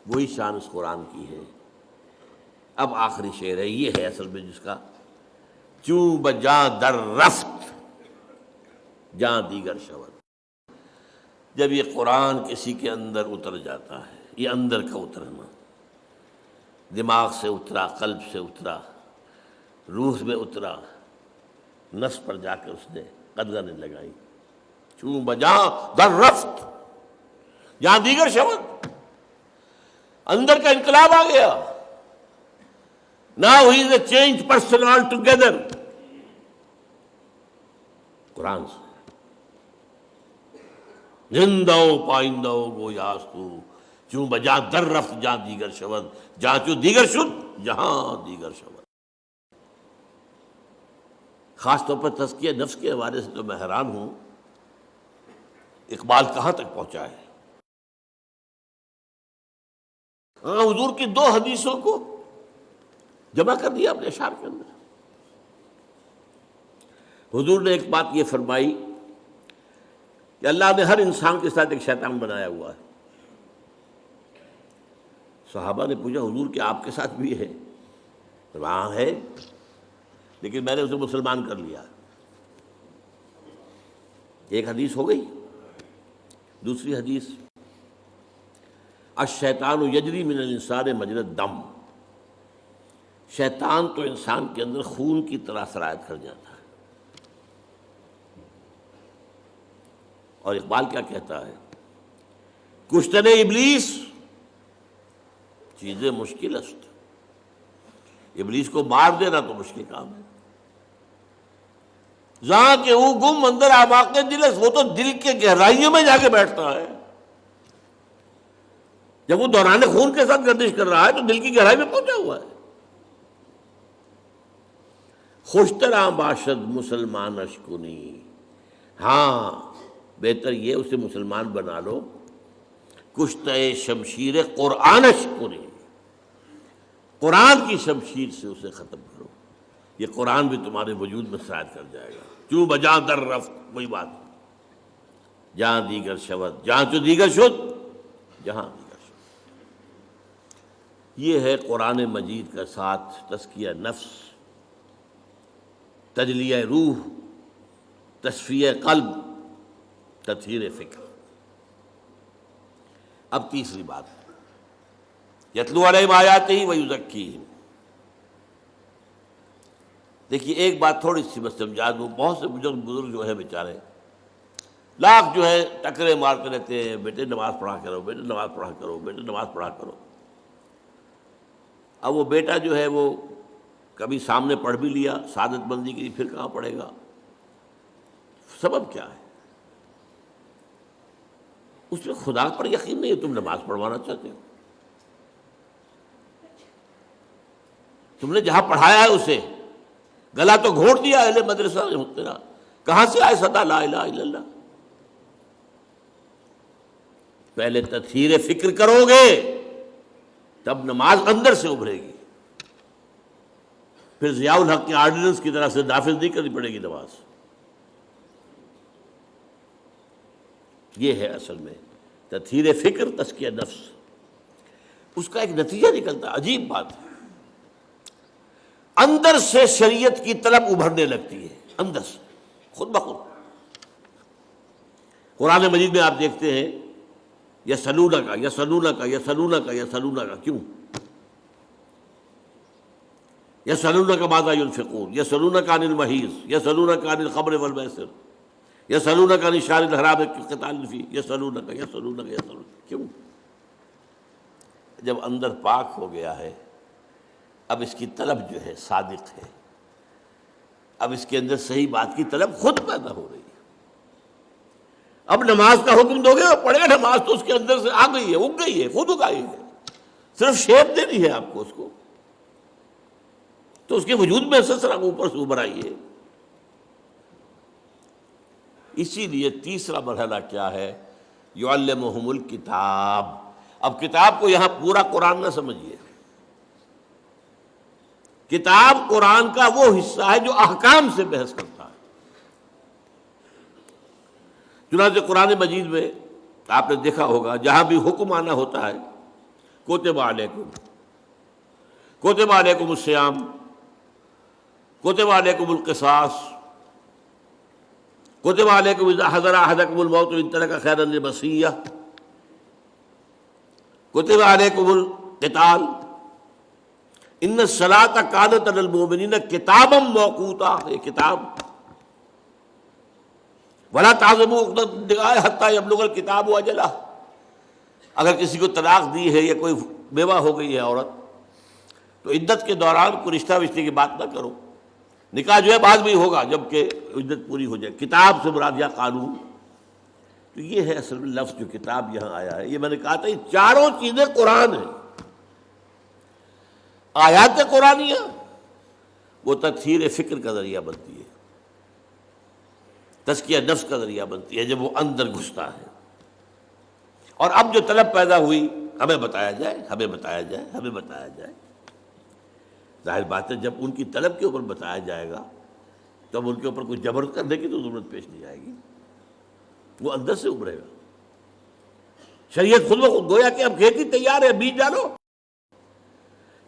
[SPEAKER 1] وہی شان اس قرآن کی ہے. اب آخری شعر ہے، یہ ہے اصل میں جس کا چوں بجاں در رفت جاں دیگر شود. جب یہ قرآن کسی کے اندر اتر جاتا ہے، یہ اندر کا اترنا، دماغ سے اترا، قلب سے اترا، روح میں اترا، نفس پر جا کر اس نے قدغنیں لگائی. چوں بجاں در رفت جہاں دیگر شود، اندر کا انقلاب آ گیا. Now he is a changed person altogether. قرآن سے زندہ ہو پائندہ ہو گویاستو، چوں بجاں در رفت جہاں دیگر شود، جہاں چوں دیگر شد جہاں دیگر شود. خاص طور پر تزکیہ نفس کے حوالے سے تو میں حیران ہوں، اقبال کہاں تک پہنچا ہے. حضور کی 2 حدیثوں کو جمع کر دیا اپنے اشعار کے اندر. حضور نے ایک بات یہ فرمائی کہ اللہ نے ہر انسان کے ساتھ ایک شیطان بنایا ہوا ہے. صحابہ نے پوچھا حضور کہ آپ کے ساتھ بھی ہے؟ وہاں ہے، لیکن میں نے اسے مسلمان کر لیا۔ ایک حدیث ہو گئی۔ دوسری حدیث، الشیطان یجری من الانسان مجری الدم، شیطان تو انسان کے اندر خون کی طرح سرایت کر جاتا ہے۔ اور اقبال کیا کہتا ہے؟ کشتن ابلیس چیزیں مشکل است، ابلیس کو مار دینا تو مشکل کام ہے۔ جہاں کہ وہ گم اندر آماق دل، وہ تو دل کے گہرائیوں میں جا کے بیٹھتا ہے۔ جب وہ دوران خون کے ساتھ گردش کر رہا ہے تو دل کی گہرائی میں پہنچا ہوا ہے۔ خوشترا باشد مسلمان اشکنی، ہاں بہتر یہ اسے مسلمان بنا لو، کشتہ شمشیر قرآن اشکنی، قرآن کی شمشیر سے اسے ختم کرو، یہ قرآن بھی تمہارے وجود میں سرایت کر جائے گا۔ چوں بجاں در رفت، وہی بات، جہاں دیگر شود، جہاں چو دیگر شد، جہاں دیگر شد۔ یہ ہے قرآن مجید کا ساتھ تزکیہ نفس، تجلیہ روح، تصفیہ قلب، تطہیر فکر۔ اب تیسری بات، یتلو علیہم آیاتہ ویزکیہم۔ دیکھیے ایک بات تھوڑی سی بس سمجھا دوں، بہت سے بزرگ جو ہے بیچارے لاکھ جو ہے ٹکرے مارتے رہتے ہیں، بیٹے نماز پڑھا کرو، بیٹے نماز پڑھا کرو، بیٹے نماز پڑھا کرو۔ اب وہ بیٹا جو ہے وہ کبھی سامنے پڑھ بھی لیا سعادت بندی کے لیے، پھر کہاں پڑھے گا؟ سبب کیا ہے؟ اس میں خدا پر یقین نہیں ہے، تم نماز پڑھوانا چاہتے ہو۔ تم نے جہاں پڑھایا ہے اسے گلا تو گھونٹ دیا اہل مدرسہ نے تیرا، کہاں سے آئے صدا لا الہ الا اللہ؟ پہلے تطہیر فکر کرو گے تب نماز اندر سے ابھرے گی، پھر ضیاء الحق کے آرڈیننس کی طرح سے نافذ نہیں کرنی پڑے گی نماز۔ یہ ہے اصل میں تطہیر فکر، تزکیہ نفس۔ اس کا ایک نتیجہ نکلتا ہے، عجیب بات ہے، اندر سے شریعت کی طلب ابھرنے لگتی ہے، اندر سے خود بخود۔ قرآن مجید میں آپ دیکھتے ہیں یسألونک یسألونک یسألونک یسألونک، کیوں؟ یسألونک ماذا ينفقون، یسألونک عن المحیض، یسألونک عن الخمر والمیسر، یسألونک عن الشہر الحرام قتال فیہ، یسألونک یسألونک یسألونک، کیوں؟ جب اندر پاک ہو گیا ہے اب اس کی طلب جو ہے صادق ہے، اب اس کے اندر صحیح بات کی طلب خود پیدا ہو رہی ہے۔ اب نماز کا حکم دو گے وہ پڑھے گا، نماز تو اس کے اندر سے آ گئی ہے، اگ گئی ہے، خود اگائی ہے، صرف شیپ دینی ہے آپ کو اس کو، تو اس کے وجود میں سسرا اوپر سے ابھر آئی ہے۔ اسی لیے تیسرا مرحلہ کیا ہے؟ یعلمہم الکتاب۔ اب کتاب کو یہاں پورا قرآن نہ سمجھیے، کتاب قرآن کا وہ حصہ ہے جو احکام سے بحث کرتا ہے۔ چنانچہ قرآن مجید میں آپ نے دیکھا ہوگا جہاں بھی حکم آنا ہوتا ہے، کتب علیکم، کتب علیکم الصیام، کتب علیکم القصاص، کتب علیکم اذا حضر احدکم الموت ان ترک خیرا الوصیہ، کتب علیکم القتال، ان الصلاۃ کانت علی المؤمنین کتابا موقوتا، یہ کتاب، ولا تعزموا عقدۃ النکاح حتی یبلغ الکتاب اجلہ۔ اگر کسی کو طلاق دی ہے یا کوئی بیوہ ہو گئی ہے عورت تو عدت کے دوران کوئی رشتہ وشتے کی بات نہ کرو، نکاح جو ہے بعد میں ہی ہوگا جب کہ عدت پوری ہو جائے۔ کتاب سے مراد یا قانون، تو یہ ہے اصل میں لفظ جو کتاب یہاں آیا ہے۔ یہ میں نے کہا تھا یہ چاروں چیزیں قرآن ہیں، آیات قرآنیہ وہ تطہیر فکر کا ذریعہ بنتی ہے، تزکیہ نفس کا ذریعہ بنتی ہے جب وہ اندر گھستا ہے۔ اور اب جو طلب پیدا ہوئی ہمیں بتایا جائے، ہمیں بتایا جائے، ہمیں بتایا جائے، ظاہر بات ہے جب ان کی طلب کے اوپر بتایا جائے گا تب ان کے اوپر کوئی جبر کرنے کی تو ضرورت پیش نہیں آئے گی، وہ اندر سے ابھرے گا۔ شریعت خود بخود گویا کہ اب کھیتی تیار ہے، بیج ڈالو،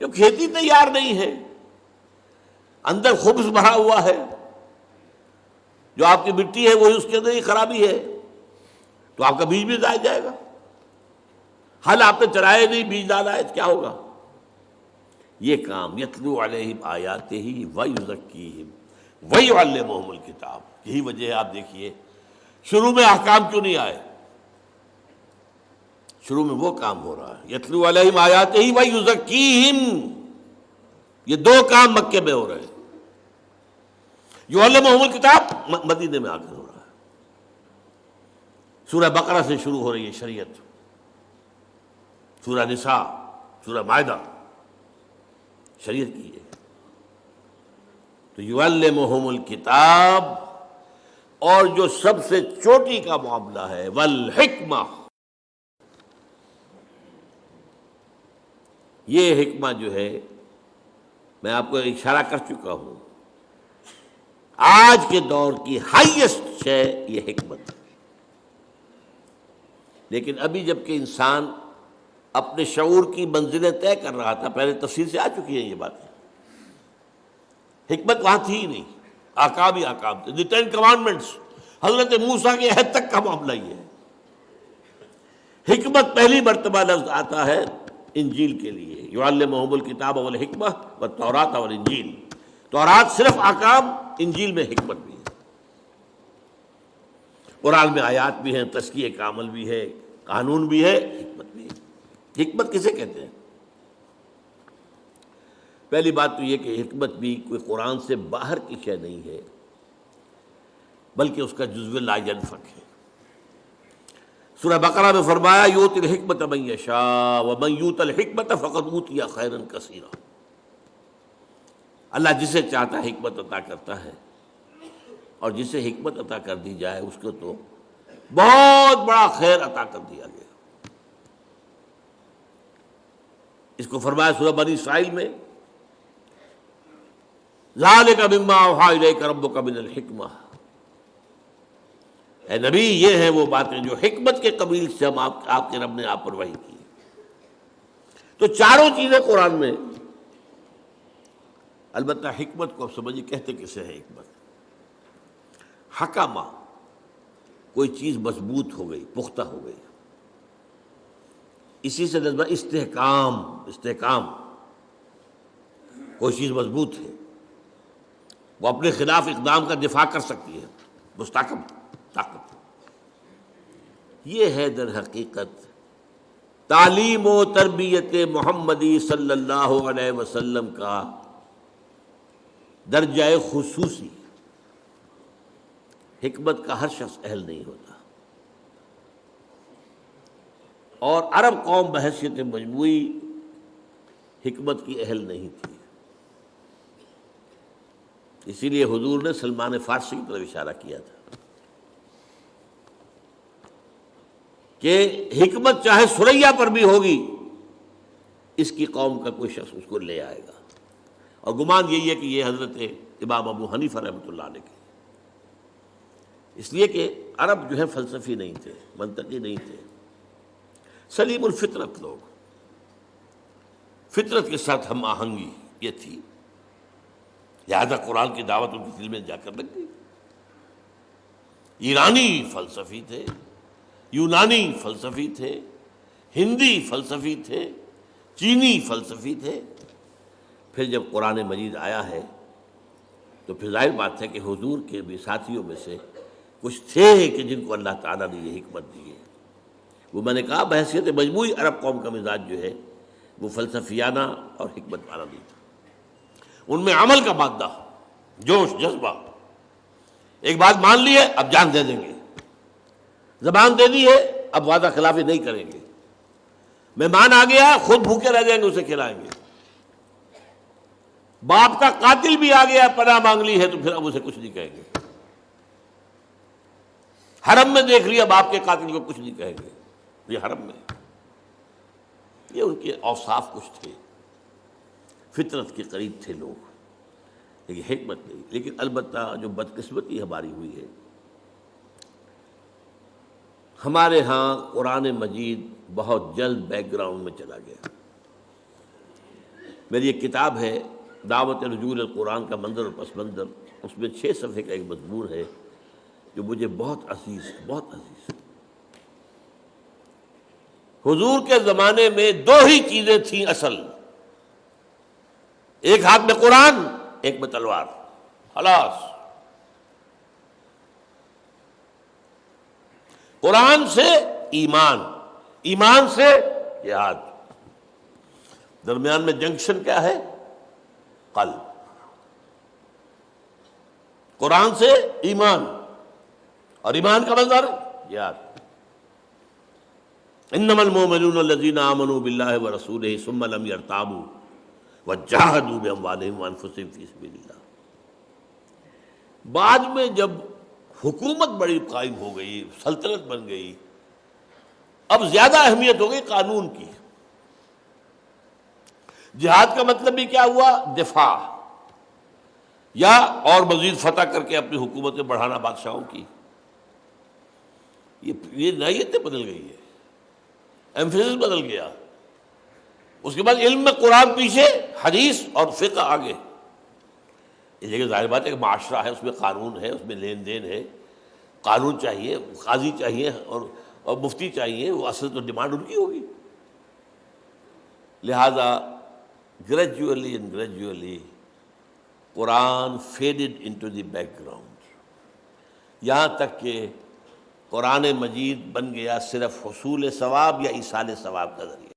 [SPEAKER 1] کہ کھیتی تیار نہیں ہے، اندر خبث بھرا ہوا ہے، جو آپ کی مٹی ہے وہی اس کے اندر ہی خرابی ہے، تو آپ کا بیج بھی ضائع جائے گا۔ حل آپ نے چرائے نہیں، بیج ڈالا ہے، کیا ہوگا؟ یہ کام یتلو علیہم آیاتہ ویزکیہم ویعلمہم الکتاب، یہی وجہ ہے آپ دیکھیے شروع میں احکام کیوں نہیں آئے؟ شروع میں وہ کام ہو رہا ہے، یتلو علیہم آیاتہ ویزکیہم، یہ دو کام مکے میں ہو رہے ہیں۔ یعلمہم الکتاب مدینے میں آ کر ہو رہا ہے۔ سورہ بقرہ سے شروع ہو رہی ہے شریعت، سورہ نساء، سورہ مائدہ، شریعت کی ہے۔ تو یعلمہم الکتاب، اور جو سب سے چوٹی کا معاملہ ہے والحکمہ، یہ حکمہ جو ہے میں آپ کو اشارہ کر چکا ہوں، آج کے دور کی ہائیسٹ شے یہ حکمت ہے۔ لیکن ابھی جب کہ انسان اپنے شعور کی منزلیں طے کر رہا تھا، پہلے تفصیل سے آ چکی ہیں یہ باتیں، حکمت وہاں تھی ہی نہیں، احکام ہی احکام تھے، دی 10 کمانڈمنٹس، حضرت موسیٰ کے عہد تک کا معاملہ یہ ہے۔ حکمت پہلی مرتبہ لفظ آتا ہے انجیل کے لیے، یعلمہم الکتاب والحکمہ والتوراۃ والانجیل، تورات صرف احکام، انجیل میں حکمت بھی ہے۔ قرآن میں آیات بھی ہیں، تزکیہ کا عمل بھی ہے، قانون بھی ہے، حکمت بھی ہے۔ حکمت کسے کہتے ہیں؟ پہلی بات تو یہ کہ حکمت بھی کوئی قرآن سے باہر کی شے نہیں ہے، بلکہ اس کا جزو لا ینفک ہے۔ سورہ بقرہ میں فرمایا یؤتی الحکمت من یشاء ومن یؤت الحکمت فقد اوتی خیرا کثیرا، اللہ جسے چاہتا ہے حکمت عطا کرتا ہے، اور جسے حکمت عطا کر دی جائے اس کو تو بہت بڑا خیر عطا کر دیا گیا۔ اس کو فرمایا سورہ بنی اسرائیل میں ذالک مما اوحی الیک ربک من الحکمہ، اے نبی یہ ہیں وہ باتیں جو حکمت کے قبیل سے ہم آپ کے رب نے آپ پر وحی کی۔ تو چاروں چیزیں قرآن میں، البتہ حکمت کو اب سمجھیے کہتے کسے ہے حکمت؟ حکمہ، کوئی چیز مضبوط ہو گئی، پختہ ہو گئی، اسی سے نسبت استحکام، استحکام، کوئی چیز مضبوط ہے، وہ اپنے خلاف اقدام کا دفاع کر سکتی ہے، مستحکم طاقت۔ یہ ہے در حقیقت تعلیم و تربیت محمدی صلی اللہ علیہ وسلم کا درجہ خصوصی۔ حکمت کا ہر شخص اہل نہیں ہوتا، اور عرب قوم بحیثیت مجموعی حکمت کی اہل نہیں تھی، اسی لیے حضور نے سلمان فارسی کی طرف اشارہ کیا تھا کہ حکمت چاہے سریا پر بھی ہوگی، اس کی قوم کا کوئی شخص اس کو لے آئے گا۔ اور گمان یہی ہے کہ یہ حضرت امام ابو حنیفہ رحمۃ اللہ علیہ کے، اس لیے کہ عرب جو ہے فلسفی نہیں تھے، منطقی نہیں تھے، سلیم الفطرت لوگ، فطرت کے ساتھ ہم آہنگی یہ تھی، لہذا قرآن کی دعوت ان کے دل میں جا کر لگ گئی۔ ایرانی فلسفی تھے، یونانی فلسفی تھے، ہندی فلسفی تھے، چینی فلسفی تھے، پھر جب قرآن مجید آیا ہے تو پھر ظاہر بات ہے کہ حضور کے بھی ساتھیوں میں سے کچھ تھے کہ جن کو اللہ تعالیٰ نے یہ حکمت دی ہے۔ وہ میں نے کہا بحیثیت مجموعی عرب قوم کا مزاج جو ہے وہ فلسفیانہ اور حکمت والا نہیں تھا، ان میں عمل کا مادہ، جوش، جذبہ، ایک بات مان لی ہے اب جان دے دیں گے، زبان دے دی ہے اب وعدہ خلافی نہیں کریں گے، مہمان آ گیا خود بھوکے رہ جائیں گے اسے کھلائیں گے، باپ کا قاتل بھی آ گیا پناہ مانگ لی ہے تو پھر اب اسے کچھ نہیں کہیں گے، حرم میں دیکھ لیا باپ کے قاتل کو کچھ نہیں کہیں گے، یہ حرم میں، یہ ان کے اوصاف کچھ تھے، فطرت کے قریب تھے لوگ، لیکن حکمت نہیں۔ لیکن البتہ جو بدقسمتی ہماری ہوئی ہے، ہمارے ہاں قرآن مجید بہت جلد بیک گراؤنڈ میں چلا گیا، میری ایک کتاب ہے دعوت رجوع القرآن کا منظر اور پس منظر، اس میں 6 صفحے کا ایک مضمون ہے جو مجھے بہت عزیز ہے، بہت عزیز ہے۔ حضور کے زمانے میں 2 ہی چیزیں تھیں اصل، ایک ہاتھ میں قرآن، ایک میں تلوار، خلاص۔ قرآن سے ایمان، ایمان سے جہاد، درمیان میں جنکشن کیا ہے؟ قلب۔ قرآن سے ایمان، اور ایمان کا منظر جہاد۔ انما المؤمنون الذين آمنوا بالله ورسوله ثم لم يرتابوا وجاهدوا باموالهم وانفسهم في سبيل الله۔ بعد میں جب حکومت بڑی قائم ہو گئی، سلطنت بن گئی، اب زیادہ اہمیت ہو گئی قانون کی۔ جہاد کا مطلب بھی کیا ہوا؟ دفاع، یا اور مزید فتح کر کے اپنی حکومتیں بڑھانا بادشاہوں کی۔ یہ نوعیتیں بدل گئی ہے، ایمفیسس بدل گیا۔ اس کے بعد علم میں قرآن پیچھے، حدیث اور فقہ آگے۔ اس جگہ ظاہر بات ہے کہ معاشرہ ہے، اس میں قانون ہے، اس میں لین دین ہے، قانون چاہیے، قاضی چاہیے اور مفتی چاہیے، وہ اصل تو ڈیمانڈ ان کی ہوگی۔ لہذا gradually Quran faded into the back ground, یہاں تک کہ قرآن مجید بن گیا صرف حصول ثواب یا ایصال ثواب کا ذریعہ۔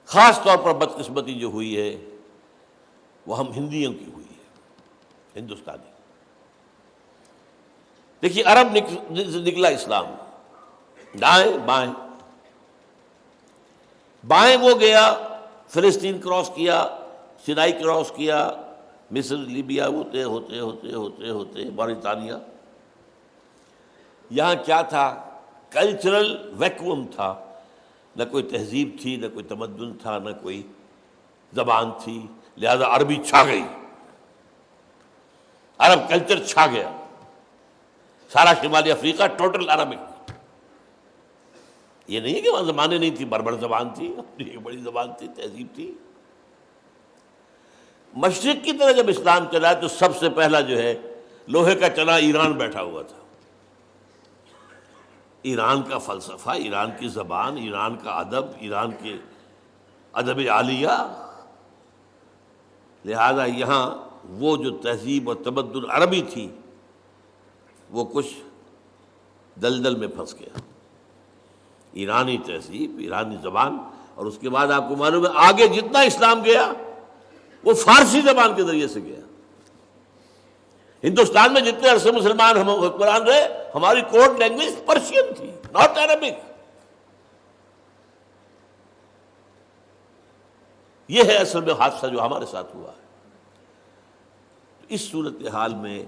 [SPEAKER 1] خاص طور پر بدقسمتی جو ہوئی ہے وہ ہم ہندیوں کی ہوئی ہے، ہندوستانی۔ دیکھیے عرب سے نکلا اسلام، دائیں بائیں، بائیں وہ گیا فلسطین کراس کیا، سینائی کراس کیا، مصر لیبیا ہوتے ہوتے ہوتے ہوتے ہوتے موریطانیہ۔ یہاں کیا تھا؟ کلچرل ویکوم تھا، نہ کوئی تہذیب تھی، نہ کوئی تمدن تھا، نہ کوئی زبان تھی، لہذا عربی چھا گئی، عرب کلچر چھا گیا، سارا شمالی افریقہ ٹوٹل عربک۔ یہ نہیں کہ وہاں زبانیں نہیں تھی، بربر زبان تھی، اپنی ایک بڑی زبان تھی، تہذیب تھی۔ مشرق کی طرح جب اسلام چلا تو سب سے پہلا جو ہے لوہے کا چنا ایران بیٹھا ہوا تھا۔ ایران کا فلسفہ، ایران کی زبان، ایران کا ادب، ایران کے ادب عالیہ، لہذا یہاں وہ جو تہذیب اور تمدن عربی تھی وہ کچھ دلدل میں پھنس گیا۔ ایرانی تہذیب، ایرانی زبان، اور اس کے بعد آپ کو معلوم ہے آگے جتنا اسلام گیا وہ فارسی زبان کے ذریعے سے گیا۔ ہندوستان میں جتنے عرصے مسلمان ہم حکمران رہے، ہماری کوڈ لینگویج پرشین تھی، ناٹ عربک۔ یہ ہے اصل میں حادثہ جو ہمارے ساتھ ہوا ہے۔ اس صورتحال میں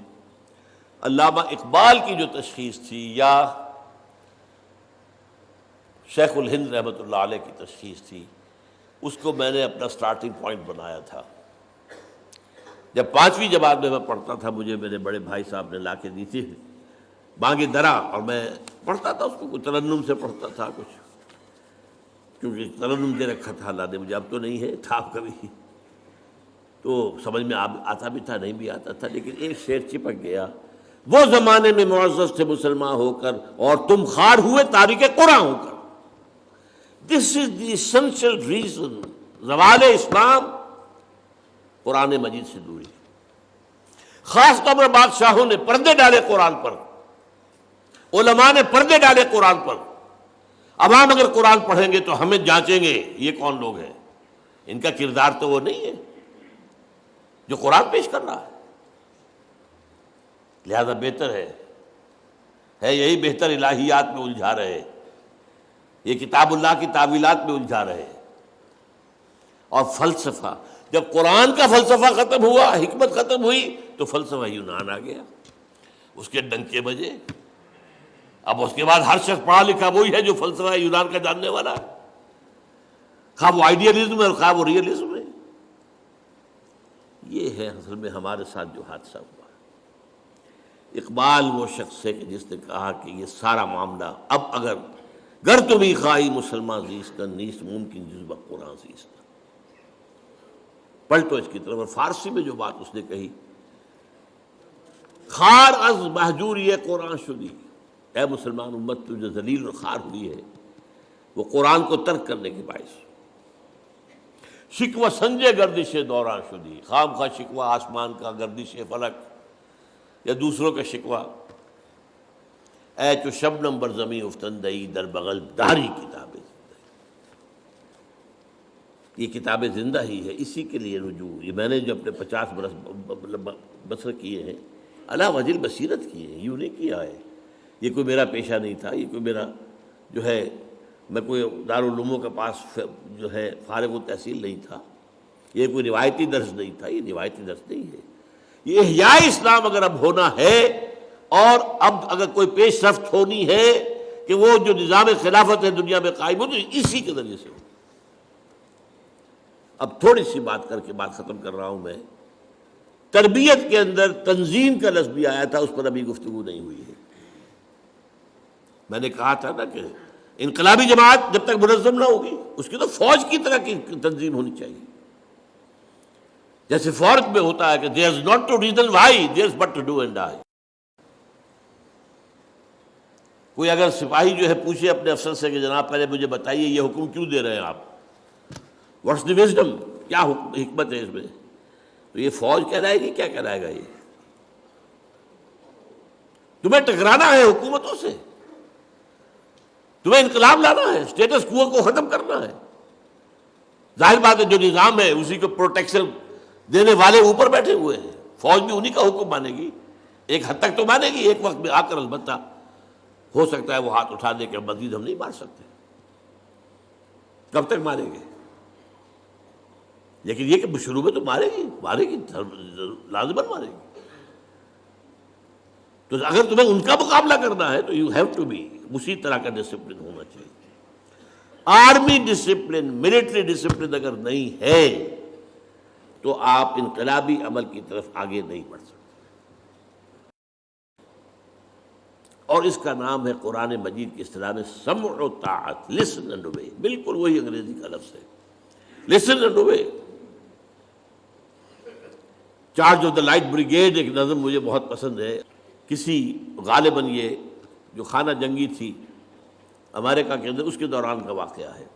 [SPEAKER 1] علامہ اقبال کی جو تشخیص تھی یا شیخ الہند رحمۃ اللہ علیہ کی تشخیص تھی، اس کو میں نے اپنا سٹارٹنگ پوائنٹ بنایا تھا۔ جب 5ویں جماعت میں پڑھتا تھا، مجھے میرے بڑے بھائی صاحب نے لا کے دی تھی بانگ درا، اور میں پڑھتا تھا اس کو، کچھ ترنم سے پڑھتا تھا، کچھ کیونکہ ترنم دے رکھا تھا اللہ نے مجھے، اب تو نہیں ہے، تھا کبھی تو سمجھ میں آتا بھی تھا، نہیں بھی آتا تھا، لیکن ایک شعر چپک گیا، وہ زمانے میں معزز تھے مسلمان ہو کر اور تم خار ہوئے تاریک قرآن ہو کر۔ This is the essential reason, زوال اسلام قرآن مجید سے دوری۔ خاص طور پر بادشاہوں نے پردے ڈالے قرآن پر، علماء نے پردے ڈالے قرآن پر۔ عوام اگر قرآن پڑھیں گے تو ہمیں جانچیں گے یہ کون لوگ ہیں، ان کا کردار تو وہ نہیں ہے جو قرآن پیش کر رہا ہے۔ لہذا بہتر ہے یہی بہتر الہیات میں الجھا رہے، یہ کتاب اللہ کی تعویلات میں الجھا رہے۔ اور فلسفہ، جب قرآن کا فلسفہ ختم ہوا، حکمت ختم ہوئی، تو فلسفہ یونان آ گیا، اس کے ڈنکے بجے۔ اب اس کے بعد ہر شخص پڑھا لکھا وہی ہے جو فلسفہ یونان کا جاننے والا ہے، خواہ وہ آئیڈیلزم ہے اور خواہ وہ ریئلزم ہے۔ یہ ہے اصل میں ہمارے ساتھ جو حادثہ ہوا۔ اقبال وہ شخص ہے کہ جس نے کہا کہ یہ سارا معاملہ اب اگر گر تو بھی خواہی مسلمان زیستن نیست ممکن جذبہ قرآن زیستن. پلٹو اس کی طرف. اور فارسی میں جو بات اس نے کہی، خار از مہجوری قرآن شدی، اے مسلمان امت تو جو ذلیل اور خار ہوئی ہے وہ قرآن کو ترک کرنے کے باعث. شکوہ سنجے گردش دوران شدی، خام خواہ شکوہ آسمان کا، گردش فلک یا دوسروں کا شکوہ. اے چو شبنم بر زمیں افتندئی در بغل داری کتاب زندہ. یہ کتاب زندہ ہی ہے، اسی کے لیے رجوع. یہ میں نے جو اپنے 50 برس بسر کیے ہیں علی وجہ بصیرت کیے ہیں، یوں نہیں کیا ہے. یہ کوئی میرا پیشہ نہیں تھا، یہ کوئی میرا جو ہے میں کوئی دارالعلوموں کے پاس جو ہے فارغ التحصیل نہیں تھا. یہ کوئی روایتی درس نہیں تھا، یہ روایتی درس نہیں ہے. یہ احیاء اسلام اگر اب ہونا ہے اور اب اگر کوئی پیش رفت ہونی ہے کہ وہ جو نظام خلافت ہے دنیا میں قائم ہو تو اسی کے ذریعے سے ہو. اب تھوڑی سی بات کر کے بات ختم کر رہا ہوں. میں تربیت کے اندر تنظیم کا لفظ بھی آیا تھا، اس پر ابھی گفتگو نہیں ہوئی ہے. میں نے کہا تھا نا کہ انقلابی جماعت جب تک منظم نہ ہوگی اس کی تو فوج کی طرح کی تنظیم ہونی چاہیے. جیسے فوج میں ہوتا ہے کہ there is not to reason why, there is but to do and die. کوئی اگر سپاہی جو ہے پوچھے اپنے افسر سے کہ جناب پہلے مجھے بتائیے یہ حکم کیوں دے رہے ہیں آپ، واٹس دی وزڈم، کیا حکمت ہے اس میں، تو یہ فوج کہلائے گی، کیا کہلائے گا. یہ تمہیں ٹکرانا ہے حکومتوں سے، تمہیں انقلاب لانا ہے، اسٹیٹس کو ختم کرنا ہے. ظاہر بات ہے جو نظام ہے اسی کو پروٹیکشن دینے والے اوپر بیٹھے ہوئے ہیں. فوج بھی انہی کا حکم مانے گی، ایک حد تک تو مانے گی. ایک وقت میں آ کر البتہ ہو سکتا ہے وہ ہاتھ اٹھا دے کہ مزید ہم نہیں مار سکتے. کب تک ماریں گے؟ لیکن یہ کہ شروع میں تو مارے گی لازماً مارے گی. تو اگر تمہیں ان کا مقابلہ کرنا ہے تو یو ہیو ٹو بی اسی طرح کا ڈسپلن ہونا چاہیے. آرمی ڈسپلن، ملٹری ڈسپلن اگر نہیں ہے تو آپ انقلابی عمل کی طرف آگے نہیں بڑھ سکتے. اور اس کا نام ہے قرآن مجید کی اصطلاح میں سمع و طاعت، لسن اینڈ اوبے. بالکل وہی انگریزی کا لفظ ہے، listen and obey. Charge of the light brigade ایک نظم مجھے بہت پسند ہے. کسی غالباً یہ جو خانہ جنگی تھی امریکہ کے اندر اس کے دوران کا واقعہ ہے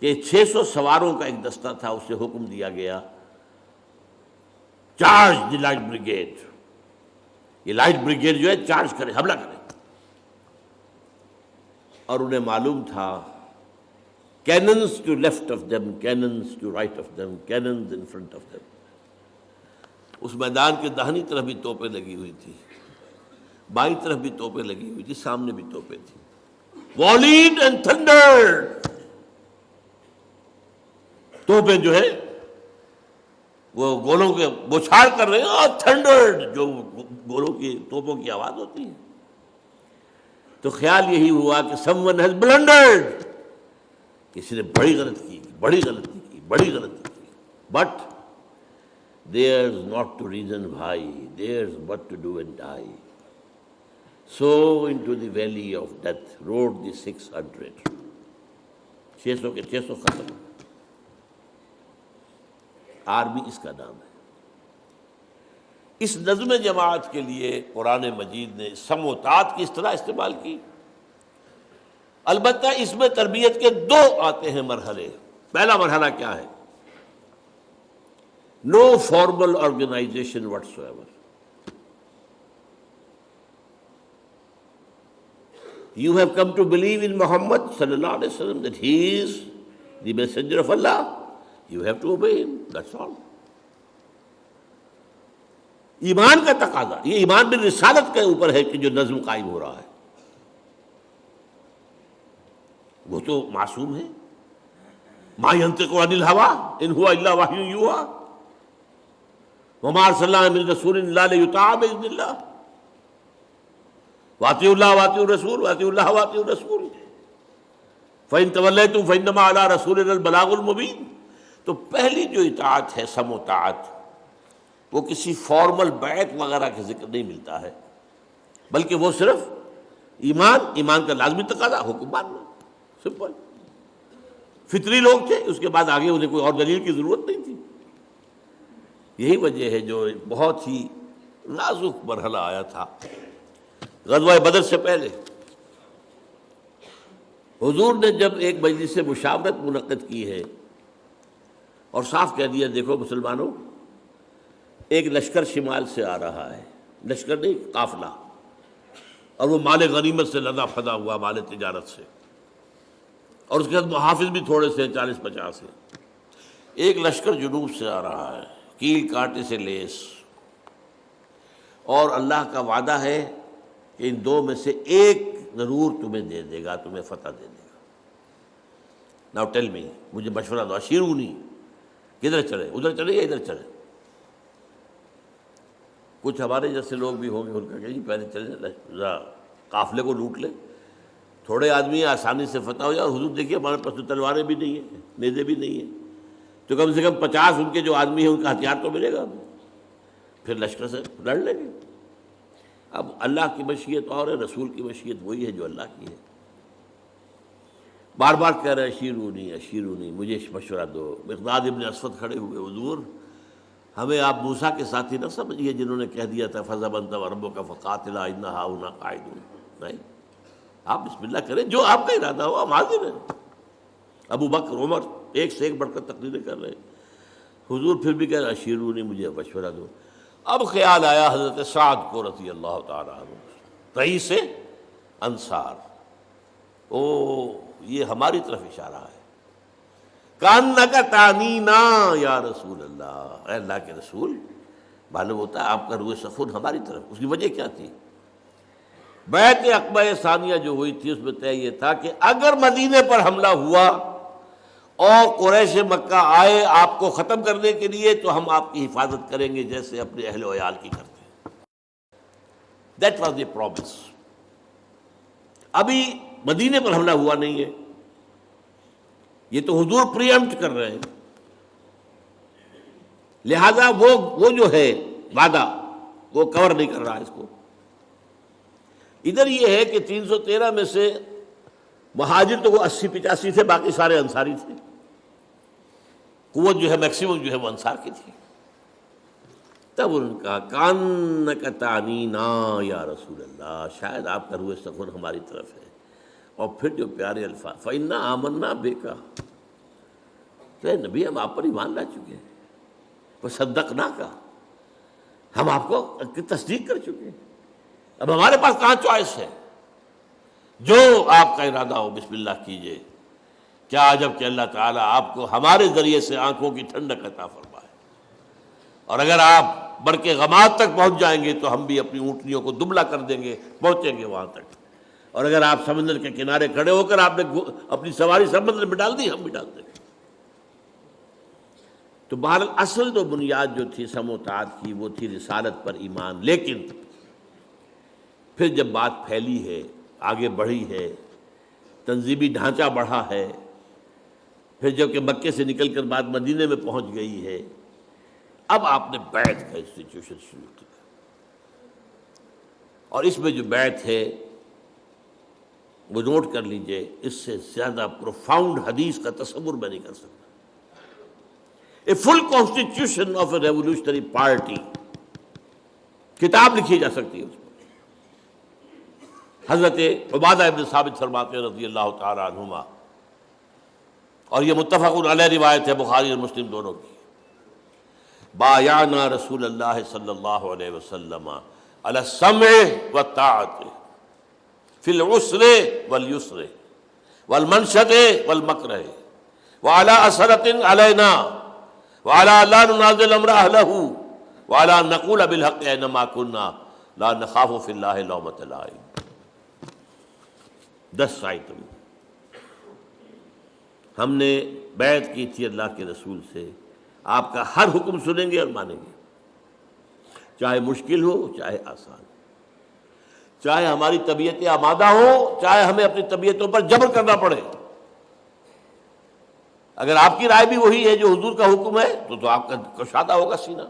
[SPEAKER 1] کہ 600 سواروں کا ایک دستہ تھا، اسے حکم دیا گیا چارج دی لائٹ بریگیڈ. یہ لائٹ بریگیڈ جو ہے چارج کرے، حملہ کرے. اور انہیں معلوم تھا cannons to left of them, cannons to right of them, cannons in front of them. اس میدان کے داہنی طرف بھی توپیں لگی ہوئی تھی، بائیں طرف بھی توپیں لگی ہوئی تھی، سامنے بھی توپیں تھیں. Volleyed and thundered. توپیں جو ہے وہ گولوں کے بوچھار کر رہے ہیں، اور تھنڈرڈ جو گولوں کی توپوں کی آواز ہوتی ہے. تو خیال یہی ہوا کہ someone has blundered، کسی نے بڑی غلطی کی. But there's not to reason why, there's but to do and die. So into the valley of death rode the 600. 600 کے 600 ختم. آرمی اس کا نام ہے. اس نظم جماعت کے لیے قرآن مجید نے سمع و طاعت کی اصطلاح استعمال کی. البتہ اس میں تربیت کے 2 آتے ہیں مرحلے. پہلا مرحلہ کیا ہے؟ No formal organization whatsoever. You have come to believe in Muhammad sallallahu alaihi wasallam that he is the messenger of Allah. You have to obey him. That's all. ایمان کا تقاضا، یہ ایمان بالرسالت کے اوپر ہے کہ جو نظم قائم ہو رہا ہے. وہ تو معصوم ہے. ما ينطق عن الهوى ان هو الا وحی یوحی وما ارسلنا من رسول الا ليطاع باذن الله واطیعوا الله واطیعوا الرسول واطیعوا الله واطیعوا الرسول فان توليتم فانما على رسولنا البلاغ المبین. تو پہلی جو اطاعت ہے سمع و طاعت، وہ کسی فارمل بیعت وغیرہ کا ذکر نہیں ملتا ہے، بلکہ وہ صرف ایمان کا لازمی تقاضا حکم ماننا، سمپل. فطری لوگ تھے، اس کے بعد آگے انہیں کوئی اور دلیل کی ضرورت نہیں تھی. یہی وجہ ہے جو بہت ہی نازک مرحلہ آیا تھا غزوہ بدر سے پہلے. حضور نے جب ایک مجلس مشاورت منعقد کی ہے اور صاف کہہ دیا دیکھو مسلمانوں، ایک لشکر شمال سے آ رہا ہے، لشکر نہیں قافلہ، اور وہ مال غنیمت سے لدا پھدا ہوا، مال تجارت سے، اور اس کے بعد محافظ بھی تھوڑے سے 40-50 ہیں. ایک لشکر جنوب سے آ رہا ہے، کیل کانٹے سے لیس، اور اللہ کا وعدہ ہے کہ ان دو میں سے ایک ضرور تمہیں دے دے گا، تمہیں فتح دے دے گا. ناؤ ٹیل می، مجھے مشورہ دو، اشیرونی، کدھر چلے؟ ادھر چلے یا ادھر چلے؟ کچھ ہمارے جیسے لوگ بھی ہوں گے، ان کا کہ جی پہلے چلے قافلے کو لوٹ لیں، تھوڑے آدمی آسانی سے فتح ہو جائے. اور حضور دیکھیے ہمارے پاس تو تلواریں بھی نہیں ہیں، نیزے بھی نہیں ہیں، تو کم سے کم 50 ان کے جو آدمی ہیں ان کا ہتھیار تو ملے گا ہمیں، پھر لشکر سے لڑ لیں گے. اب اللہ کی مشیت اور ہے، رسول کی مشیت وہی ہے جو اللہ کی ہے. بار بار کہہ رہے اشیرونی اشیرونی، مجھے مشورہ دو. مقداد ابن اسود کھڑے ہوئے، حضور ہمیں آپ موسیٰ کے ساتھی نہ سمجھیے جنہوں نے کہہ دیا تھا فَذَهَبْ أَنْتَ وَرَبُّكَ فَقَاتِلَا إِنَّا هَاهُنَا قَاعِدُونَ. نہیں، آپ بسم اللہ کریں، جو آپ کا ارادہ ہو ہم حاضر ہیں. ابو بکر عمر ایک سے ایک بڑھ کر تقریریں کر رہے ہیں. حضور پھر بھی کہہ رہے اشیرونی، مجھے مشورہ دو. اب خیال آیا حضرت سعد کو رضی اللہ تعالیٰ عنہ، رئیس انصار. او یہ ہماری طرف اشارہ ہے. کانک تعنینا یا رسول اللہ، اے اللہ کے رسول، معلوم ہوتا ہے آپ کا روح سخن ہماری طرف. اس کی وجہ کیا تھی؟ بیعت عقبہ ثانیہ جو ہوئی تھی اس میں طے یہ تھا کہ اگر مدینے پر حملہ ہوا اور قریش مکہ آئے آپ کو ختم کرنے کے لیے تو ہم آپ کی حفاظت کریں گے جیسے اپنے اہل و عیال کی کرتے ہیں. That was the promise. ابھی مدینے پر حملہ ہوا نہیں ہے، یہ تو حضور پری ایمپٹ کر رہے ہیں، لہذا وہ جو ہے وعدہ وہ کور نہیں کر رہا اس کو. ادھر یہ ہے کہ 313 میں سے مہاجر تو وہ 80-85 تھے، باقی سارے انصاری تھے. قوت جو ہے میکسیمم جو ہے وہ انصار کی تھی. تب ان کا کانک تعنینا یا رسول اللہ، شاید آپ کا روح سخن ہماری طرف ہے. اور پھر جو پیارے الفاظ فَإِنَّا آمَنَّا بِكَ، تو اے نبی ہم آپ پر ایمان لا چکے ہیں، وَصَدَّقْنَاكَ، ہم آپ کو تصدیق کر چکے ہیں. اب ہمارے پاس کہاں چوائس ہے؟ جو آپ کا ارادہ ہو بسم اللہ کیجئے. کیا عجب کہ اللہ تعالیٰ آپ کو ہمارے ذریعے سے آنکھوں کی ٹھنڈک عطا فرمائے. اور اگر آپ برق غماد تک پہنچ جائیں گے تو ہم بھی اپنی اونٹنیوں کو دبلا کر دیں گے، پہنچیں گے وہاں تک. اور اگر آپ سمندر کے کنارے کھڑے ہو کر آپ نے اپنی سواری سمندر میں ڈال دی، ہم بھی ڈال دیں گے. تو بہرحال اصل جو بنیاد جو تھی سم و طاعت کی وہ تھی رسالت پر ایمان. لیکن پھر جب بات پھیلی ہے، آگے بڑھی ہے، تنظیمی ڈھانچہ بڑھا ہے، پھر جب کہ مکے سے نکل کر بعد مدینے میں پہنچ گئی ہے، اب آپ نے بیعت کا انسٹیٹیوشن شروع کیا. اور اس میں جو بیعت ہے وہ نوٹ کر لیجئے، اس سے زیادہ پروفاؤنڈ حدیث کا تصور میں نہیں کر سکتا. A full constitution of a revolutionary party, کتاب لکھی جا سکتی ہے اس پر. حضرت عبادہ ابن ثابت فرماتے ہیں رضی اللہ تعالی عنہما، اور یہ متفق علیہ روایت ہے بخاری اور مسلم دونوں کی، بایعنا رسول اللہ صلی اللہ علیہ وسلم علی السمع والطاعت فی العسر والیسر والمنشط والمکرہ وعلی اثرۃ علینا وعلی لا ننازل امر اہلہ وعلی نقول بالحق اینما کنا لا نخاف فی اللہ لومۃ لائم. 10 آئٹم ہم نے بیعت کی تھی اللہ کے رسول سے، آپ کا ہر حکم سنیں گے اور مانیں گے، چاہے مشکل ہو چاہے آسان، چاہے ہماری طبیعتیں آمادہ ہوں چاہے ہمیں اپنی طبیعتوں پر جبر کرنا پڑے. اگر آپ کی رائے بھی وہی ہے جو حضور کا حکم ہے تو آپ کا کشادہ ہوگا سینہ.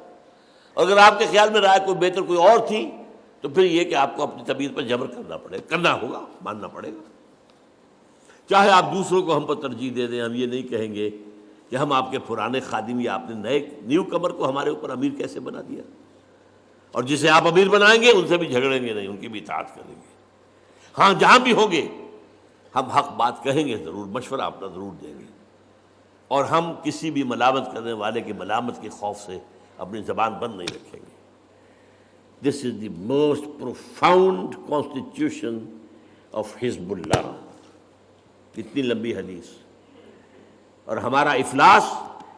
[SPEAKER 1] اور اگر آپ کے خیال میں رائے کوئی بہتر کوئی اور تھی تو پھر یہ کہ آپ کو اپنی طبیعت پر جبر کرنا ہوگا، ماننا پڑے گا۔ چاہے آپ دوسروں کو ہم پر ترجیح دے دیں، ہم یہ نہیں کہیں گے کہ ہم آپ کے پرانے خادم یا آپ نے نیو کمر کو ہمارے اوپر امیر کیسے بنا دیا، اور جسے آپ امیر بنائیں گے ان سے بھی جھگڑیں گے نہیں، ان کی بھی اطاعت کریں گے۔ ہاں جہاں بھی ہوں گے ہم حق بات کہیں گے ضرور، مشورہ اپنا ضرور دیں گے، اور ہم کسی بھی ملامت کرنے والے کی ملامت کے خوف سے اپنی زبان بند نہیں رکھیں گے۔ This is the most profound constitution of Hezbollah. اتنی لمبی حدیث، اور ہمارا افلاس،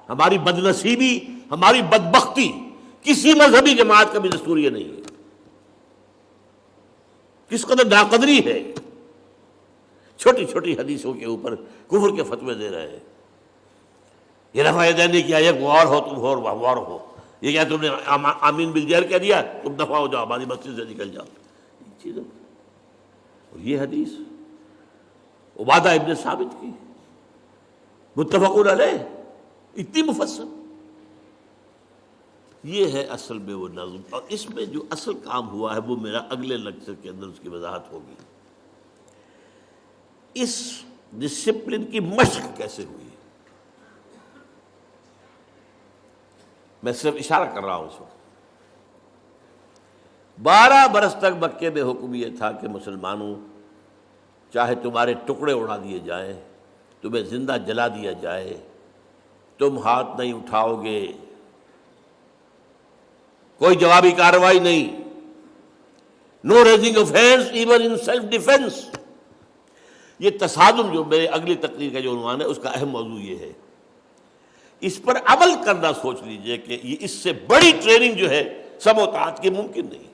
[SPEAKER 1] ہماری بد نصیبی، ہماری بدبختی کسی مذہبی جماعت کا بھی دستور یہ نہیں ہے۔ کس قدر ناقدری ہے، چھوٹی چھوٹی حدیثوں کے اوپر کفر کے فتوے دے رہے ہیں۔ یہ رفع یدین نہیں کیا، یہ غور ہو تم ہو اور غور ہو، یہ کیا تم نے آمین بالجہر کہہ دیا، تم دفع ہو جاؤ، ہماری مسجد سے نکل جاؤ۔ چیزوں اور یہ حدیث عبادہ ابن ثابت کی، متفق علیہ، اتنی مفصل۔ یہ ہے اصل میں وہ نظم، اور اس میں جو اصل کام ہوا ہے وہ میرا اگلے لیکچر کے اندر اس کی وضاحت ہوگی۔ اس ڈسپلن کی مشق کیسے ہوئی، میں صرف اشارہ کر رہا ہوں اس وقت۔ 12 برس تک مکے میں حکم یہ تھا کہ مسلمانوں، چاہے تمہارے ٹکڑے اڑا دیے جائیں، تمہیں زندہ جلا دیا جائے، تم ہاتھ نہیں اٹھاؤ گے، کوئی جوابی کارروائی نہیں، no raising of hands even in self defence. یہ تصادم جو میرے اگلی تقریر کا جو عنوان ہے اس کا اہم موضوع یہ ہے۔ اس پر عمل کرنا سوچ لیجئے کہ یہ اس سے بڑی ٹریننگ جو ہے سم و طاعت کی ممکن نہیں۔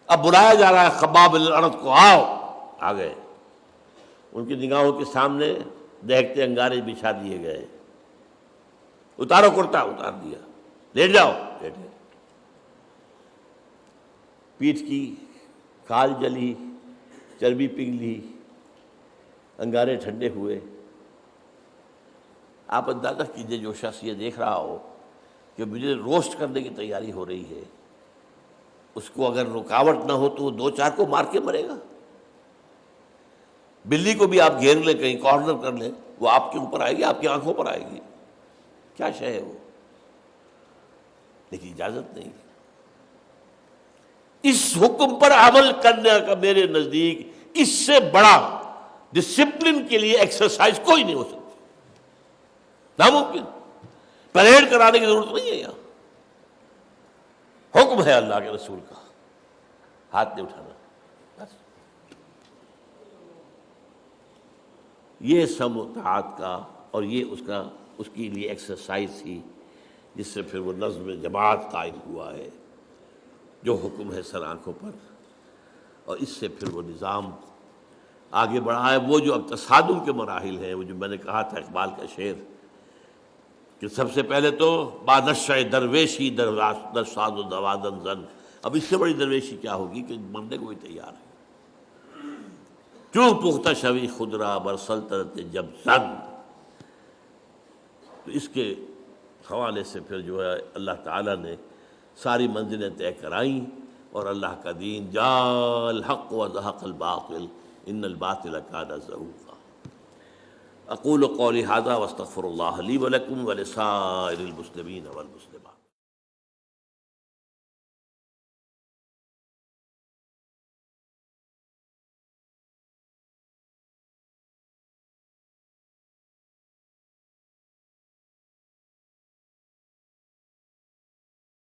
[SPEAKER 1] اب بلایا جا رہا ہے خباب بن الارت کو، آؤ، آ گئے، ان کی نگاہوں کے سامنے دہکتے انگارے بچھا دیے گئے، اتارو کرتا، اتار دیا، لیٹ جاؤ، لیٹ گئے، پیٹھ کی کھال جلی، چربی پگھلی، انگارے ٹھنڈے ہوئے۔ آپ اندازہ کیجئے جو شخص یہ دیکھ رہا ہو کہ مجھے روسٹ کرنے کی تیاری ہو رہی ہے، اس کو اگر رکاوٹ نہ ہو تو وہ 2-4 کو مار کے مرے گا۔ بلی کو بھی آپ گھیر لیں، کہیں کارنر کر لیں، وہ آپ کے اوپر آئے گی، آپ کی آنکھوں پر آئے گی، کیا شے ہے وہ، لیکن اجازت نہیں۔ اس حکم پر عمل کرنے کا میرے نزدیک اس سے بڑا ڈسپلن کے لیے ایکسرسائز کوئی نہیں ہو سکتی، ناممکن۔ پریڈ کرانے کی ضرورت نہیں ہے، یہاں حکم ہے اللہ کے رسول کا، ہاتھ نہیں اٹھانا، بس۔ یہ سم و طاعت کا، اور یہ اس کے لیے ایکسرسائز تھی، جس سے پھر وہ نظم جماعت قائم ہوا ہے جو حکم ہے سر آنکھوں پر، اور اس سے پھر وہ نظام آگے بڑھا ہے۔ وہ جو اب تصادم کے مراحل ہیں، وہ جو میں نے کہا تھا اقبال کا شعر کہ سب سے پہلے تو بادشاہ درویشی در ساز و دوادن زن، اب اس سے بڑی درویشی کیا ہوگی کہ مرنے کو بھی تیار ہے۔ چوں پختہ شوی خود را بر سلطنت جب زن، تو اس کے حوالے سے پھر جو ہے اللہ تعالیٰ نے ساری منزلیں طے کرائیں، اور اللہ کا دین جاء الحق وزهق الباطل ان الباطل کان زہوقا۔ اقول قولی ھذا واستغفر اللہ لی ولکم ولسائر المسلمین والمسلمات۔